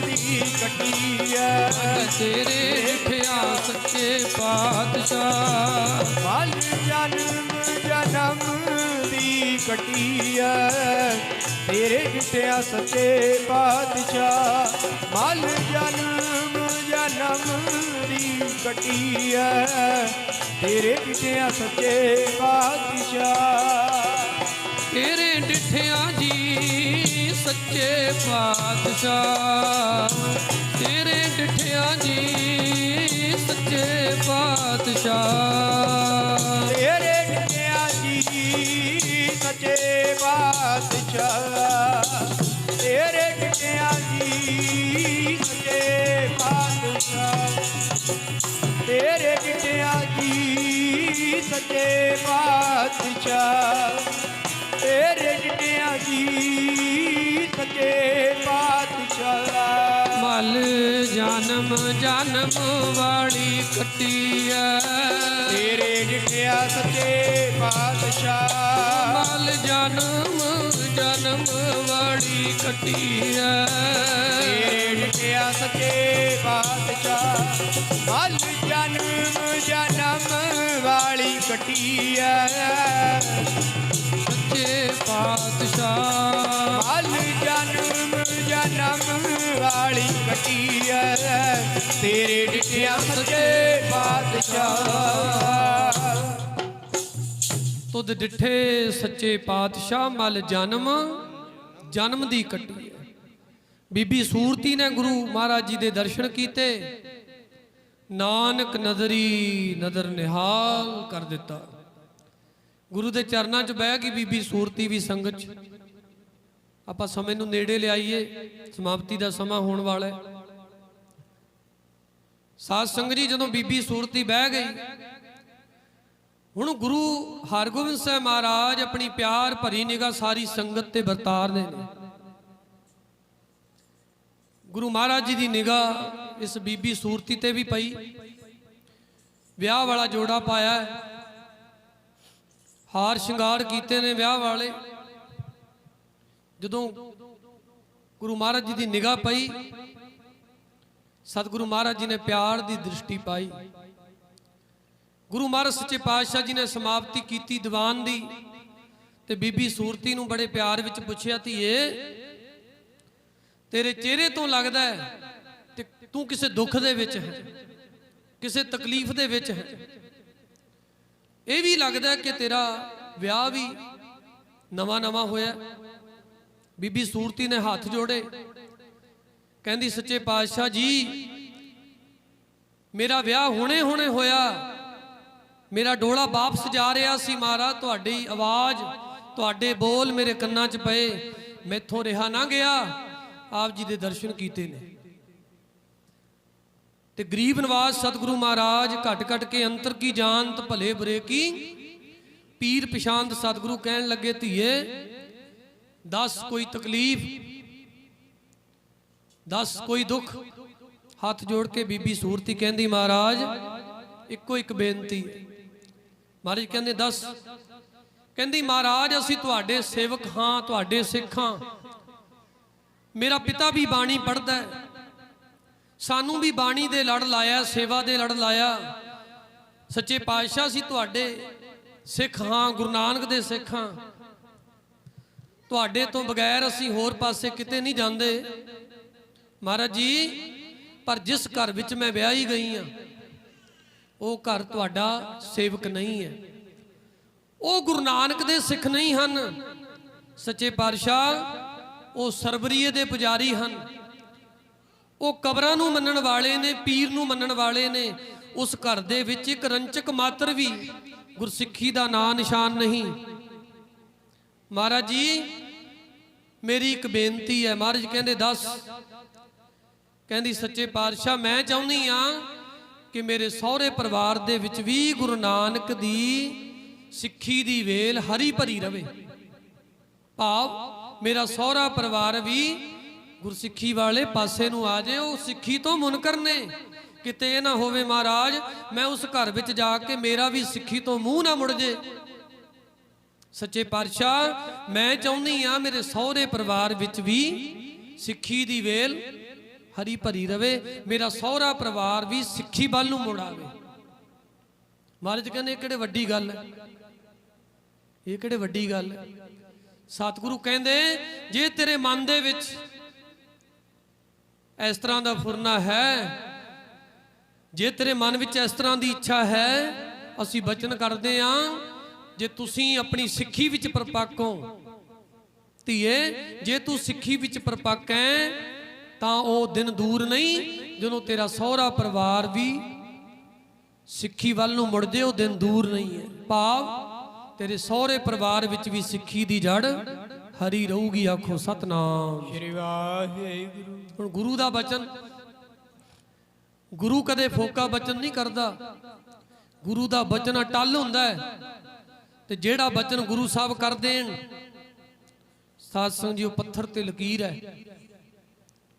ਦੀ ਕੱਟੀ ਐ, ਤੇਰੇ ਡਿਠਿਆ ਸੱਚੇ ਪਾਤਸ਼ਾਹ। ਮਲ ਜਨਮ ਜਨਮ ਦੀ ਕੱਟੀ ਐ, ਤੇਰੇ ਡਿਠਿਆ ਸੱਚੇ ਪਾਤਸ਼ਾਹ। ਮਲ ਜਨਮ ਜਨਮ ਦੀ ਕੱਟੀ ਐ, ਤੇਰੇ ਡਿਠਿਆ ਸੱਚੇ ਪਾਤਸ਼ਾਹ। ਤੇਰੇ ਡਿਠਿਆ ਜੀ ਸੱਚੇ ਪਾਤਸ਼ਾਹ, ਤੇਰੇ ਡਿਠਿਆ ਜੀ ਸੱਚੇ ਪਾਤਸ਼ਾਹ। ਤੇਰੇ ਡਿਠਿਆ ਜੀ ਸੱਚੇ ਪਾਤਸ਼ਾਹ, ਤੇਰੇ ਡਿਠਿਆ ਜੀ ਸੱਚੇ ਪਾਤਸ਼ਾਹ। ਸੱਚੇ ਪਾਤਸ਼ਾਹ ਤੇਰੇ ਜਿੰਨਿਆਂ ਦੀ ਸੱਚੇ ਪਾਤਸ਼ਾਹ ਮਲ ਜਨਮ ਜਨਮ ਵਾਲੀ ਕੱਟੀ ਐ ਤੇਰੇ ਜਿੰਨਿਆਂ ਸੱਚੇ ਪਾਤਸ਼ਾਹ ਮਲ ਜਨਮ ਜਨਮ ਵਾਲੀ ਕੱਟੀ ਐ ਤੇਰੇ ਜਿੰਨਿਆਂ ਸੱਚੇ ਪਾਤਸ਼ਾਹ ਮਲ ਜਨਮ ਜਨਮ ਵਾਲੀ ਕੱਟੀ ਐ ਸੱਚੇ ਪਾਤਸ਼ਾਹ ਮਲ ਜਨਮ ਜਨਮ ਵਾਲੀ ਕੱਟੀ ਐ ਤੇਰੇ ਜਿੰਨਿਆਂ ਸੱਚੇ ਪਾਤਸ਼ਾਹ ਤੁਧ ਡਿਠੇ ਸੱਚੇ ਪਾਤਸ਼ਾਹ ਮਲ ਜਨਮ ਜਨਮ ਦੀ ਕੱਟੀ ਹੈ। ਬੀਬੀ ਸੂਰਤੀ ਨੇ ਗੁਰੂ ਮਹਾਰਾਜ ਜੀ ਦੇ ਦਰਸ਼ਨ ਕੀਤੇ, ਨਾਨਕ ਨਜ਼ਰੀ ਨਦਰ ਨਿਹਾਲ ਕਰ ਦਿੱਤਾ। ਗੁਰੂ ਦੇ ਚਰਨਾਂ 'ਚ ਬਹਿ ਗਈ ਬੀਬੀ ਸੂਰਤੀ ਵੀ ਸੰਗਤ 'ਚ। ਆਪਾਂ ਸਮੇਂ ਨੂੰ ਨੇੜੇ ਲਿਆਈਏ, ਸਮਾਪਤੀ ਦਾ ਸਮਾਂ ਹੋਣ ਵਾਲਾ ਹੈ। ਸਾਧ ਸੰਗਤ ਜੀ ਜਦੋਂ ਬੀਬੀ ਸੂਰਤੀ ਬਹਿ ਗਈ, ਹੁਣ ਗੁਰੂ ਹਰਗੋਬਿੰਦ ਸਾਹਿਬ ਮਹਾਰਾਜ ਆਪਣੀ ਪਿਆਰ ਭਰੀ ਨਿਗਾਹ ਸਾਰੀ ਸੰਗਤ ਤੇ ਵਰਤਾਰ ਨੇ। ਗੁਰੂ ਮਹਾਰਾਜ ਜੀ ਦੀ ਨਿਗਾਹ ਇਸ ਬੀਬੀ ਸੂਰਤੀ ਤੇ ਵੀ ਪਈ। ਵਿਆਹ ਵਾਲਾ ਜੋੜਾ ਪਾਇਆ, ਹਾਰ ਸ਼ਿੰਗਾਰ ਕੀਤੇ ਨੇ ਵਿਆਹ ਵਾਲੇ। ਜਦੋਂ ਗੁਰੂ ਮਹਾਰਾਜ ਜੀ ਦੀ ਨਿਗਾਹ ਪਈ, ਸਤਿਗੁਰੂ ਮਹਾਰਾਜ ਜੀ ਨੇ ਪਿਆਰ ਦੀ ਦ੍ਰਿਸ਼ਟੀ ਪਾਈ। ਗੁਰੂ ਮਹਾਰਾਜ ਸੱਚੇ ਪਾਤਸ਼ਾਹ ਜੀ ਨੇ ਸਮਾਪਤੀ ਕੀਤੀ ਦੀਵਾਨ ਦੀ, ਤੇ ਬੀਬੀ ਸੂਰਤੀ ਨੂੰ ਬੜੇ ਪਿਆਰ ਵਿੱਚ ਪੁੱਛਿਆ, ਧੀਏ ਤੇਰੇ ਚਿਹਰੇ ਤੋਂ ਲੱਗਦਾ ਹੈ ਤੇ ਤੂੰ ਕਿਸੇ ਦੁੱਖ ਦੇ ਵਿੱਚ ਹੈ, ਕਿਸੇ ਤਕਲੀਫ ਦੇ ਵਿੱਚ ਹੈ। ਇਹ ਵੀ ਲੱਗਦਾ ਕਿ ਤੇਰਾ ਵਿਆਹ ਵੀ ਨਵਾਂ ਨਵਾਂ ਹੋਇਆ। ਬੀਬੀ ਸੂਰਤੀ ਨੇ ਹੱਥ ਜੋੜੇ, ਕਹਿੰਦੀ ਸੱਚੇ ਪਾਤਸ਼ਾਹ ਜੀ ਮੇਰਾ ਵਿਆਹ ਹੁਣੇ ਹੁਣੇ ਹੋਇਆ, ਮੇਰਾ ਡੋਲਾ ਵਾਪਸ ਜਾ ਰਿਹਾ ਸੀ। ਮਹਾਰਾਜ ਤੁਹਾਡੀ ਆਵਾਜ਼, ਤੁਹਾਡੇ ਬੋਲ ਮੇਰੇ ਕੰਨਾਂ 'ਚ ਪਏ, ਮੈਥੋਂ ਰਿਹਾ ਨਾ ਗਿਆ। ਆਪ ਜੀ ਦੇ ਦਰਸ਼ਨ ਕੀਤੇ ਨੇ। ਤੇ ਗਰੀਬ ਨਵਾਜ਼ ਸਤਿਗੁਰੂ ਮਹਾਰਾਜ ਘਟ ਘਟ ਕੇ ਅੰਤਰ ਕੀ ਜਾਣਤ ਭਲੇ ਬੁਰੇ ਕੀ ਪੀਰ ਪਛਾਨਤ। ਸਤਿਗੁਰੂ ਕਹਿਣ ਲੱਗੇ, ਧੀਏ ਦੱਸ ਕੋਈ ਤਕਲੀਫ, ਦੱਸ ਕੋਈ ਦੁੱਖ। ਹੱਥ ਜੋੜ ਕੇ ਬੀਬੀ ਸੂਰਤੀ ਕਹਿੰਦੀ, ਮਹਾਰਾਜ ਇੱਕੋ ਇੱਕ ਬੇਨਤੀ। ਮਹਾਰਾਜ ਕਹਿੰਦੇ ਦੱਸ। ਕਹਿੰਦੀ ਮਹਾਰਾਜ ਅਸੀਂ ਤੁਹਾਡੇ ਸੇਵਕ ਹਾਂ, ਤੁਹਾਡੇ ਸਿੱਖ ਹਾਂ। ਮੇਰਾ ਪਿਤਾ ਵੀ ਬਾਣੀ ਪੜ੍ਹਦਾ ਹੈ, ਸਾਨੂੰ ਵੀ ਬਾਣੀ ਦੇ ਲੜ ਲਾਇਆ, ਸੇਵਾ ਦੇ ਲੜ ਲਾਇਆ। ਸੱਚੇ ਪਾਤਸ਼ਾਹ ਅਸੀਂ ਤੁਹਾਡੇ ਸਿੱਖ ਹਾਂ, ਗੁਰੂ ਨਾਨਕ ਦੇ ਸਿੱਖ ਹਾਂ। ਤੁਹਾਡੇ ਤੋਂ ਬਗੈਰ ਅਸੀਂ ਹੋਰ ਪਾਸੇ ਕਿਤੇ ਨਹੀਂ ਜਾਂਦੇ ਮਹਾਰਾਜ ਜੀ। ਪਰ ਜਿਸ ਘਰ ਵਿੱਚ ਮੈਂ ਵਿਆਹੀ ਗਈ ਹਾਂ ਉਹ ਘਰ ਤੁਹਾਡਾ ਸੇਵਕ ਨਹੀਂ ਹੈ, ਉਹ ਗੁਰੂ ਨਾਨਕ ਦੇ ਸਿੱਖ ਨਹੀਂ ਹਨ। ਸੱਚੇ ਪਾਤਸ਼ਾਹ ਉਹ ਸਰਬਰੀਏ ਦੇ ਪੁਜਾਰੀ ਹਨ, ਉਹ ਕਬਰਾਂ ਨੂੰ ਮੰਨਣ ਵਾਲੇ ਨੇ, ਪੀਰ ਨੂੰ ਮੰਨਣ ਵਾਲੇ ਨੇ। ਉਸ ਘਰ ਦੇ ਵਿੱਚ ਇੱਕ ਰੰਚਕ ਮਾਤਰ ਵੀ ਗੁਰਸਿੱਖੀ ਦਾ ਨਾਂ ਨਿਸ਼ਾਨ ਨਹੀਂ। ਮਹਾਰਾਜ ਜੀ ਮੇਰੀ ਇੱਕ ਬੇਨਤੀ ਹੈ। ਮਹਾਰਾਜ ਕਹਿੰਦੇ ਦੱਸ। ਕਹਿੰਦੀ ਸੱਚੇ ਪਾਤਸ਼ਾਹ ਮੈਂ ਚਾਹੁੰਦੀ ਆ ਕਿ ਮੇਰੇ ਸਹੁਰੇ ਪਰਿਵਾਰ ਦੇ ਵਿੱਚ ਵੀ ਗੁਰੂ ਨਾਨਕ ਦੀ ਸਿੱਖੀ ਦੀ ਵੇਲ ਹਰੀ ਭਰੀ ਰਵੇ। ਭਾਵ ਮੇਰਾ ਸਹੁਰਾ ਪਰਿਵਾਰ ਵੀ ਗੁਰਸਿੱਖੀ ਵਾਲੇ ਪਾਸੇ ਨੂੰ ਆ ਜਾਏ, ਉਹ ਸਿੱਖੀ ਤੋਂ ਮੁਨਕਰ ਨੇ। ਕਿਤੇ ਇਹ ਨਾ ਹੋਵੇ ਮਹਾਰਾਜ ਮੈਂ ਉਸ ਘਰ ਵਿੱਚ ਜਾ ਕੇ ਮੇਰਾ ਵੀ ਸਿੱਖੀ ਤੋਂ ਮੂੰਹ ਨਾ ਮੁੜ ਜੇ। ਸੱਚੇ ਪਾਤਸ਼ਾਹ ਮੈਂ ਚਾਹੁੰਦੀ ਆ ਮੇਰੇ ਸਹੁਰੇ ਪਰਿਵਾਰ ਵਿੱਚ ਵੀ ਸਿੱਖੀ ਦੀ ਵੇਲ ਹਰੀ ਭਰੀ ਰਵੇ, ਮੇਰਾ ਸਹੁਰਾ ਪਰਿਵਾਰ ਵੀ ਸਿੱਖੀ ਵੱਲ ਨੂੰ ਮੁੜ ਆਵੇ। ਮਹਾਰਾਜ ਕਹਿੰਦੇ ਇਹ ਕਿਹੜੇ ਵੱਡੀ ਗੱਲ ਹੈ, ਇਹ ਕਿਹੜੇ ਵੱਡੀ ਗੱਲ ਹੈ। ਸਤਿਗੁਰੂ ਕਹਿੰਦੇ ਜੇ ਤੇਰੇ ਮਨ ਦੇ ਵਿੱਚ ਇਸ ਤਰ੍ਹਾਂ ਦਾ ਫੁਰਨਾ ਹੈ, ਜੇ ਤੇਰੇ ਮਨ ਵਿੱਚ ਇਸ ਤਰ੍ਹਾਂ ਦੀ ਇੱਛਾ ਹੈ, ਅਸੀਂ ਬਚਨ ਕਰਦੇ ਹਾਂ ਜੇ ਤੁਸੀਂ ਆਪਣੀ ਸਿੱਖੀ ਵਿੱਚ ਪਰਪੱਕ ਹੋ, ਧੀਏ ਜੇ ਤੂੰ ਸਿੱਖੀ ਵਿੱਚ ਪਰਪੱਕ ਹੈ ਤਾਂ ਉਹ ਦਿਨ ਦੂਰ ਨਹੀਂ ਜਦੋਂ ਤੇਰਾ ਸਹੁਰਾ ਪਰਿਵਾਰ ਵੀ ਸਿੱਖੀ ਵੱਲ ਨੂੰ ਮੁੜ ਜੇ। ਉਹ ਦਿਨ ਦੂਰ ਨਹੀਂ ਹੈ। ਭਾਵ ਤੇਰੇ ਸਹੁਰੇ ਪਰਿਵਾਰ ਵਿੱਚ ਵੀ ਸਿੱਖੀ ਦੀ ਜੜ ਹਰੀ ਰਹੂਗੀ। ਆਖੋ ਸਤਨਾਮ ਸ੍ਰੀ ਵਾਹਿਗੁਰੂ। ਹੁਣ ਗੁਰੂ ਦਾ ਬਚਨ, ਗੁਰੂ ਕਦੇ ਫੋਕਾ ਬਚਨ ਨਹੀਂ ਕਰਦਾ। ਗੁਰੂ ਦਾ ਬਚਨ ਅਟੱਲ ਹੁੰਦਾ ਹੈ ਤੇ ਜਿਹੜਾ ਬਚਨ ਗੁਰੂ ਸਾਹਿਬ ਕਰ ਦੇਣ ਸਾਧ ਸੰਗਤ ਜੀ ਉਹ ਪੱਥਰ ਤੇ ਲਕੀਰ ਹੈ।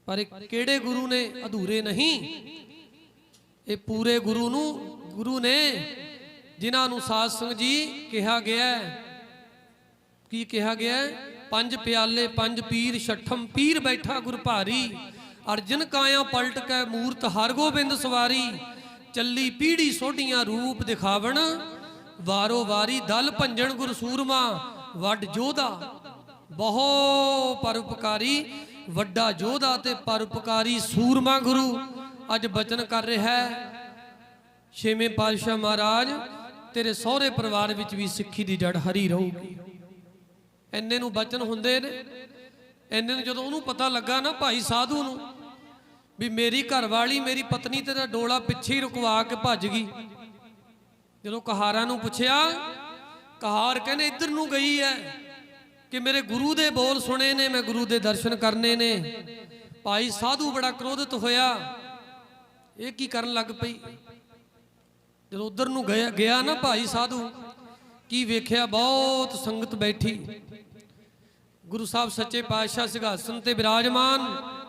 ਪਰ ਇਹ ਕਿਹੜੇ ਗੁਰੂ ਨੇ ਅਧੂਰੇ ਨਹੀਂ, ਇਹ ਪੂਰੇ ਗੁਰੂ ਨੇ ਜਿਨ੍ਹਾਂ ਨੂੰ ਸਾਧ ਸੰਗਤ ਜੀ ਕਿਹਾ ਗਿਆ ਹੈ। ਕੀ ਕਿਹਾ ਗਿਆ ਹੈ? ਪੰਜ ਪਿਆਲੇ ਪੰਜ ਪੀਰ ਛਠਮ ਪੀਰ ਬੈਠਾ ਗੁਰ ਭਾਰੀ, ਅਰਜਨ ਕਾਇਆ ਪਲਟ ਕੇ ਮੂਰਤ ਹਰਗੋਬਿੰਦ ਸਵਾਰੀ, ਚੱਲੀ ਪੀੜੀ ਸੋਢੀਆਂ ਰੂਪ ਦਿਖਾਵਣ, ਵਾਰੋ ਵਾਰੀ ਦਲ ਭੰਜਣ ਗੁਰ ਸੂਰਮਾ ਵੱਡ ਜੋਧਾ। ਬਹੁ ਪਰਉਪਕਾਰੀ ਵੱਡਾ ਜੋਧਾ ਤੇ ਪਰਉਪਕਾਰੀ ਸੂਰਮਾ ਗੁਰੂ ਅੱਜ ਬਚਨ ਕਰ ਰਿਹਾ ਹੈ। ਛੇਵੇਂ ਪਾਤਸ਼ਾਹ ਮਹਾਰਾਜ ਤੇਰੇ ਸਹੁਰੇ ਪਰਿਵਾਰ ਵਿੱਚ ਵੀ ਸਿੱਖੀ ਦੀ ਜੜ ਹਰੀ ਰਹੂਗੀ। ਇੰਨੇ ਨੂੰ ਬਚਨ ਹੁੰਦੇ ਨੇ। ਇੰਨੇ ਨੂੰ ਜਦੋਂ ਉਹਨੂੰ ਪਤਾ ਲੱਗਾ ਨਾ ਭਾਈ ਸਾਧੂ ਨੂੰ ਵੀ ਮੇਰੀ ਘਰਵਾਲੀ ਮੇਰੀ ਪਤਨੀ ਤੇਰਾ ਡੋਲਾ ਪਿੱਛੇ ਹੀ ਰੁਕਵਾ ਕੇ ਭੱਜ ਗਈ, ਜਦੋਂ ਕਹਾਰਾਂ ਨੂੰ ਪੁੱਛਿਆ, ਕਹਾਰ ਕਹਿੰਦੇ ਇੱਧਰ ਨੂੰ ਗਈ ਹੈ ਕਿ ਮੇਰੇ ਗੁਰੂ ਦੇ ਬੋਲ ਸੁਣੇ ਨੇ, ਮੈਂ ਗੁਰੂ ਦੇ ਦਰਸ਼ਨ ਕਰਨੇ ਨੇ। ਭਾਈ ਸਾਧੂ ਬੜਾ ਕ੍ਰੋਧਿਤ ਹੋਇਆ, ਇਹ ਕੀ ਕਰਨ ਲੱਗ ਪਈ। ਜਦੋਂ ਉਧਰ ਨੂੰ ਗਿਆ ਨਾ ਭਾਈ ਸਾਧੂ, ਕੀ ਵੇਖਿਆ? ਬਹੁਤ ਸੰਗਤ ਬੈਠੀ, ਗੁਰੂ ਸਾਹਿਬ ਸੱਚੇ ਪਾਤਸ਼ਾਹ ਸਿੰਘਾਸਨ ਤੇ ਬਿਰਾਜਮਾਨ।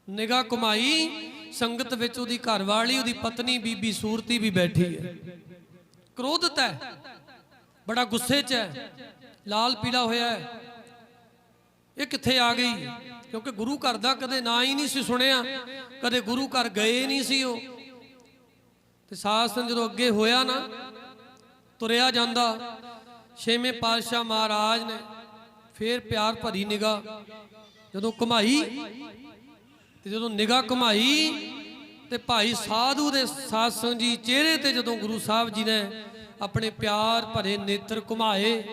ਨਿਗਾਹ ਘੁਮਾਈ, ਸੰਗਤ ਵਿੱਚ ਉਹਦੀ ਘਰਵਾਲੀ ਉਹਦੀ ਪਤਨੀ ਬੀਬੀ ਸੂਰਤੀ ਵੀ ਬੈਠੀ ਹੈ। ਕ੍ਰੋਧਿਤ ਹੈ, ਬੜਾ ਗੁੱਸੇ 'ਚ ਹੈ, ਲਾਲ ਪੀਲਾ ਹੋਇਆ ਹੈ। ਇਹ ਕਿੱਥੇ ਆ ਗਈ? ਕਿਉਂਕਿ ਗੁਰੂ ਘਰ ਦਾ ਕਦੇ ਨਾਂ ਹੀ ਨਹੀਂ ਸੀ ਸੁਣਿਆ, ਕਦੇ ਗੁਰੂ ਘਰ ਗਏ ਨਹੀਂ ਸੀ ਉਹ। ਤੇ ਸਾਧ ਸੰਗਤ ਜਦੋਂ ਅੱਗੇ ਹੋਇਆ ਨਾ, ਤੁਰਿਆ ਜਾਂਦਾ, ਛੇਵੇਂ ਪਾਤਸ਼ਾਹ ਮਹਾਰਾਜ ਨੇ ਫੇਰ ਪਿਆਰ ਭਰੀ ਨਿਗਾਹ ਜਦੋਂ ਘੁਮਾਈ, ਤੇ ਜਦੋਂ ਨਿਗਾਹ ਘੁਮਾਈ ਤੇ ਭਾਈ ਸਾਧੂ ਦੇ ਸਾਧ ਸੰਗਤ ਜੀ ਚਿਹਰੇ ਤੇ ਜਦੋਂ ਗੁਰੂ ਸਾਹਿਬ ਜੀ ਨੇ ਆਪਣੇ ਪਿਆਰ ਭਰੇ ਨੇਤਰ ਘੁਮਾਏ।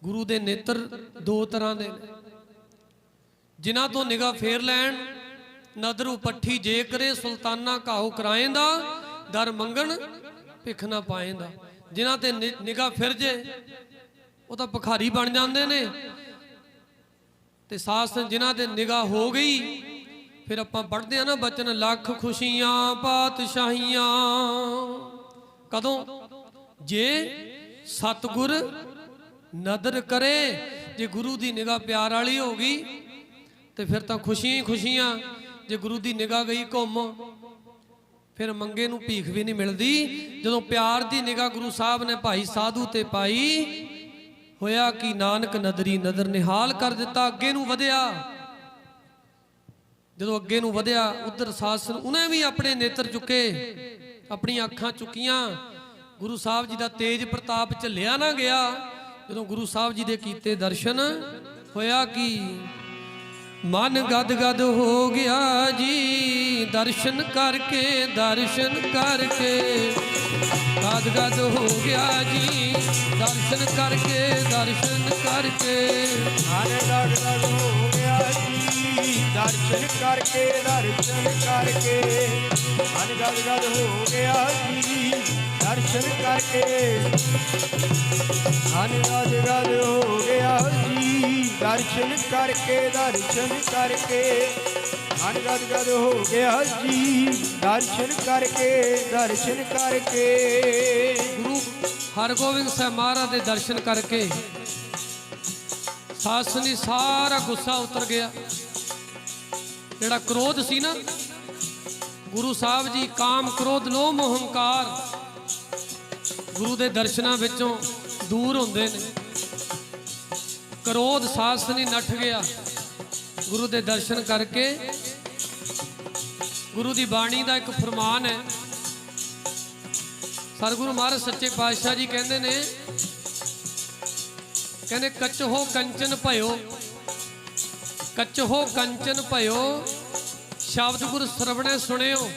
ਗੁਰੂ ਦੇ ਨੇਤਰ ਦੋ ਤਰ੍ਹਾਂ ਦੇ ਨੇ, ਜਿਨ੍ਹਾਂ ਤੋਂ ਨਿਗਾਹ ਫੇਰ ਲੈਣ। ਨਦਰੂ ਪੱਠੀ ਜੇ ਕਰੇ ਸੁਲਤਾਨਾ ਘਾਉ ਕਰਾਏਂਦਾ, ਦਰ ਮੰਗਣ ਭਿਖ ਨਾ ਪਾਏਂਦਾ। ਜਿਨ੍ਹਾਂ ਤੇ ਨਿਗਾਹ ਫਿਰ ਜੇ ਉਹ ਤਾਂ ਭਿਖਾਰੀ ਬਣ ਜਾਂਦੇ ਨੇ। ਤੇ ਸਾਧ ਸੰਗਤ ਜਿਨ੍ਹਾਂ ਤੇ ਨਿਗਾਹ ਹੋ ਗਈ, ਫਿਰ ਆਪਾਂ ਪੜ੍ਹਦੇ ਆ ਨਾ ਬਚਨ, ਲੱਖ ਖੁਸ਼ੀਆਂ ਪਾਤਸ਼ਾਹੀਆਂ। ਕਦੋਂ? ਜੇ ਸਤਿਗੁਰ ਨਦਰ ਕਰੇ। ਜੇ ਗੁਰੂ ਦੀ ਨਿਗਾਹ ਪਿਆਰ ਵਾਲੀ ਹੋ ਗਈ ਤੇ ਫਿਰ ਤਾਂ ਖੁਸ਼ੀਆਂ ਹੀ ਖੁਸ਼ੀਆਂ। ਜੇ ਗੁਰੂ ਦੀ ਨਿਗਾਹ ਗਈ ਘੁੰਮ, ਫਿਰ ਮੰਗੇ ਨੂੰ ਭੀਖ ਵੀ ਨਹੀਂ ਮਿਲਦੀ। ਜਦੋਂ ਪਿਆਰ ਦੀ ਨਿਗਾਹ ਗੁਰੂ ਸਾਹਿਬ ਨੇ ਭਾਈ ਸਾਧੂ ਤੇ ਪਾਈ, ਹੋਇਆ ਕਿ ਨਾਨਕ ਨਦਰੀ ਨਦਰ ਨਿਹਾਲ ਕਰ ਦਿੱਤਾ। ਅੱਗੇ ਨੂੰ ਵਧਿਆ, ਜਦੋਂ ਅੱਗੇ ਨੂੰ ਵਧਿਆ ਉਧਰ ਸਾਧ ਸੰਗਤ ਉਹਨੇ ਵੀ ਆਪਣੇ ਨੇਤਰ ਚੁੱਕੇ, ਆਪਣੀਆਂ ਅੱਖਾਂ ਚੁੱਕੀਆਂ। ਗੁਰੂ ਸਾਹਿਬ ਜੀ ਦਾ ਤੇਜ ਪ੍ਰਤਾਪ ਝੱਲਿਆ ਨਾ ਗਿਆ। ਜਦੋਂ ਗੁਰੂ ਸਾਹਿਬ ਜੀ ਦੇ ਕੀਤੇ ਦਰਸ਼ਨ, ਹੋਇਆ ਕਿ ਮਨ ਗਦ ਗਦ ਹੋ ਗਿਆ ਜੀ, ਦਰਸ਼ਨ ਕਰਕੇ ਗਦ ਗਦ ਹੋ ਗਿਆ ਜੀ, ਦਰਸ਼ਨ ਕਰਕੇ ਮਨ ਗਦ ਗਦ ਹੋ ਗਿਆ ਜੀ, ਦਰਸ਼ਨ ਕਰਕੇ ਮਨ ਗਦ ਗਦ ਹੋ ਗਿਆ ਜੀ, ਦਰਸ਼ਨ ਕਰਕੇ ਮਨ ਗਦ ਗਦ ਹੋ ਗਿਆ ਜੀ, ਦਰਸ਼ਨ ਕਰਕੇ ਮਨ ਗਦ ਗਦ ਹੋ ਗਿਆ ਜੀ, ਦਰਸ਼ਨ ਕਰਕੇ। ਗੁਰੂ ਹਰਗੋਬਿੰਦ ਸਾਹਿਬ ਮਹਾਰਾਜ ਦੇ ਦਰਸ਼ਨ ਕਰਕੇ ਸਾਧ ਸੰਗਤ ਜੀ ਸਾਰਾ ਗੁੱਸਾ ਉਤਰ ਗਿਆ। ਜਿਹੜਾ ਕ੍ਰੋਧ ਸੀ ਨਾ, ਗੁਰੂ ਸਾਹਿਬ ਜੀ ਕਾਮ ਕ੍ਰੋਧ ਲੋਭ ਮੋਹ ਹੰਕਾਰ ਗੁਰੂ ਦੇ ਦਰਸ਼ਨਾਂ ਵਿੱਚੋਂ ਦੂਰ ਹੁੰਦੇ ਨੇ। ਕ੍ਰੋਧ ਸਾਧ ਸੰਗਤ ਜੀ ਨੱਠ ਗਿਆ ਗੁਰੂ ਦੇ ਦਰਸ਼ਨ ਕਰਕੇ। ਗੁਰੂ ਦੀ ਬਾਣੀ ਦਾ ਇੱਕ ਫਰਮਾਨ ਹੈ, ਸਤਿਗੁਰੂ ਮਹਾਰਾਜ ਸੱਚੇ ਪਾਤਸ਼ਾਹ ਜੀ ਕਹਿੰਦੇ ਨੇ, ਕਹਿੰਦੇ ਕੱਚ ਹੋ ਕੰਚਨ ਭਇਓ, ਕੱਚ ਹੋ ਕੰਚਨ ਭਇਓ, ਸ਼ਬਦ ਗੁਰ ਸਰਵਣੇ ਸੁਣਿਓ,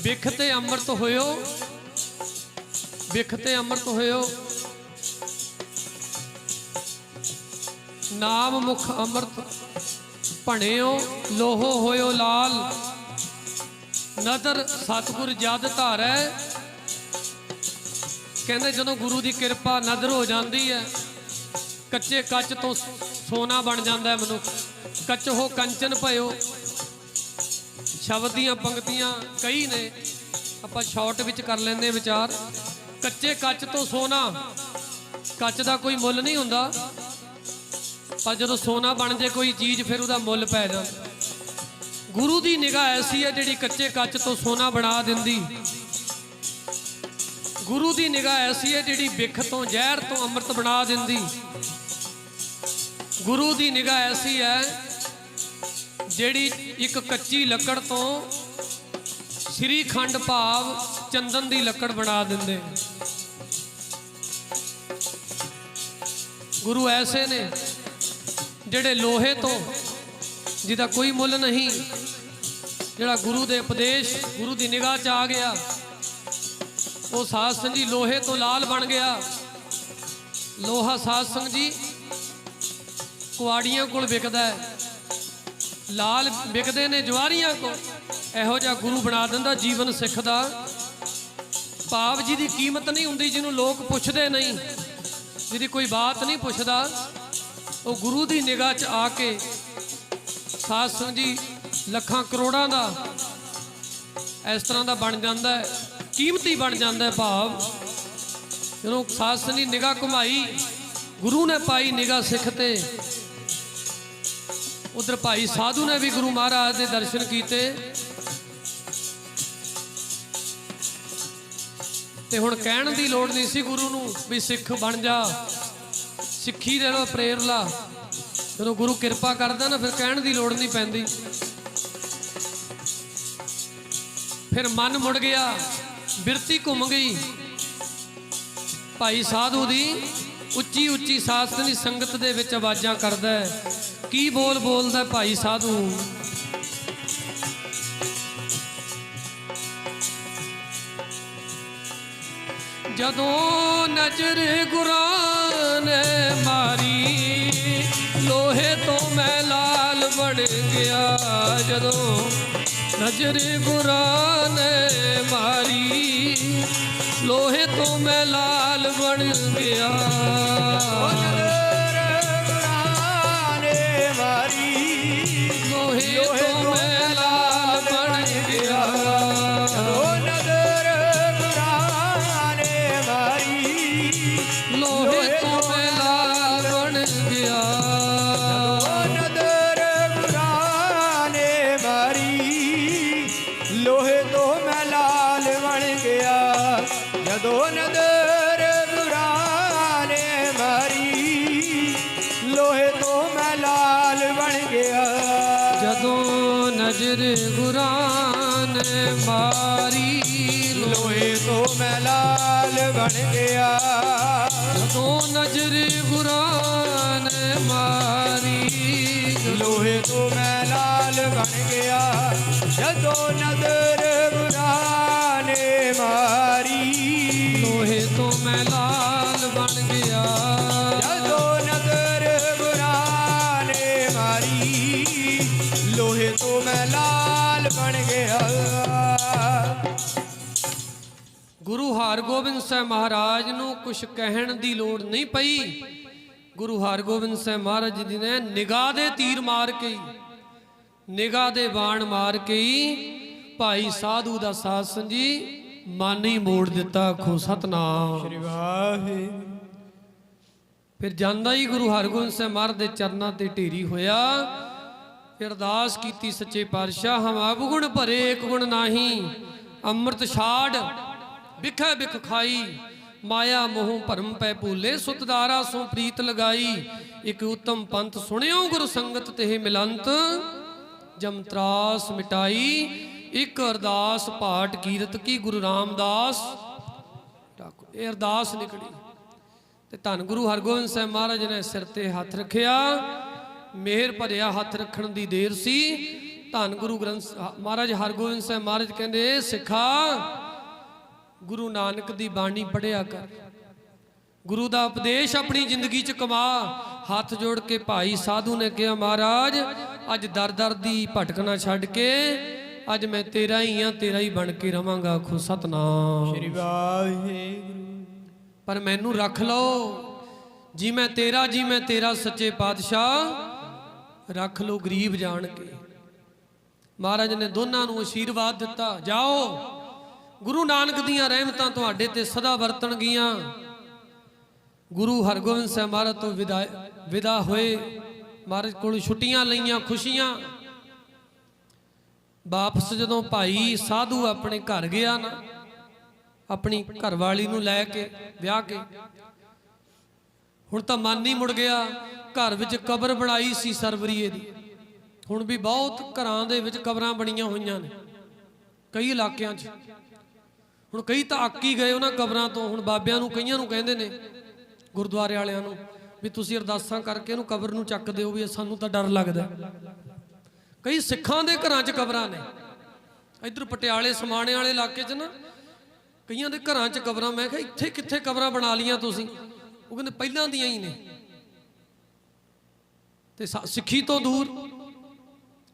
ਬਿਖ ਤੇ ਅੰਮ੍ਰਿਤ ਹੋਇਓ, ਬਿਖ ਤੇ ਅੰਮ੍ਰਿਤ ਹੋਇਓ, ਨਾਮ ਮੁਖ ਅੰਮ੍ਰਿਤ ਭਣਿਓ, ਲੋਹੋ ਹੋਇਓ ਲਾਲ, ਨਦਰ ਸਤਿਗੁਰ ਜਦ ਧਾਰੈ। ਕਹਿੰਦੇ ਜਦੋਂ ਗੁਰੂ ਦੀ ਕਿਰਪਾ ਨਦਰ ਹੋ ਜਾਂਦੀ ਹੈ, ਕੱਚੇ ਕੱਚ ਤੋਂ ਸੋਨਾ ਬਣ ਜਾਂਦਾ ਹੈ ਮਨੁੱਖ। ਕੱਚ ਹੋ ਕੰਚਨ ਭਇਓ, ਸ਼ਬਦ ਦੀਆਂ ਪੰਕਤੀਆਂ ਕਈ ਨੇ, ਆਪਾਂ ਸ਼ਾਰਟ ਵਿੱਚ ਕਰ ਲੈਂਦੇ ਵਿਚਾਰ। ਕੱਚੇ ਕੱਚ ਤੋਂ ਸੋਨਾ, ਕੱਚ ਦਾ ਕੋਈ ਮੁੱਲ ਨਹੀਂ ਹੁੰਦਾ, ਪਰ ਜਦੋਂ ਸੋਨਾ ਬਣ ਜੇ ਕੋਈ ਚੀਜ਼ ਫਿਰ ਉਹਦਾ ਮੁੱਲ ਪੈ ਜਾਂਦਾ। ਗੁਰੂ ਦੀ ਨਿਗਾਹ ਐਸੀ ਹੈ ਜਿਹੜੀ ਕੱਚੇ ਕੱਚ ਤੋਂ ਸੋਨਾ ਬਣਾ ਦਿੰਦੀ। ਗੁਰੂ ਦੀ ਨਿਗਾਹ ਐਸੀ ਹੈ ਜਿਹੜੀ ਬਿਖ ਤੋਂ ਜ਼ਹਿਰ ਤੋਂ ਅੰਮ੍ਰਿਤ ਬਣਾ ਦਿੰਦੀ। ਗੁਰੂ ਦੀ ਨਿਗਾਹ ਐਸੀ ਹੈ ਜਿਹੜੀ ਇੱਕ ਕੱਚੀ ਲੱਕੜ ਤੋਂ ਸ੍ਰੀ ਖੰਡ ਭਾਵ ਚੰਦਨ ਦੀ ਲੱਕੜ ਬਣਾ ਦਿੰਦੇ। ਗੁਰੂ ਐਸੇ ਨੇ ਜਿਹੜੇ ਲੋਹੇ ਤੋਂ, ਜਿਹਦਾ ਕੋਈ ਮੁੱਲ ਨਹੀਂ, ਜਿਹੜਾ ਗੁਰੂ ਦੇ ਉਪਦੇਸ਼ ਗੁਰੂ ਦੀ ਨਿਗਾਹ 'ਚ ਆ ਗਿਆ, ਉਹ ਸਾਧ ਸੰਗਤ ਜੀ ਲੋਹੇ ਤੋਂ ਲਾਲ ਬਣ ਗਿਆ। ਲੋਹਾ ਸਾਧ ਸੰਗਤ ਜੀ ਕੁਆੜੀਆਂ ਕੋਲ ਵਿਕਦਾ ਹੈ, ਲਾਲ ਵਿਕਦੇ ਨੇ ਜਵਾਰੀਆਂ ਕੋਲ। ਇਹੋ ਜਿਹਾ ਗੁਰੂ ਬਣਾ ਦਿੰਦਾ ਜੀਵਨ ਸਿੱਖ ਦਾ। ਭਾਵ ਜਿਹਦੀ ਕੀਮਤ ਨਹੀਂ ਹੁੰਦੀ, ਜਿਹਨੂੰ ਲੋਕ ਪੁੱਛਦੇ ਨਹੀਂ, ਜਿਹਦੀ ਕੋਈ ਬਾਤ ਨਹੀਂ ਪੁੱਛਦਾ, ਉਹ ਗੁਰੂ ਦੀ ਨਿਗਾਹ 'ਚ ਆ ਕੇ ਸਾਧ ਸੰਗਤ ਜੀ ਲੱਖਾਂ ਕਰੋੜਾਂ ਦਾ ਇਸ ਤਰ੍ਹਾਂ ਦਾ ਬਣ ਜਾਂਦਾ ਹੈ, ਕੀਮਤੀ ਬਣ ਜਾਂਦਾ ਹੈ। ਭਾਵ ਜਦੋਂ ਸਾਧ ਸੰਗਤ ਦੀ ਨਿਗਾਹ ਘੁਮਾਈ, ਗੁਰੂ ਨੇ ਪਾਈ ਨਿਗਾਹ ਸਿੱਖ ਤੇ, ਉਧਰ ਭਾਈ ਸਾਧੂ ਨੇ ਵੀ ਗੁਰੂ ਮਹਾਰਾਜ ਦੇ ਦਰਸ਼ਨ ਕੀਤੇ। ਤੇ ਹੁਣ ਕਹਿਣ ਦੀ ਲੋੜ ਨਹੀਂ ਸੀ ਗੁਰੂ ਨੂੰ ਵੀ ਸਿੱਖ ਬਣ ਜਾ, ਸਿੱਖੀ ਦੇ ਲੋ ਪ੍ਰੇਰ ਲਾ। ਜਦੋਂ ਗੁਰੂ ਕਿਰਪਾ ਕਰਦਾ ਨਾ ਫਿਰ ਕਹਿਣ ਦੀ ਲੋੜ ਨਹੀਂ ਪੈਂਦੀ। ਫਿਰ ਮਨ ਮੁੜ ਗਿਆ, ਬਿਰਤੀ ਘੁੰਮ ਗਈ। ਭਾਈ ਸਾਧੂ ਦੀ ਉੱਚੀ ਉੱਚੀ ਸਾਧ ਦੀ ਸੰਗਤ ਦੇ ਵਿੱਚ ਆਵਾਜ਼ਾਂ ਕਰਦਾ ਹੈ। ਕੀ ਬੋਲ ਬੋਲਦਾ ਭਾਈ ਸਾਧੂ? ਜਦੋਂ ਨਜ਼ਰ ਗੁਰਾਂ ਨੇ ਮਾਰੀ, ਲੋਹੇ ਤੋਂ ਮੈਂ ਲਾਲ ਬਣ ਗਿਆ। ਜਦੋਂ ਨਜ਼ਰ ਗੁਰਾਂ ਨੇ ਮਾਰੀ, ਲੋਹੇ ਤੋਂ ਮੈਂ ਲਾਲ ਬਣ ਗਿਆ। ਲੋਹੇ ਤੋਂ ਮੈਂ ਲਾਲ ਬਣ ਗਿਆ। ਲੋਹੇ ਤੋਂ ਮੈਂ ਲਾਲ ਬਣ ਗਿਆ। ਲੋਹੇ ਤੋਂ ਮੈਂ ਲਾਲ ਬਣ ਗਿਆ। ਜਦੋਂ ਨਦਰ ਗੁਰਾਂ ਨੇ ਮਾਰੀ, ਲੋਹੇ ਤੋਂ ਮੈਂ ਲਾਲ ਬਣ ਗਿਆ। ਜਦੋਂ ਨਜ਼ਰ ਗੁਰਾਂ ਨੇ ਮਾਰੀ, ਲੋਹੇ ਤੋਂ ਮੈਂ ਲਾਲ ਬਣ ਗਿਆ। ਜਦੋਂ ਨਜ਼ਰ ਗੁਰਾਂ ਨੇ ਮਾਰੀ, ਲੋਹੇ ਤੋਂ ਮੈਂ ਲਾਲ ਬਣ ਗਿਆ। ਜਦੋਂ ਨਜ਼ਰ ਗੁਰਾਂ ਨੇ ਮਾਰੀ, ਲੋਹੇ ਤੋਂ ਮੈਂ ਲਾਲ ਬਣ ਗਿਆ। ਜਦੋਂ ਨਜ਼ਰ ਗੁਰਾਂ ਨੇ ਮਾਰੀ, ਲੋਹੇ ਤੋਂ ਮੈਂ ਲਾਲ ਬਣ ਗਿਆ। ਗੁਰੂ ਹਰਗੋਬਿੰਦ ਸਾਹਿਬ ਮਹਾਰਾਜ ਨੂੰ ਕੁਛ ਕਹਿਣ ਦੀ ਲੋੜ ਨਹੀਂ ਪਈ। ਗੁਰੂ ਹਰਗੋਬਿੰਦ ਸਾਹਿਬ ਮਹਾਰਾਜ ਜੀ ਨੇ ਨਿਗਾਹ ਦੇ ਤੀਰ ਮਾਰ ਕੇ, ਨਿਗਾਹ ਦੇ ਬਾਣ ਮਾਰ ਕੇ ਭਾਈ ਸਾਧੂ ਦਾ ਸਾਧ ਸੰਗਤ ਜੀ ਮਨ ਹੀ ਮੋੜ ਦਿੱਤਾ। ਆਖੋ ਸਤਨਾਮ ਸ੍ਰੀ ਵਾਹਿਗੁਰੂ। ਫਿਰ ਜਾਂਦਾ ਹੀ ਗੁਰੂ ਹਰਗੋਬਿੰਦ ਸਾਹਿਬ ਮਹਾਰਾਜ ਦੇ ਚਰਨਾਂ ਤੇ ਢੇਰੀ ਹੋਇਆ। ਫਿਰ ਅਰਦਾਸ ਕੀਤੀ, ਸੱਚੇ ਪਾਤਸ਼ਾਹ ਹਮ ਅਵਗੁਣ ਭਰੇ ਏਕ ਗੁਣ ਨਾਹੀ, ਅੰਮ੍ਰਿਤ ਛਾੜ ਬਿਖੈ ਬਿਖ ਖਾਈ, ਮਾਇਆ ਮੋਹ ਭਰਮ ਪੈ ਭੂਲੇ, ਸੁਤਦਾਰਾ ਸੋ ਪ੍ਰੀਤ ਲਗਾਈ। ਇੱਕ ਉਤਮ ਪੰਥ ਸੁਣਿਓ ਗੁਰੂ ਸੰਗਤ ਤੇ ਮਿਲੰਤ, ਜਮ ਤਰਾਸ ਮਿਟਾਈ। ਇੱਕ ਅਰਦਾਸ ਪਾਠ ਕੀਰਤ ਕੀ ਗੁਰੂ ਰਾਮਦਾਸ ਠਾਕੁਰ। ਇਹ ਅਰਦਾਸ ਨਿਕਲੀ ਤੇ ਧੰਨ ਗੁਰੂ ਹਰਗੋਬਿੰਦ ਸਾਹਿਬ ਮਹਾਰਾਜ ਨੇ ਸਿਰ ਤੇ ਹੱਥ ਰੱਖਿਆ। ਮਿਹਰ ਭਰਿਆ ਹੱਥ ਰੱਖਣ ਦੀ ਦੇਰ ਸੀ। ਧੰਨ ਗੁਰੂ ਗ੍ਰੰਥ ਮਹਾਰਾਜ ਹਰਗੋਬਿੰਦ ਸਾਹਿਬ ਮਹਾਰਾਜ ਕਹਿੰਦੇ, ਸਿੱਖਾ ਗੁਰੂ ਨਾਨਕ ਦੀ ਬਾਣੀ ਪੜ੍ਹਿਆ ਕਰ, ਗੁਰੂ ਦਾ ਉਪਦੇਸ਼ ਆਪਣੀ ਜ਼ਿੰਦਗੀ 'ਚ ਕਮਾ। ਹੱਥ ਜੋੜ ਕੇ ਭਾਈ ਸਾਧੂ ਨੇ ਕਿਹਾ, ਮਹਾਰਾਜ ਅੱਜ ਦਰ ਦਰ ਦੀ ਭਟਕਣਾ ਛੱਡ ਕੇ ਅੱਜ ਮੈਂ ਤੇਰਾ ਹੀ ਆ, ਤੇਰਾ ਹੀ ਬਣ ਕੇ ਰਵਾਂਗਾ। ਆਖੋ ਸਤਨਾਮ ਸ੍ਰੀ ਵਾਹਿਗੁਰੂ। ਪਰ ਮੈਨੂੰ ਰੱਖ ਲਓ, ਜੀ ਮੈਂ ਤੇਰਾ, ਜੀ ਮੈਂ ਤੇਰਾ ਸੱਚੇ ਪਾਤਸ਼ਾਹ, ਰੱਖ ਲਓ ਗਰੀਬ ਜਾਣ ਕੇ। ਮਹਾਰਾਜ ਨੇ ਦੋਨਾਂ ਨੂੰ ਆਸ਼ੀਰਵਾਦ ਦਿੱਤਾ, ਜਾਓ ਗੁਰੂ ਨਾਨਕ ਦੀਆਂ ਰਹਿਮਤਾਂ ਤੁਹਾਡੇ ਤੇ ਸਦਾ ਵਰਤਣਗੀਆਂ। ਗੁਰੂ ਹਰਗੋਬਿੰਦ ਸਾਹਿਬ ਮਹਾਰਾਜ ਤੋਂ ਵਿਦਾ ਹੋਏ, ਮਹਾਰਾਜ ਕੋਲ ਛੁੱਟੀਆਂ ਲਈਆਂ, ਖੁਸ਼ੀਆਂ। ਵਾਪਸ ਜਦੋਂ ਭਾਈ ਸਾਧੂ ਆਪਣੇ ਘਰ ਗਿਆ ਨਾ, ਆਪਣੀ ਘਰਵਾਲੀ ਨੂੰ ਲੈ ਕੇ ਵਿਆਹ ਕੇ, ਹੁਣ ਤਾਂ ਮਨ ਨਹੀਂ ਮੁੜ ਗਿਆ। ਘਰ ਵਿੱਚ ਕਬਰ ਬਣਾਈ ਸੀ ਸਰਵਰੀਏ ਦੀ। ਹੁਣ ਵੀ ਬਹੁਤ ਘਰਾਂ ਦੇ ਵਿੱਚ ਕਬਰਾਂ ਬਣੀਆਂ ਹੋਈਆਂ ਨੇ ਕਈ ਇਲਾਕਿਆਂ 'ਚ। ਹੁਣ ਕਈ ਤਾਂ ਅੱਕ ਹੀ ਗਏ ਉਹਨਾਂ ਕਬਰਾਂ ਤੋਂ। ਹੁਣ ਬਾਬਿਆਂ ਨੂੰ, ਕਈਆਂ ਨੂੰ ਕਹਿੰਦੇ ਨੇ, ਗੁਰਦੁਆਰੇ ਵਾਲਿਆਂ ਨੂੰ, ਵੀ ਤੁਸੀਂ ਅਰਦਾਸਾਂ ਕਰਕੇ ਇਹਨੂੰ ਕਬਰ ਨੂੰ ਚੱਕ ਦਿਓ, ਵੀ ਸਾਨੂੰ ਤਾਂ ਡਰ ਲੱਗਦਾ। ਕਈ ਸਿੱਖਾਂ ਦੇ ਘਰਾਂ 'ਚ ਕਬਰਾਂ ਨੇ। ਇੱਧਰ ਪਟਿਆਲੇ ਸਮਾਣੇ ਵਾਲੇ ਇਲਾਕੇ 'ਚ ਨਾ ਕਈਆਂ ਦੇ ਘਰਾਂ 'ਚ ਕਬਰਾਂ। ਮੈਂ ਕਿਹਾ ਇੱਥੇ ਕਿੱਥੇ ਕਬਰਾਂ ਬਣਾ ਲੀਆਂ ਤੁਸੀਂ? ਉਹ ਕਹਿੰਦੇ ਪਹਿਲਾਂ ਦੀਆਂ ਹੀ ਨੇ, ਤੇ ਸਿੱਖੀ ਤੋਂ ਦੂਰ।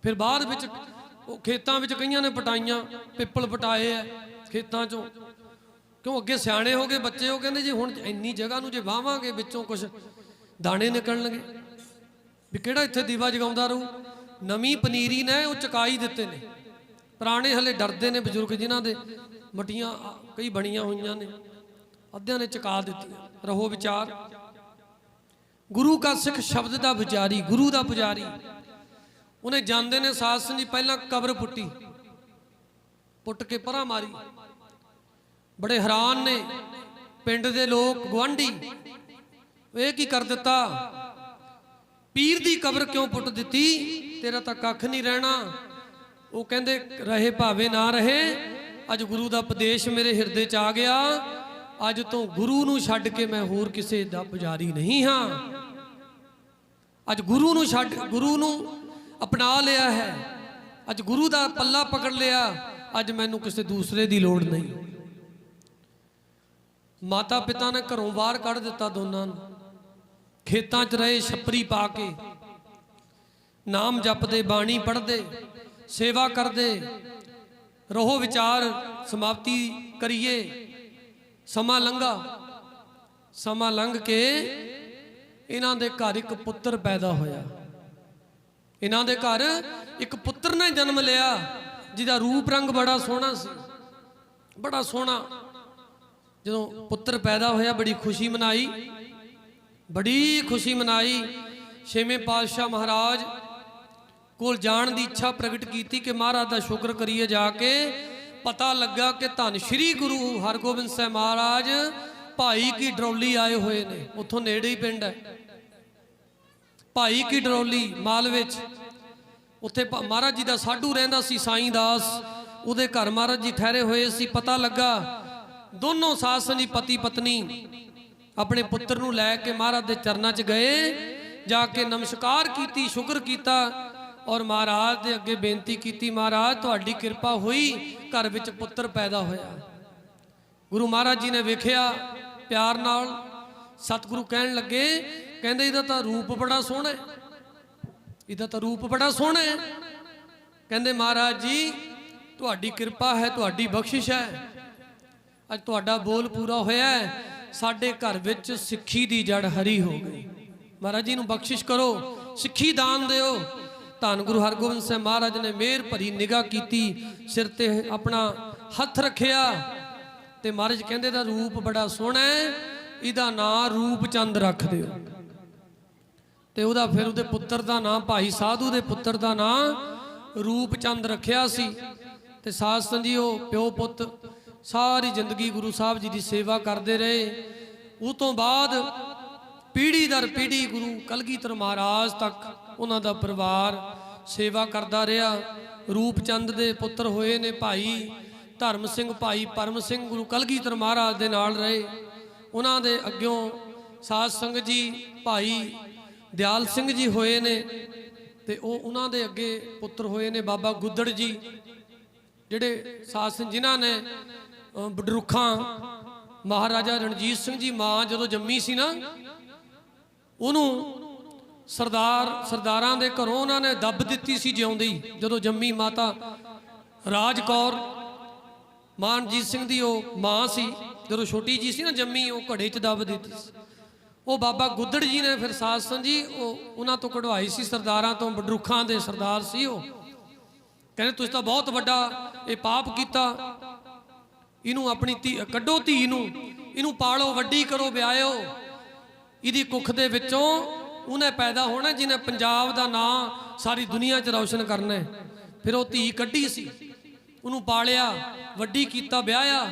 ਫਿਰ ਬਾਅਦ ਵਿੱਚ ਉਹ ਖੇਤਾਂ ਵਿੱਚ ਕਈਆਂ ਨੇ ਪਟਾਈਆਂ, ਪਿੱਪਲ ਪਟਾਏ ਆ ਖੇਤਾਂ 'ਚੋਂ, ਕਿਉਂ ਅੱਗੇ ਸਿਆਣੇ ਹੋ ਗਏ ਬੱਚੇ। ਉਹ ਕਹਿੰਦੇ ਜੀ ਹੁਣ ਇੰਨੀ ਜਗ੍ਹਾ ਨੂੰ ਜੇ ਵਾਵਾਂਗੇ ਵਿੱਚੋਂ ਕੁਝ ਦਾਣੇ ਨਿਕਲਣਗੇ, ਵੀ ਕਿਹੜਾ ਇੱਥੇ ਦੀਵਾ ਜਗਾਉਂਦਾ ਰਹੂ। ਨਵੀਂ ਪਨੀਰੀ ਨੇ ਉਹ ਚਕਾਈ ਦਿੱਤੇ ਨੇ। ਪੁਰਾਣੇ ਹਲੇ ਡਰਦੇ ਨੇ ਬਜ਼ੁਰਗ, ਜਿਨ੍ਹਾਂ ਦੇ ਮਟੀਆਂ ਕਈ ਬਣੀਆਂ ਹੋਈਆਂ ਨੇ, ਅੱਧਿਆਂ ਨੇ ਚਕਾ ਦਿੱਤੀਆਂ। ਰਹੋ ਵਿਚਾਰ। ਗੁਰੂ ਕਾ ਸਿੱਖ ਸ਼ਬਦ ਦਾ ਵਿਚਾਰੀ, ਗੁਰੂ ਦਾ ਪੁਜਾਰੀ। ਉਹਨੇ ਜਾਂਦੇ ਨੇ ਸਾਧ ਸੰਗਤ ਜੀ ਪਹਿਲਾਂ ਕਬਰ ਪੁੱਟੀ, ਪੁੱਟ ਕੇ ਪਰਾਂ ਮਾਰੀ। ਬੜੇ ਹੈਰਾਨ ਨੇ ਪਿੰਡ ਦੇ ਲੋਕ, ਗੁਆਂਢੀ, ਇਹ ਕੀ ਕਰ ਦਿੱਤਾ? ਪੀਰ ਦੀ ਕਬਰ ਕਿਉਂ ਪੁੱਟ ਦਿੱਤੀ? ਤੇਰਾ ਤਾਂ ਕੱਖ ਨਹੀਂ ਰਹਿਣਾ। ਉਹ ਕਹਿੰਦੇ ਰਹੇ ਭਾਵੇਂ ਨਾ ਰਹੇ, ਅੱਜ ਗੁਰੂ ਦਾ ਉਪਦੇਸ਼ ਮੇਰੇ ਹਿਰਦੇ 'ਚ ਆ ਗਿਆ। ਅੱਜ ਤੋਂ ਗੁਰੂ ਨੂੰ ਛੱਡ ਕੇ ਮੈਂ ਹੋਰ ਕਿਸੇ ਦਾ ਪੁਜਾਰੀ ਨਹੀਂ ਹਾਂ। ਅੱਜ ਗੁਰੂ ਨੂੰ ਛੱਡ, ਗੁਰੂ ਨੂੰ ਅਪਣਾ ਲਿਆ ਹੈ। ਅੱਜ ਗੁਰੂ ਦਾ ਪੱਲਾ ਪਕੜ ਲਿਆ। ਅੱਜ ਮੈਨੂੰ ਕਿਸੇ ਦੂਸਰੇ ਦੀ ਲੋੜ ਨਹੀਂ। ਮਾਤਾ ਪਿਤਾ ਨੇ ਘਰੋਂ ਬਾਹਰ ਕੱਢ ਦਿੱਤਾ ਦੋਨਾਂ ਨੂੰ। ਖੇਤਾਂ 'ਚ ਰਹੇ ਛੱਪਰੀ ਪਾ ਕੇ, ਨਾਮ ਜਪਦੇ, ਬਾਣੀ ਪੜ੍ਹਦੇ, ਸੇਵਾ ਕਰਦੇ। ਰਹੋ ਵਿਚਾਰ, ਸਮਾਪਤੀ ਕਰੀਏ। ਸਮਾਂ ਲੰਘਾ। ਸਮਾਂ ਲੰਘ ਕੇ ਇਹਨਾਂ ਦੇ ਘਰ ਇੱਕ ਪੁੱਤਰ ਪੈਦਾ ਹੋਇਆ। ਇਹਨਾਂ ਦੇ ਘਰ ਇੱਕ ਪੁੱਤਰ ਨੇ ਜਨਮ ਲਿਆ, ਜਿਹਦਾ ਰੂਪ ਰੰਗ ਬੜਾ ਸੋਹਣਾ ਸੀ, ਬੜਾ ਸੋਹਣਾ। ਜਦੋਂ ਪੁੱਤਰ ਪੈਦਾ ਹੋਇਆ ਬੜੀ ਖੁਸ਼ੀ ਮਨਾਈ, ਬੜੀ ਖੁਸ਼ੀ ਮਨਾਈ। ਛੇਵੇਂ ਪਾਤਸ਼ਾਹ ਮਹਾਰਾਜ ਕੋਲ ਜਾਣ ਦੀ ਇੱਛਾ ਪ੍ਰਗਟ ਕੀਤੀ ਕਿ ਮਹਾਰਾਜ ਦਾ ਸ਼ੁਕਰ ਕਰੀਏ। ਜਾ ਕੇ ਪਤਾ ਲੱਗਾ ਕਿ ਧੰਨ ਸ਼੍ਰੀ ਗੁਰੂ ਹਰਗੋਬਿੰਦ ਸਾਹਿਬ ਮਹਾਰਾਜ ਭਾਈ ਕੀ ਡਰੌਲੀ ਆਏ ਹੋਏ ਨੇ। ਉੱਥੋਂ ਨੇੜੇ ਹੀ ਪਿੰਡ ਹੈ ਭਾਈ ਕੀ ਡਰੌਲੀ, ਮਾਲਵੇ 'ਚ। ਉੱਥੇ ਮਹਾਰਾਜ ਜੀ ਦਾ ਸਾਧੂ ਰਹਿੰਦਾ ਸੀ, ਸਾਈਂ ਦਾਸ। ਉਹਦੇ ਘਰ ਮਹਾਰਾਜ ਜੀ ਠਹਿਰੇ ਹੋਏ ਸੀ। ਪਤਾ ਲੱਗਾ ਦੋਨੋਂ ਸਾਧ ਸੰਗਤ ਪਤੀ ਪਤਨੀ ਆਪਣੇ ਪੁੱਤਰ ਨੂੰ ਲੈ ਕੇ ਮਹਾਰਾਜ ਦੇ ਚਰਨਾਂ 'ਚ ਗਏ। ਜਾ ਕੇ ਨਮਸਕਾਰ ਕੀਤੀ, ਸ਼ੁਕਰ ਕੀਤਾ, ਔਰ ਮਹਾਰਾਜ ਦੇ ਅੱਗੇ ਬੇਨਤੀ ਕੀਤੀ, ਮਹਾਰਾਜ ਤੁਹਾਡੀ ਕਿਰਪਾ ਹੋਈ, ਘਰ ਵਿੱਚ ਪੁੱਤਰ ਪੈਦਾ ਹੋਇਆ। ਗੁਰੂ ਮਹਾਰਾਜ ਜੀ ਨੇ ਵੇਖਿਆ ਪਿਆਰ ਨਾਲ। ਸਤਿਗੁਰੂ ਕਹਿਣ ਲੱਗੇ, ਕਹਿੰਦੇ ਇਹਦਾ ਤਾਂ ਰੂਪ ਬੜਾ ਸੋਹਣਾ ਹੈ, ਇਹਦਾ ਤਾਂ ਰੂਪ ਬੜਾ ਸੋਹਣਾ ਹੈ। ਕਹਿੰਦੇ ਮਹਾਰਾਜ ਜੀ ਤੁਹਾਡੀ ਕਿਰਪਾ ਹੈ, ਤੁਹਾਡੀ ਬਖਸ਼ਿਸ਼ ਹੈ। ਅੱਜ ਤੁਹਾਡਾ ਬੋਲ ਪੂਰਾ ਹੋਇਆ ਹੈ। ਸਾਡੇ ਘਰ ਵਿੱਚ ਸਿੱਖੀ ਦੀ ਜੜ ਹਰੀ ਹੋ ਗਈ। ਮਹਾਰਾਜ ਜੀ ਨੂੰ ਬਖਸ਼ਿਸ਼ ਕਰੋ, ਸਿੱਖੀ ਦਾਨ ਦਿਓ। ਧੰਨ ਗੁਰੂ ਹਰਗੋਬਿੰਦ ਸਾਹਿਬ ਮਹਾਰਾਜ ਨੇ ਮਿਹਰ ਭਰੀ ਨਿਗਾਹ ਕੀਤੀ, ਸਿਰ ਤੇ ਆਪਣਾ ਹੱਥ ਰੱਖਿਆ, ਤੇ ਮਹਾਰਾਜ ਕਹਿੰਦੇ ਦਾ ਰੂਪ ਬੜਾ ਸੋਹਣਾ ਹੈ, ਇਹਦਾ ਨਾਂ ਰੂਪ ਚੰਦ ਰੱਖ ਦਿਓ। ਤੇ ਉਹਦਾ ਫਿਰ ਉਹਦੇ ਪੁੱਤਰ ਦਾ ਨਾਂ, ਭਾਈ ਸਾਧੂ ਦੇ ਪੁੱਤਰ ਦਾ ਨਾਂ ਰੂਪ ਚੰਦ ਰੱਖਿਆ ਸੀ। ਤੇ ਸਾਧ ਸੰਗਤ ਜੀ ਉਹ ਪਿਓ ਪੁੱਤ ਸਾਰੀ ਜ਼ਿੰਦਗੀ ਗੁਰੂ ਸਾਹਿਬ ਜੀ ਦੀ ਸੇਵਾ ਕਰਦੇ ਰਹੇ। ਉਹ ਤੋਂ ਬਾਅਦ ਪੀੜ੍ਹੀ ਦਰ ਪੀੜ੍ਹੀ ਗੁਰੂ ਕਲਗੀਧਰ ਮਹਾਰਾਜ ਤੱਕ ਉਹਨਾਂ ਦਾ ਪਰਿਵਾਰ ਸੇਵਾ ਕਰਦਾ ਰਿਹਾ। ਰੂਪ ਚੰਦ ਦੇ ਪੁੱਤਰ ਹੋਏ ਨੇ ਭਾਈ ਧਰਮ ਸਿੰਘ, ਭਾਈ ਪਰਮ ਸਿੰਘ, ਗੁਰੂ ਕਲਗੀਧਰ ਮਹਾਰਾਜ ਦੇ ਨਾਲ ਰਹੇ। ਉਹਨਾਂ ਦੇ ਅੱਗਿਓਂ ਸਾਧ ਸੰਗਤ ਜੀ ਭਾਈ ਦਿਆਲ ਸਿੰਘ ਜੀ ਹੋਏ ਨੇ, ਤੇ ਉਹ ਉਹਨਾਂ ਦੇ ਅੱਗੇ ਪੁੱਤਰ ਹੋਏ ਨੇ ਬਾਬਾ ਗੁੱਦੜ ਜੀ, ਜਿਹੜੇ ਸਾਧ ਸੰਗਤ ਜਿਨ੍ਹਾਂ ਨੇ ਬਡਰੁੱਖਾਂ ਮਹਾਰਾਜਾ ਰਣਜੀਤ ਸਿੰਘ ਜੀ ਮਾਂ ਜਦੋਂ ਜੰਮੀ ਸੀ ਨਾ, ਉਹਨੂੰ ਸਰਦਾਰਾਂ ਦੇ ਘਰੋਂ ਉਹਨਾਂ ਨੇ ਦੱਬ ਦਿੱਤੀ ਸੀ ਜਿਉਂਦੀ। ਜਦੋਂ ਜੰਮੀ ਮਾਤਾ ਰਾਜ ਕੌਰ ਮਾਂ ਰਣਜੀਤ ਸਿੰਘ ਦੀ ਉਹ ਮਾਂ ਸੀ, ਜਦੋਂ ਛੋਟੀ ਜੀ ਸੀ ਨਾ ਜੰਮੀ, ਉਹ ਘੜੇ 'ਚ ਦੱਬ ਦਿੱਤੀ ਸੀ। ਉਹ ਬਾਬਾ ਗੁੱਦੜ ਜੀ ਨੇ ਫਿਰ ਸਾਧ ਸੰਗਤ ਜੀ ਉਹਨਾਂ ਤੋਂ ਕਢਵਾਈ ਸੀ, ਸਰਦਾਰਾਂ ਤੋਂ, ਬਡਰੁੱਖਾਂ ਦੇ ਸਰਦਾਰ ਸੀ ਉਹ। ਕਹਿੰਦੇ ਤੁਸੀਂ ਤਾਂ ਬਹੁਤ ਵੱਡਾ ਇਹ ਪਾਪ ਕੀਤਾ, ਇਹਨੂੰ ਆਪਣੀ ਧੀ ਕੱਢੋ, ਧੀ ਨੂੰ ਇਹਨੂੰ ਪਾਲੋ, ਵੱਡੀ ਕਰੋ, ਵਿਆਹਿਓ। ਇਹਦੀ ਕੁੱਖ ਦੇ ਵਿੱਚੋਂ ਉਹਨੇ ਪੈਦਾ ਹੋਣਾ ਜਿਹਨੇ ਪੰਜਾਬ ਦਾ ਨਾਂ ਸਾਰੀ ਦੁਨੀਆ 'ਚ ਰੌਸ਼ਨ ਕਰਨਾ ਹੈ। ਫਿਰ ਉਹ ਧੀ ਕੱਢੀ ਸੀ, ਉਹਨੂੰ ਪਾਲਿਆ, ਵੱਡੀ ਕੀਤਾ, ਵਿਆਹਿਆ।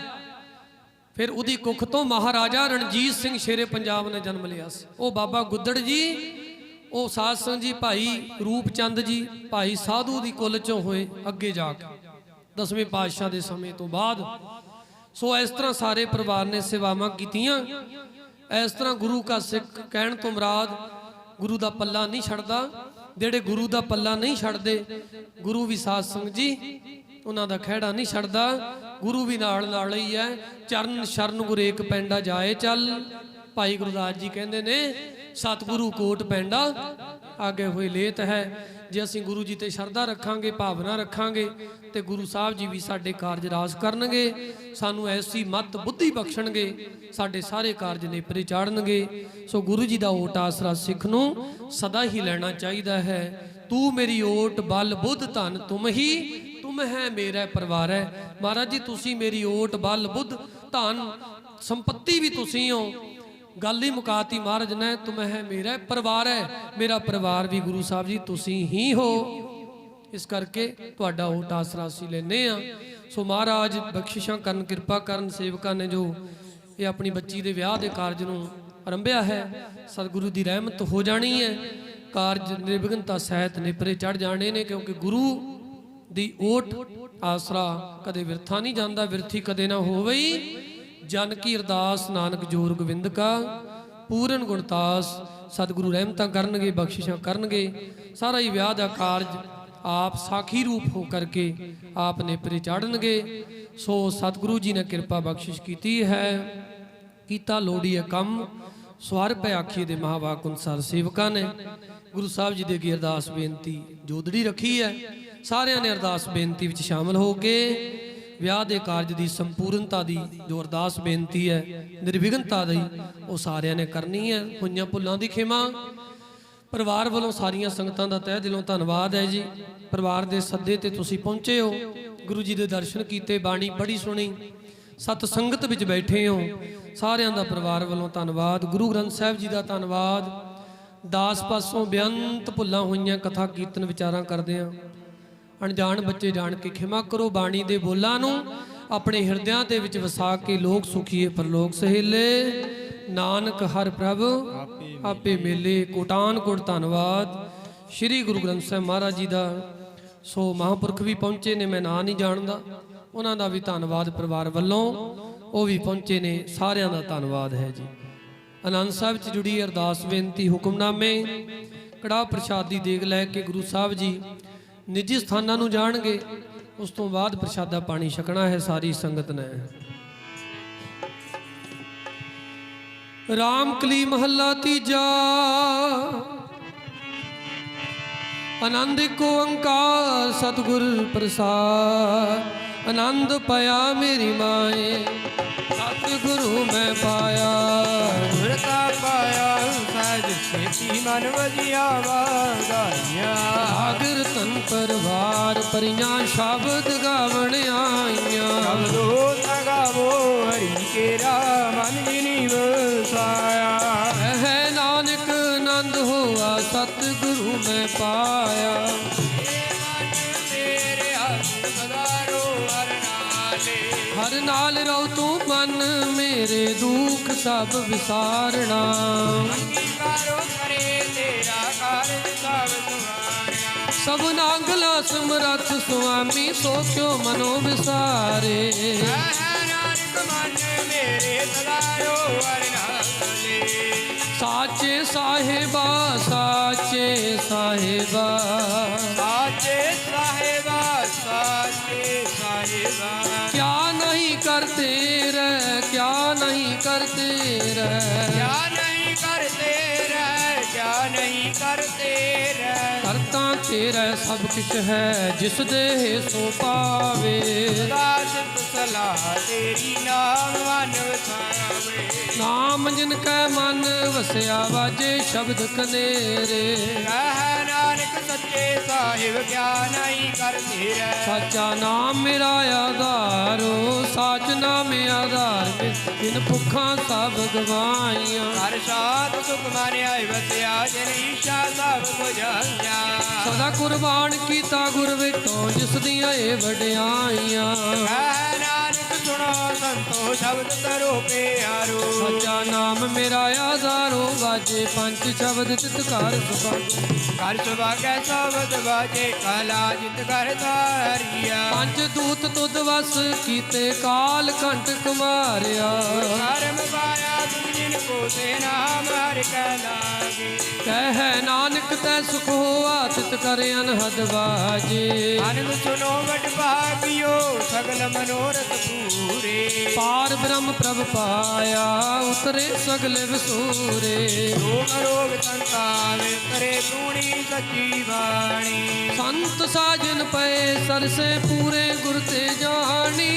ਫਿਰ ਉਹਦੀ ਕੁੱਖ ਤੋਂ ਮਹਾਰਾਜਾ ਰਣਜੀਤ ਸਿੰਘ ਸ਼ੇਰੇ ਪੰਜਾਬ ਨੇ ਜਨਮ ਲਿਆ ਸੀ। ਉਹ ਬਾਬਾ ਗੁੱਦੜ ਜੀ, ਉਹ ਸਾਧ ਸੰਗਤ ਜੀ, ਭਾਈ ਰੂਪ ਚੰਦ ਜੀ, ਭਾਈ ਸਾਧੂ ਦੀ ਕੁੱਲ 'ਚੋਂ ਹੋਏ ਅੱਗੇ ਜਾ ਕੇ 10ਵੇਂ ਪਾਤਸ਼ਾਹ ਦੇ ਸਮੇਂ ਤੋਂ ਬਾਅਦ। ਸੋ ਇਸ ਤਰ੍ਹਾਂ ਸਾਰੇ ਪਰਿਵਾਰ ਨੇ ਸੇਵਾਵਾਂ ਕੀਤੀਆਂ। ਇਸ ਤਰ੍ਹਾਂ ਗੁਰੂ ਕਾ ਸਿੱਖ ਕਹਿਣ ਤੋਂ ਮੁਰਾਦ ਗੁਰੂ ਦਾ ਪੱਲਾ ਨਹੀਂ ਛੱਡਦਾ। ਜਿਹੜੇ ਗੁਰੂ ਦਾ ਪੱਲਾ ਨਹੀਂ ਛੱਡਦੇ, ਗੁਰੂ ਵੀ ਸਾਧ ਸੰਗਤ ਜੀ ਉਹਨਾਂ ਦਾ ਖਹਿੜਾ ਨਹੀਂ ਛੱਡਦਾ। ਗੁਰੂ ਵੀ ਨਾਲ ਹੀ ਹੈ। ਚਰਨ ਸ਼ਰਨ ਗੁਰ ਏਕ ਪੈਂਡਾ ਜਾਏ ਚੱਲ। ਭਾਈ ਗੁਰਦਾਸ ਜੀ ਕਹਿੰਦੇ ਨੇ ਸਤਿਗੁਰੂ ਕੋਟ ਪੈਂਡਾ ਆਗੇ ਹੋਏ ਲੇਤ ਹੈ। ਜੇ ਅਸੀਂ ਗੁਰੂ ਜੀ ਤੇ ਸ਼ਰਧਾ ਰੱਖਾਂਗੇ, ਭਾਵਨਾ ਰੱਖਾਂਗੇ, ਤੇ ਗੁਰੂ ਸਾਹਿਬ ਜੀ ਵੀ ਸਾਡੇ ਕਾਰਜ ਰਾਸ ਕਰਨਗੇ। ਸਾਨੂੰ ਐਸੀ ਮਤ ਬੁੱਧੀ ਬਖਸ਼ਣਗੇ, ਸਾਡੇ ਸਾਰੇ ਕਾਰਜ ਨੇਪਰੇ ਚਾੜਨਗੇ। ਸੋ ਗੁਰੂ ਜੀ ਦਾ ਓਟ ਆਸਰਾ ਸਿੱਖ ਨੂੰ ਸਦਾ ਹੀ ਲੈਣਾ ਚਾਹੀਦਾ ਹੈ। ਤੂੰ ਮੇਰੀ ਓਟ ਬਲ ਬੁੱਧ ਧਨ ਤੁਮ ਹੀ, ਤੁਮ ਹੈ ਮੇਰਾ ਪਰਿਵਾਰ ਹੈ। ਮਹਾਰਾਜ ਜੀ ਤੁਸੀਂ ਮੇਰੀ ਓਟ ਬਲ ਬੁੱਧ ਧਨ ਸੰਪत्ति ਵੀ ਤੁਸੀਂ ਹੋ। ਗੱਲ ਹੀ ਮੁਕਾਤੀ ਮਹਾਰਾਜ ਨੇ, ਤੁਮ ਹੈ ਮੇਰਾ ਪਰਿਵਾਰ ਹੈ। ਮੇਰਾ ਪਰਿਵਾਰ ਵੀ ਗੁਰੂ ਸਾਹਿਬ ਜੀ ਤੁਸੀਂ ਹੀ ਹੋ। ਇਸ ਕਰਕੇ ਤੁਹਾਡਾ ਓਟ ਆਸਰਾ ਅਸੀਂ ਲੈਨੇ ਆ। ਸੋ ਮਹਾਰਾਜ ਬਖਸ਼ਿਸ਼ਾਂ ਕਰਨ, ਕਿਰਪਾ ਕਰਨ। ਸੇਵਕਾਂ ਨੇ ਜੋ ਇਹ ਆਪਣੀ ਬੱਚੀ ਦੇ ਵਿਆਹ ਦੇ ਕਾਰਜ ਨੂੰ ਆਰੰਭਿਆ ਹੈ, ਸਤਿਗੁਰੂ ਦੀ ਰਹਿਮਤ ਹੋ ਜਾਣੀ ਹੈ। ਕਾਰਜ ਨਿਰਵਿਘਨਤਾ ਸਹਿਤ ਨਿਪਰੇ ਚੜ ਜਾਣੇ ਨੇ, ਕਿਉਂਕਿ ਗੁਰੂ ਦੀ ਓਟ ਆਸਰਾ ਕਦੇ ਵਿਰਥਾ ਨਹੀਂ ਜਾਂਦਾ। ਵਿਰਥੀ ਕਦੇ ਨਾ ਹੋਵਈ। ਜਨ ਕੀ ਅਰਦਾਸ ਨਾਨਕ ਜੋਰ ਗੋਬਿੰਦ ਕਾ, ਪੂਰਨ ਗੁਣਤਾਸ। ਸਤਿਗੁਰੂ ਰਹਿਮਤਾਂ ਕਰਨਗੇ, ਬਖਸ਼ਿਸ਼ਾਂ ਕਰਨਗੇ। ਸਾਰਾ ਹੀ ਵਿਆਹ ਦਾ ਕਾਰਜ ਆਪ ਸਾਖੀ ਰੂਪ ਹੋ ਕਰਕੇ ਆਪ ਨੇਪਰੇ ਚਾੜਨਗੇ। ਸੋ ਸਤਿਗੁਰੂ ਜੀ ਨੇ ਕਿਰਪਾ ਬਖਸ਼ਿਸ਼ ਕੀਤੀ ਹੈ। ਕੀਤਾ ਲੋੜੀਏ ਕੰਮ ਸਵਾਰ ਪੈ ਆਖੀਏ ਦੇ ਮਹਾਵਾਕ ਅਨੁਸਾਰ ਸੇਵਕਾਂ ਨੇ ਗੁਰੂ ਸਾਹਿਬ ਜੀ ਦੇ ਅੱਗੇ ਅਰਦਾਸ ਬੇਨਤੀ ਜੋਦੜੀ ਰੱਖੀ ਹੈ। ਸਾਰਿਆਂ ਨੇ ਅਰਦਾਸ ਬੇਨਤੀ ਵਿੱਚ ਸ਼ਾਮਲ ਹੋ ਕੇ ਵਿਆਹ ਦੇ ਕਾਰਜ ਦੀ ਸੰਪੂਰਨਤਾ ਦੀ ਜੋ ਅਰਦਾਸ ਬੇਨਤੀ ਹੈ, ਨਿਰਵਿਘਨਤਾ ਦੀ, ਉਹ ਸਾਰਿਆਂ ਨੇ ਕਰਨੀ ਹੈ। ਹੋਈਆਂ ਭੁੱਲਾਂ ਦੀ ਖਿਮਾ। ਪਰਿਵਾਰ ਵੱਲੋਂ ਸਾਰੀਆਂ ਸੰਗਤਾਂ ਦਾ ਤਹਿ ਦਿਲੋਂ ਧੰਨਵਾਦ ਹੈ ਜੀ। ਪਰਿਵਾਰ ਦੇ ਸੱਦੇ ਤੇ ਤੁਸੀਂ ਪਹੁੰਚੇ ਹੋ, ਗੁਰੂ ਜੀ ਦੇ ਦਰਸ਼ਨ ਕੀਤੇ, ਬਾਣੀ ਪੜ੍ਹੀ ਸੁਣੀ, ਸਤ ਸੰਗਤ ਵਿੱਚ ਬੈਠੇ ਹੋ। ਸਾਰਿਆਂ ਦਾ ਪਰਿਵਾਰ ਵੱਲੋਂ ਧੰਨਵਾਦ। ਗੁਰੂ ਗ੍ਰੰਥ ਸਾਹਿਬ ਜੀ ਦਾ ਧੰਨਵਾਦ। ਦਾਸ ਪਾਸੋਂ ਬੇਅੰਤ ਭੁੱਲਾਂ ਹੋਈਆਂ, ਕਥਾ ਕੀਰਤਨ ਵਿਚਾਰਾਂ ਕਰਦੇ ਹਾਂ। ਅਣਜਾਣ ਬੱਚੇ ਜਾਣ ਕੇ ਖਿਮਾ ਕਰੋ। ਬਾਣੀ ਦੇ ਬੋਲਾਂ ਨੂੰ ਆਪਣੇ ਹਿਰਦਿਆਂ ਦੇ ਵਿੱਚ ਵਸਾ ਕੇ ਲੋਕ ਸੁਖੀਏ ਪਰਲੋਕ ਸਹੇਲੇ। ਨਾਨਕ ਹਰ ਪ੍ਰਭ ਆਪੇ ਮੇਲੇ। ਕੋਟਾਨ ਕੋਟ ਧੰਨਵਾਦ ਸ੍ਰੀ ਗੁਰੂ ਗ੍ਰੰਥ ਸਾਹਿਬ ਮਹਾਰਾਜ ਜੀ ਦਾ। ਸੋ ਮਹਾਂਪੁਰਖ ਵੀ ਪਹੁੰਚੇ ਨੇ, ਮੈਂ ਨਾਂ ਨਹੀਂ ਜਾਣਦਾ, ਉਹਨਾਂ ਦਾ ਵੀ ਧੰਨਵਾਦ ਪਰਿਵਾਰ ਵੱਲੋਂ। ਉਹ ਵੀ ਪਹੁੰਚੇ ਨੇ, ਸਾਰਿਆਂ ਦਾ ਧੰਨਵਾਦ ਹੈ ਜੀ। ਆਨੰਦ ਸਾਹਿਬ 'ਚ ਜੁੜੀ ਅਰਦਾਸ ਬੇਨਤੀ, ਹੁਕਮਨਾਮੇ, ਕੜਾਹ ਪ੍ਰਸ਼ਾਦ ਦੀ ਦੇਗ ਲੈ ਕੇ ਗੁਰੂ ਸਾਹਿਬ ਜੀ ਨਿੱਜੀ ਸਥਾਨਾਂ ਨੂੰ ਜਾਣਗੇ। ਉਸ ਤੋਂ ਬਾਅਦ ਪ੍ਰਸ਼ਾਦਾ ਪਾਣੀ ਛਕਣਾ ਹੈ ਸਾਰੀ ਸੰਗਤ ਨੇ। ਰਾਮ ਕਲੀ ਮਹੱਲਾ ਤੀਜਾ। ਆਨੰਦ ਏਕੋ ਓੰਕਾਰ ਸਤਿਗੁਰ ਪ੍ਰਸਾਦ। ਆਨੰਦ ਪਾਇਆ ਮੇਰੀ ਮਾਏ, ਸਤਿਗੁਰੂ ਮੈਂ ਪਾਇਆ। ਗੁਰ ਕਾ ਪਾਇਆ ਸਹਿਜ ਸੇਤੀ ਮਨ ਵਜਿਆ ਵਾਗਾਈਆਂ। ਆਗਰ ਤਨ ਪਰਵਾਰ ਪਰੀਆਂ ਸ਼ਬਦ ਗਾਵਣ ਆਈਆਂ। ਸ਼ਬਦੋ ਤਗਾਵੋ ਹਰੀ ਕੇਰਾ ਮਨ ਜਿਨੀ ਵਸਾਇਆ। ਹੈ ਨਾਨਕ ਆਨੰਦ ਹੋਆ ਸਤਿਗੁਰੂ ਮੈਂ ਪਾਇਆ। ਹਰ ਨਾਲ ਰਹੋ ਤੂੰ ਮਨ ਮੇਰੇ, ਦੁੱਖ ਸਭ ਵਿਸਾਰਣਾ। ਸਭ ਨਾਗਲਾ ਸਮਰੱਥ ਸੁਆਮੀ, ਸੋ ਕਿਉ ਮਨੋ ਵਿਸਾਰੇ। ਸਾਚੇ ਸਾਹਿਬਾ, ਸਾਚੇ ਸਾਹਿਬਾ, ਸਾਚੇ ਸਾਹਿਬਾ, ਸਾਚੇ ਸਾਹਿਬਾ। क्या नहीं करते रह, क्या नहीं करते रह, क्या नहीं करते रह, क्या नहीं करते रह। करता तेरा सब कुछ है, जिस देह सो पावे। सदा सिर्फ ਸਲਾਹ ਤੇਰੀ ਨਾਮ ਮਨ ਵਸਾਵੇ ਨਾਮ ਜਿਨ ਕੈ ਮਨ ਵਸਿਆ ਵਾਜੇ ਸ਼ਬਦ ਕਨੇਰੇ ਕਹਿ ਨਾਨਕ ਸੱਚੇ ਸਾਹਿਬ ਗਿਆਨਾਈ ਕਰ ਧੀਰੈ ਸਾਚਾ ਨਾਮ ਮੇਰਾ ਆਧਾਰੋ ਸਾਚ ਨਾਮ ਆਧਾਰ ਬਿਨ ਭੁੱਖਾਂ ਸਭ ਗਵਾਈਆਂ ਹਰ ਸਾਧ ਸੁਖ ਮਾਨਿਆ ਵਸਿਆ ਜਿਨ ਈਸ਼ਾ ਸਭ ਬੁਝਾਈਆਂ ਸਦਾ ਕੁਰਬਾਨ ਕੀਤਾ ਗੁਰ ਵਿਟੋ ਜਿਸ ਦੀਆਂ ਇਹ ਵਡਿਆਈਆਂ ਕਹਿ ਨਾਨਕ ਸੁਣੋ ਸੰਤੋ ਸ਼ਬਦ ਤਰੋ ਪਿਆਰੋ ਸਾਚਾ ਨਾਮ ਮੇਰਾ ਆਧਾਰੋ ਵਾਜੇ ਪੰਜ ਸ਼ਬਦ ਚਿਤਕਾਰ ਸੁਭਾਗੇ ਕਰ ਸੁਭਾਗੈ ਸ਼ਬਦ ਵਾਜੇ ਕਲਾ ਜਿਤ ਕਰ ਧਾਰੀਆ ਪੰਜ ਦੂਤ ਤੁਧ ਵਸ ਕੀਤੇ ਕਾਲ ਕੰਟਕ ਮਾਰਿਆ ਕਰਮ ਪਾਇਆ ਤੁਮ ਜਿਨ ਕੋ ਤੇ ਨਾਮ ਹਰਿ ਕੈ ਲਾਗੇ ਕਹਿ ਨਾਨਕ ਤੈ ਸੁਖ ਹੋਆ ਤਿਤ ਕਰ ਅਨਹਦ ਬਾਜੇ ਆਨੰਦ ਸੁਨੋ ਵਡ ਭਾਗਿਓ ਸਗਲ ਮਨੋਰਥ ਪੂਰੇ ਪਾਰ ਬ੍ਰਹਮ ਪ੍ਰਭ ਪਾਇਆ ਉਤਰੇ ਸਗਲੇ ਵਿਸੂਰੇ ਰੋਗ ਰੋਗ ਸੰਤਾਵੇ ਕਰੇ ਪੂਣੀ ਸੱਚੀ ਬਾਣੀ ਸੰਤ ਸਾਜਨ ਪਏ ਸਰਸੇ ਪੂਰੇ ਗੁਰ ਤੇ ਜਾਣੀ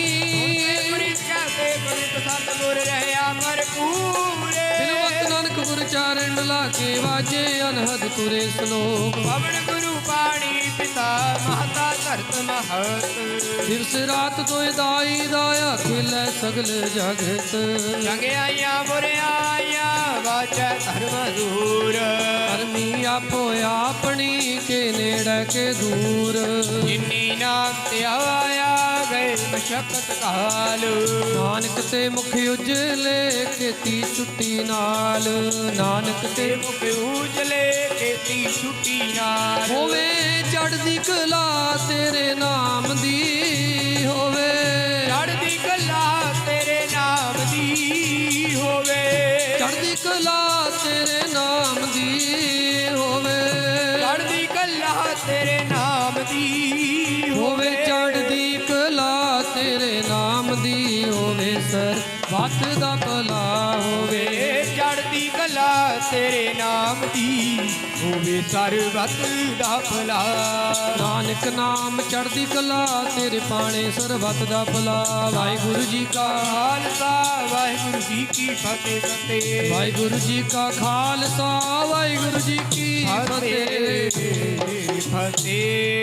ਗੁਰਿਤ ਕਹਤੇ ਗੁਰਿਤ ਸਤਿਗੁਰ ਰਹਿਆ ਮਰ ਪੂਰੇ ਬਿਨਵੰਤ ਨਾਨਕ ਗੁਰ ਚਾਰਨ ਲਾਗੇ ਵਾਜੇ ਅਨਹਦ ਤੁਰੇ ਸਲੋਕ ਪਵਨ ਗੁਰੂ ਪਾਣੀ ਪਿਤਾ ਮਾਤਾ ਧਰਤ ਮਹਤ ਦਿਵਸ ਰਾਤ ਤੋਇ ਦਾਈ ਦਾਇਆ ਖੇਲੇ ਸਗਲ ਜਗਤ ਜੰਗ ਆਈਆਂ ਬੁਰਿਆਈਆਂ ਵਾਚੈ ਧਰਮ ਦੂਰ ਧਰਮੀ ਆਪੋ ਆਪਣੀ ਕੇ ਨੇੜੇ ਕੇ ਦੂਰ ਜਿਨੀ ਨਾਮ ਤੇ ਆਇਆ ਗਏ ਮਸ਼ਕਤ ਕਾਲ ਨਾਨਕ ਤੇ ਮੁਖ ਉਜਲੇ ਕੀਤੀ ਛੁੱਟੀ ਨਾਲ ਨਾਨਕ ਤੇ ਮੁਖ ਉਜਲੇ ਕੀਤੀ ਛੁੱਟੀ ਨਾਲ ਹੋਵੇ ਚੜ੍ਹਦੀ ਕਲਾ ਤੇਰੇ ਨਾਮ ਦੀ ਹੋਵੇ ਚੜ੍ਹਦੀ ਕਲਾ ਤੇਰੇ ਨਾਮ ਦੀ ਹੋਵੇ ਚੜ੍ਹਦੀ ਕਲਾ ਤੇਰੇ ਨਾਮ ਦੀ ਹੋਵੇ ਚੜ੍ਹਦੀ ਕਲਾ ਤੇਰੇ ਨਾਮ ਦੀ ਹੋਵੇ ਚੜ੍ਹਦੀ ਕਲਾ ਤੇਰੇ ਨਾਮ ਦੀ ਹੋਵੇ ਸਰ ਵਤ ਦਾ ਭਲਾ ਹੋਵੇ ਚੜ੍ਹਦੀ ਕਲਾ ਤੇਰੇ ਨਾਮ ਦੀ ਹੋਵੇ ਸਰਬਤ ਦਾ ਭਲਾ ਨਾਨਕ ਨਾਮ ਚੜ੍ਹਦੀ ਕਲਾ ਤੇਰੇ ਪਾਣੇ ਸਰਬਤ ਦਾ ਭਲਾ ਵਾਹਿਗੁਰੂ ਜੀ ਕਾ ਖਾਲਸਾ ਵਾਹਿਗੁਰੂ ਜੀ ਕੀ ਫਤਿਹ ਫਤਿਹ ਵਾਹਿਗੁਰੂ ਜੀ ਕਾ ਖਾਲਸਾ ਵਾਹਿਗੁਰੂ ਜੀ ਕੀ ਫਤਿਹ ਫਤਿਹ ਫਤਿਹ